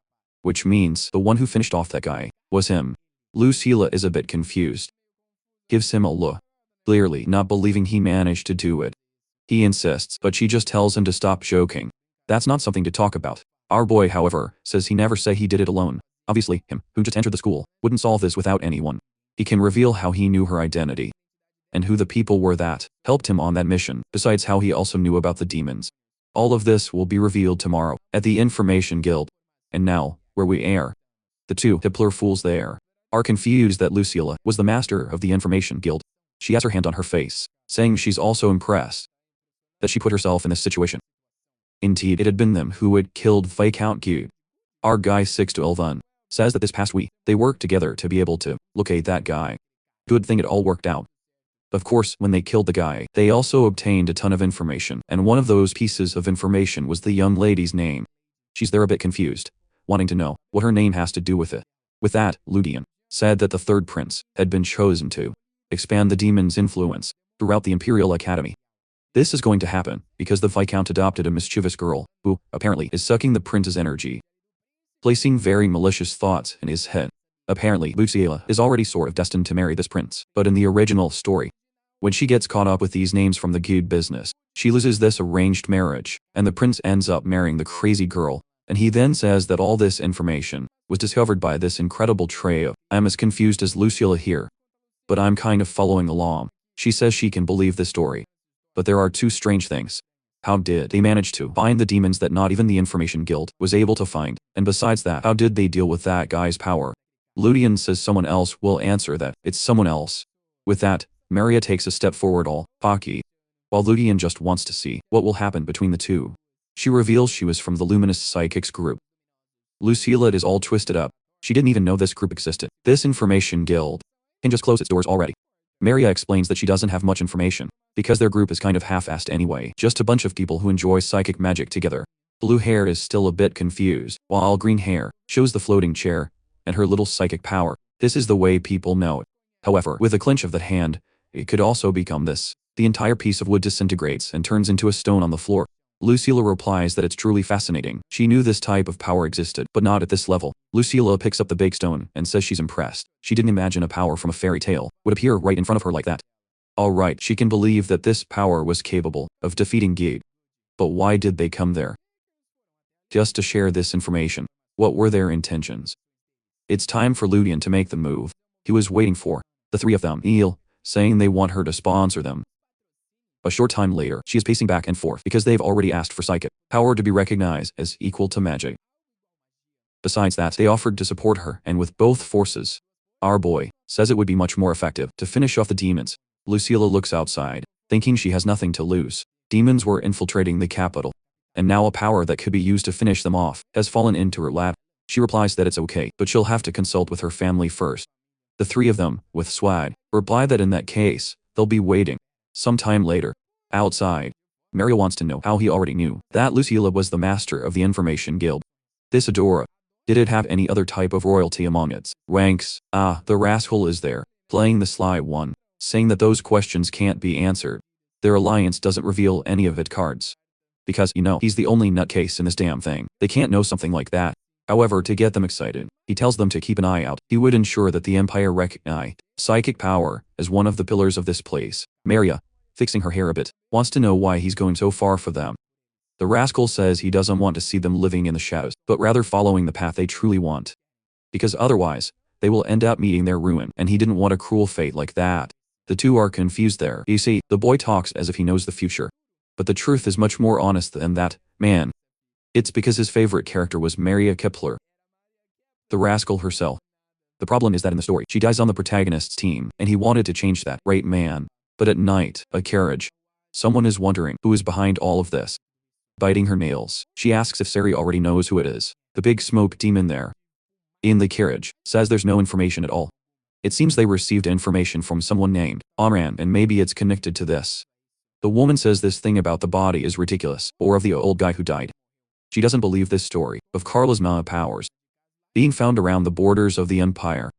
which means the one who finished off that guy was him. Lucilla is a bit confused. Gives him a look, clearly not believing he managed to do it. He insists, but she just tells him to stop joking. That's not something to talk about. Our boy, however, says he never say he did it alone. Obviously, him, who just entered the school, wouldn't solve this without anyone. He can reveal how he knew her identity, and who the people were that helped him on that mission, besides how he also knew about the demons. All of this will be revealed tomorrow, at the Information Guild. And now, where we are. The two Hippler fools there are confused that Lucilla was the master of the Information Guild. She has her hand on her face, saying she's also impressed that she put herself in this situation. Indeed, it had been them who had killed Viscount Gude. Our guy 6 to Elvan says that this past week, they worked together to be able to locate that guy. Good thing it all worked out. Of course, when they killed the guy, they also obtained a ton of information, and one of those pieces of information was the young lady's name. She's there a bit confused, wanting to know what her name has to do with it. With that, Ludian said that the third prince had been chosen to expand the demon's influence throughout the Imperial Academy. This is going to happen because the Viscount adopted a mischievous girl who, apparently, is sucking the prince's energy, placing very malicious thoughts in his head. Apparently, Lucilla is already sort of destined to marry this prince, but in the original story, when she gets caught up with these names from the Gude business, she loses this arranged marriage, and the prince ends up marrying the crazy girl, and he then says that all this information was discovered by this incredible trio. I'm as confused as Lucilla here, but I'm kind of following along. She says she can believe this story, but there are two strange things. How did they manage to find the demons that not even the Information Guild was able to find? And besides that, how did they deal with that guy's power? Ludian says someone else will answer that it's someone else. With that, Maria takes a step forward all cocky, while Ludian just wants to see what will happen between the two. She reveals she was from the Luminous Psychics group. Lucilla is all twisted up. She didn't even know this group existed. This Information Guild can just close its doors already. Maria explains that she doesn't have much information, because their group is kind of half-assed anyway, just a bunch of people who enjoy psychic magic together. Blue hair is still a bit confused, while green hair shows the floating chair and her little psychic power. This is the way people know it. However, with a clench of the hand, it could also become this. The entire piece of wood disintegrates and turns into a stone on the floor. Lucilla replies that it's truly fascinating. She knew this type of power existed, but not at this level. Lucilla picks up the big stone and says she's impressed. She didn't imagine a power from a fairy tale would appear right in front of her like that. Alright, she can believe that this power was capable of defeating Gude. But why did they come there? Just to share this information. What were their intentions? It's time for Ludian to make the move. He was waiting for the three of them kneel, saying they want her to sponsor them. A short time later, she is pacing back and forth because they've already asked for psychic power to be recognized as equal to magic. Besides that, they offered to support her, and with both forces, our boy says it would be much more effective to finish off the demons. Lucilla looks outside, thinking she has nothing to lose. Demons were infiltrating the capital, and now a power that could be used to finish them off has fallen into her lap. She replies that it's okay, but she'll have to consult with her family first. The three of them, with swag, reply that in that case, they'll be waiting. Sometime later, outside, Maria wants to know how he already knew that Lucilla was the master of the Information Guild. This Adora. Did it have any other type of royalty among its ranks? Ah, the rascal is there, playing the sly one, saying that those questions can't be answered. Their alliance doesn't reveal any of its cards. Because, he's the only nutcase in this damn thing. They can't know something like that. However, to get them excited, he tells them to keep an eye out. He would ensure that the Empire recognized psychic power as one of the pillars of this place. Maria, fixing her hair a bit, wants to know why he's going so far for them. The rascal says he doesn't want to see them living in the shadows, but rather following the path they truly want. Because otherwise, they will end up meeting their ruin, and he didn't want a cruel fate like that. The two are confused there. You see, the boy talks as if he knows the future. But the truth is much more honest than that, man. It's because his favorite character was Maria Kepler, the rascal herself. The problem is that in the story, she dies on the protagonist's team, and he wanted to change that, right man? But at night, a carriage. Someone is wondering who is behind all of this. Biting her nails, she asks if Sari already knows who it is. The big smoke demon there in the carriage says there's no information at all. It seems they received information from someone named Amran, and maybe it's connected to this. The woman says this thing about the body is ridiculous, or of the old guy who died. She doesn't believe this story of Carla's Manha powers being found around the borders of the Empire.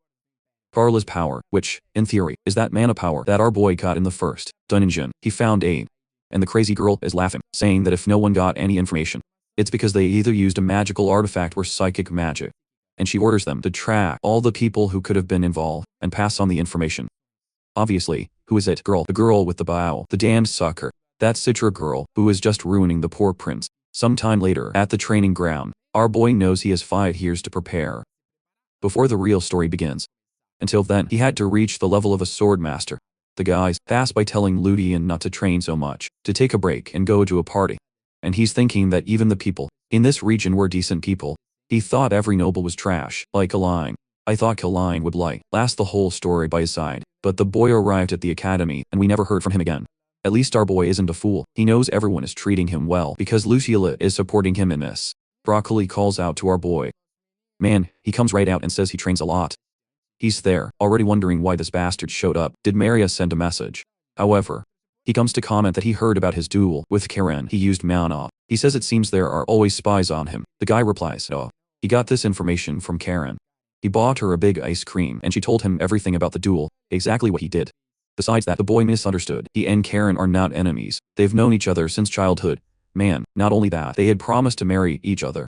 Carla's power, which, in theory, is that mana power that our boy got in the first dungeon he found Abe. And the crazy girl is laughing, saying that if no one got any information, it's because they either used a magical artifact or psychic magic. And she orders them to track all the people who could have been involved and pass on the information. Obviously, who is it? Girl, the girl with the bow, the damned sucker. That Citra girl who is just ruining the poor prince. Sometime later, at the training ground, our boy knows he has 5 years to prepare before the real story begins. Until then, he had to reach the level of a sword master. The guys pass by telling Ludian not to train so much, to take a break and go to a party. And he's thinking that even the people in this region were decent people. He thought every noble was trash, like Aline. I thought Kaline would last the whole story by his side, but the boy arrived at the academy and we never heard from him again. At least our boy isn't a fool. He knows everyone is treating him well because Lucilla is supporting him in this. Broccoli calls out to our boy. Man, he comes right out and says he trains a lot. He's there, already wondering why this bastard showed up. Did Maria send a message? However, he comes to comment that he heard about his duel with Karen. He used Manhwa. He says it seems there are always spies on him. The guy replies, oh, he got this information from Karen. He bought her a big ice cream and she told him everything about the duel, exactly what he did. Besides that, the boy misunderstood. He and Karen are not enemies. They've known each other since childhood. Man, not only that, they had promised to marry each other.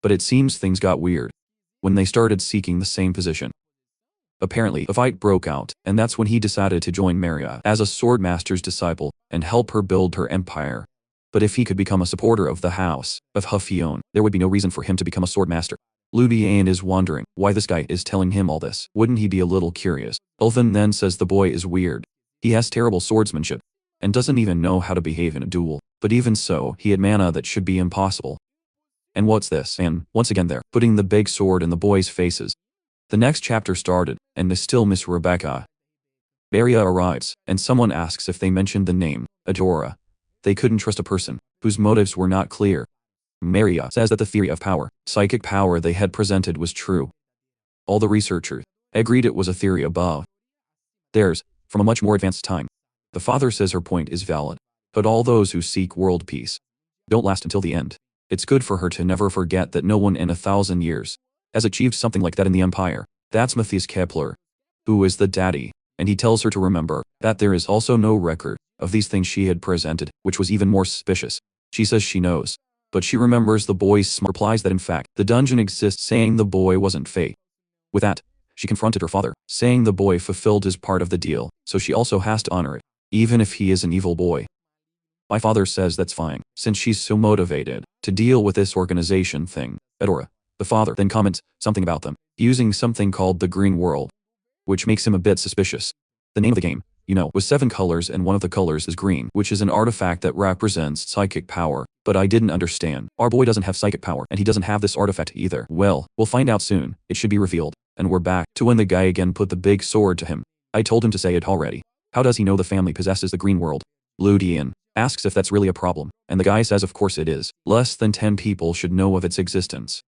But it seems things got weird when they started seeking the same position. Apparently, a fight broke out, and that's when he decided to join Maria as a swordmaster's disciple and help her build her empire. But if he could become a supporter of the house of Hufion, there would be no reason for him to become a swordmaster. Ludian is wondering why this guy is telling him all this. Wouldn't he be a little curious? Ulfin then says the boy is weird. He has terrible swordsmanship and doesn't even know how to behave in a duel. But even so, he had mana that should be impossible. And what's this? And once again there, putting the big sword in the boys' faces. The next chapter started, and is still Miss Rebecca. Maria arrives, and someone asks if they mentioned the name, Adora. They couldn't trust a person whose motives were not clear. Maria says that the theory of power, psychic power they had presented was true. All the researchers agreed it was a theory above theirs, from a much more advanced time. The father says her point is valid, but all those who seek world peace don't last until the end. It's good for her to never forget that no one in 1,000 years has achieved something like that in the Empire. That's Matthias Kepler, who is the daddy, and he tells her to remember that there is also no record of these things she had presented, which was even more suspicious. She says she knows, but she remembers the boy's replies that in fact the dungeon exists, saying the boy wasn't fake. With that, she confronted her father, saying the boy fulfilled his part of the deal, so she also has to honor it, even if he is an evil boy. My father says that's fine, since she's so motivated to deal with this organization thing. Adora. The father then comments something about them using something called the green world, which makes him a bit suspicious. The name of the game, was 7 colors and one of the colors is green, which is an artifact that represents psychic power, but I didn't understand. Our boy doesn't have psychic power and he doesn't have this artifact either. Well, we'll find out soon. It should be revealed. And we're back to when the guy again put the big sword to him. I told him to say it already. How does he know the family possesses the green world? Ludian asks if that's really a problem, and the guy says of course it is. Less than 10 people should know of its existence.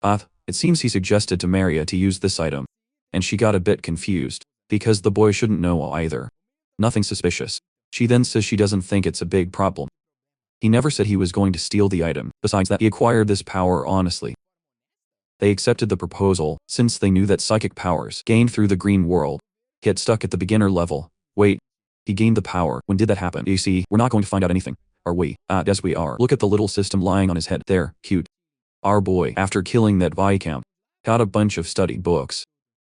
It seems he suggested to Maria to use this item, and she got a bit confused, because the boy shouldn't know either. Nothing suspicious. She then says she doesn't think it's a big problem. He never said he was going to steal the item, besides that he acquired this power honestly. They accepted the proposal, since they knew that psychic powers gained through the green world get stuck at the beginner level. Wait, he gained the power. When did that happen? You see, we're not going to find out anything, are we? Yes we are. Look at the little system lying on his head there, cute. Our boy, after killing that Viscount, got a bunch of study books.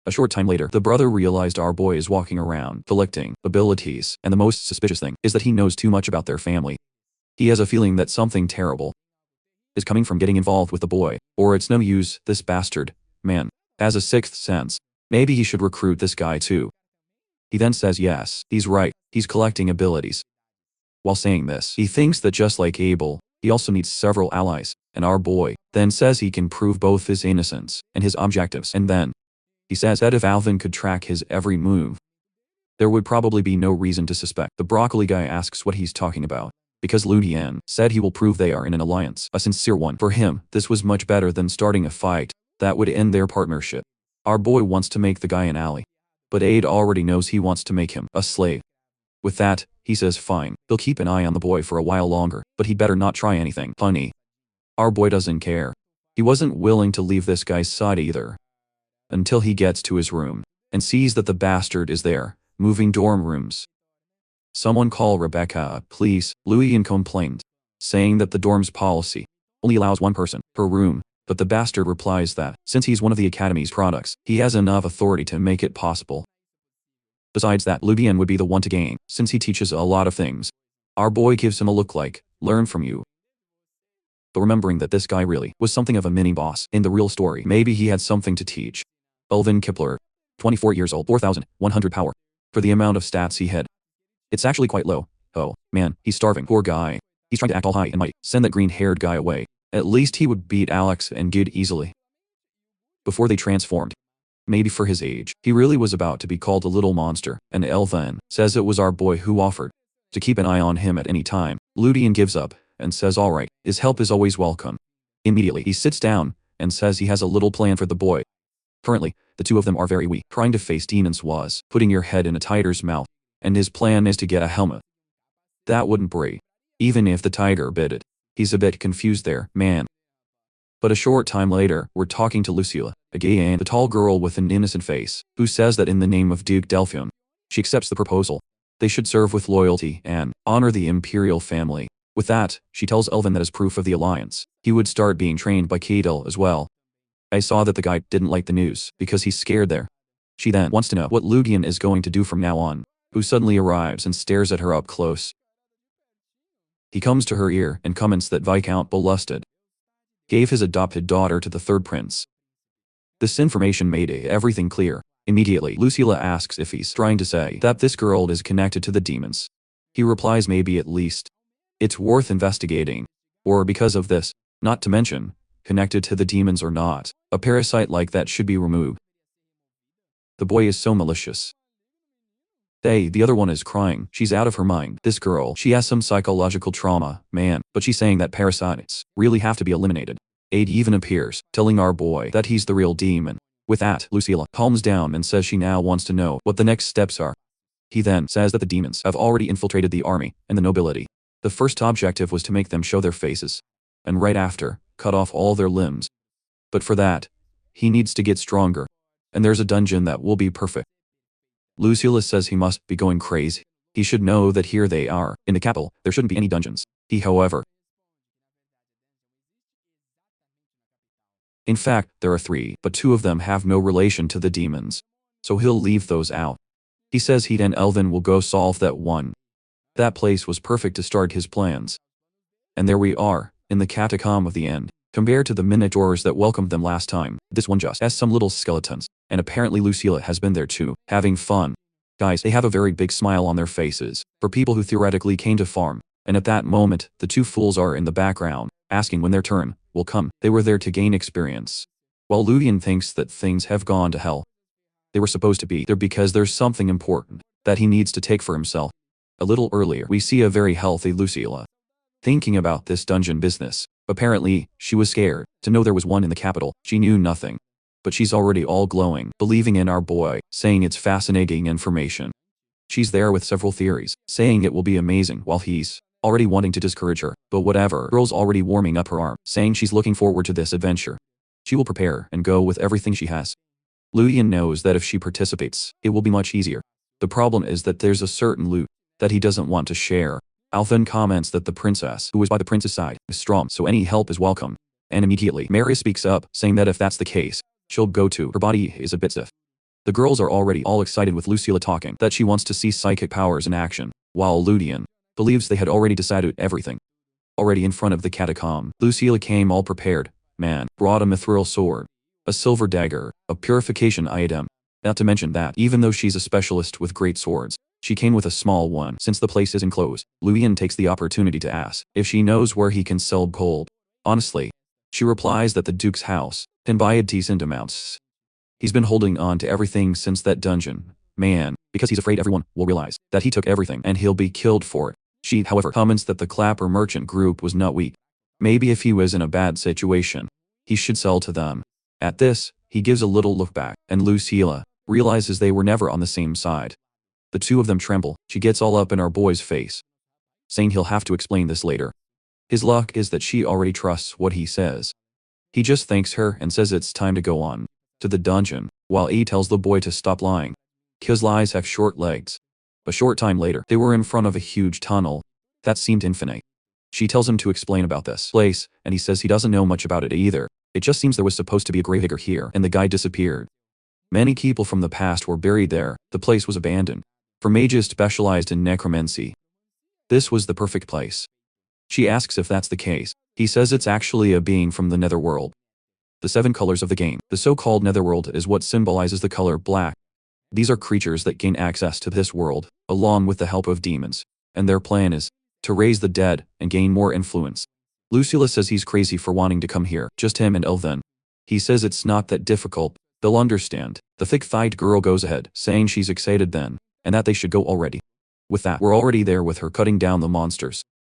A short time later, the brother realized our boy is walking around, collecting abilities, and the most suspicious thing is that he knows too much about their family. He has a feeling that something terrible is coming from getting involved with the boy, or it's no use, this bastard, man, has a sixth sense. Maybe he should recruit this guy too. He then says yes, he's right, he's collecting abilities. While saying this, he thinks that just like Abel, he also needs several allies, and our boy then says he can prove both his innocence and his objectives, and then he says that if Alvin could track his every move, there would probably be no reason to suspect. The broccoli guy asks what he's talking about, because Ludian said he will prove they are in an alliance, a sincere one. For him, this was much better than starting a fight that would end their partnership. Our boy wants to make the guy an ally, but Aid already knows he wants to make him a slave. With that, he says fine, he'll keep an eye on the boy for a while longer, but he'd better not try anything funny. Our boy doesn't care. He wasn't willing to leave this guy's side either, until he gets to his room and sees that the bastard is there, moving dorm rooms. Someone call Rebecca, please, Ludian complained, saying that the dorm's policy only allows one person per room, but the bastard replies that, since he's one of the Academy's products, he has enough authority to make it possible. Besides that, Ludian would be the one to gain, since he teaches a lot of things. Our boy gives him a look like, learn from you. But remembering that this guy really was something of a mini-boss in the real story, maybe he had something to teach. Elvin Kipler, 24 years old, 4,100 power. For the amount of stats he had, it's actually quite low. Oh, man, he's starving. Poor guy. He's trying to act all high and mighty. Send that green-haired guy away. At least he would beat Alex and Gid easily. Before they transformed. Maybe for his age, he really was about to be called a little monster, and Elvin says it was our boy who offered to keep an eye on him at any time. Ludian gives up, and says alright, his help is always welcome. Immediately, he sits down, and says he has a little plan for the boy. Currently, the two of them are very weak. Trying to face demons was putting your head in a tiger's mouth, and his plan is to get a helmet that wouldn't break, even if the tiger bit it. He's a bit confused there, man. But a short time later, we're talking to Lucilla, again, the tall girl with an innocent face, who says that in the name of Duke Delphion, she accepts the proposal. They should serve with loyalty and honor the imperial family. With that, she tells Elvin that as proof of the alliance, he would start being trained by Cadel as well. I saw that the guy didn't like the news, because he's scared there. She then wants to know what Ludian is going to do from now on, who suddenly arrives and stares at her up close. He comes to her ear and comments that Viscount Belusted gave his adopted daughter to the third prince. This information made everything clear. Immediately, Lucilla asks if he's trying to say that this girl is connected to the demons. He replies maybe at least. It's worth investigating. Or because of this, not to mention, connected to the demons or not, a parasite like that should be removed. The boy is so malicious. Hey, the other one is crying. She's out of her mind. This girl, she has some psychological trauma, man, but she's saying that parasites really have to be eliminated. Aid even appears, telling our boy that he's the real demon. With that, Lucilla calms down and says she now wants to know what the next steps are. He then says that the demons have already infiltrated the army and the nobility. The first objective was to make them show their faces, and right after, cut off all their limbs. But for that, he needs to get stronger, and there's a dungeon that will be perfect. Lucilla says he must be going crazy. He should know that here they are, in the capital, there shouldn't be any dungeons. He, however, in fact, there are 3, but 2 of them have no relation to the demons, so he'll leave those out. He says he and Elvin will go solve that one. That place was perfect to start his plans. And there we are, in the catacomb of the end. Compared to the minotaurs that welcomed them last time, this one just has some little skeletons, and apparently Lucilla has been there too, having fun. Guys, they have a very big smile on their faces, for people who theoretically came to farm, and at that moment, the 2 fools are in the background, asking when their turn will come. They were there to gain experience. While Ludian thinks that things have gone to hell, they were supposed to be there because there's something important that he needs to take for himself. A little earlier, we see a very healthy Lucilla thinking about this dungeon business. Apparently, she was scared to know there was one in the capital. She knew nothing. But she's already all glowing, believing in our boy, saying it's fascinating information. She's there with several theories, saying it will be amazing while he's already wanting to discourage her. But whatever, girl's already warming up her arm, saying she's looking forward to this adventure. She will prepare and go with everything she has. Ludian knows that if she participates, it will be much easier. The problem is that there's a certain loot that he doesn't want to share. Alphen comments that the princess, who is by the prince's side, is strong, so any help is welcome. And immediately, Mary speaks up, saying that if that's the case, she'll go to. Her body is a bit stiff. The girls are already all excited with Lucilla talking that she wants to see psychic powers in action, while Ludian believes they had already decided everything. Already in front of the catacomb, Lucilla came all prepared. Man, brought a mithril sword, a silver dagger, a purification item. Not to mention that, even though she's a specialist with great swords, she came with a small one. Since the place is enclosed, Ludian takes the opportunity to ask if she knows where he can sell gold. Honestly, she replies that the Duke's house can buy a decent amounts. He's been holding on to everything since that dungeon, man, because he's afraid everyone will realize that he took everything and he'll be killed for it. She, however, comments that the Clapper merchant group was not weak. Maybe if he was in a bad situation, he should sell to them. At this, he gives a little look back, and Lucilla realizes they were never on the same side. The two of them tremble. She gets all up in our boy's face, saying he'll have to explain this later. His luck is that she already trusts what he says. He just thanks her and says it's time to go on to the dungeon, while E tells the boy to stop lying. 'Cause lies have short legs. A short time later, they were in front of a huge tunnel that seemed infinite. She tells him to explain about this place, and he says he doesn't know much about it either. It just seems there was supposed to be a gravedigger here, and the guy disappeared. Many people from the past were buried there. The place was abandoned for mages specialized in necromancy. This was the perfect place. She asks if that's the case. He says it's actually a being from the netherworld. The 7 colors of the game. The so-called netherworld is what symbolizes the color black. These are creatures that gain access to this world, along with the help of demons, and their plan is to raise the dead and gain more influence. Lucilla says he's crazy for wanting to come here, just him and Elven. He says it's not that difficult, they'll understand. The thick-thighed girl goes ahead, saying she's excited then, and that they should go already. With that, we're already there with her cutting down the monsters.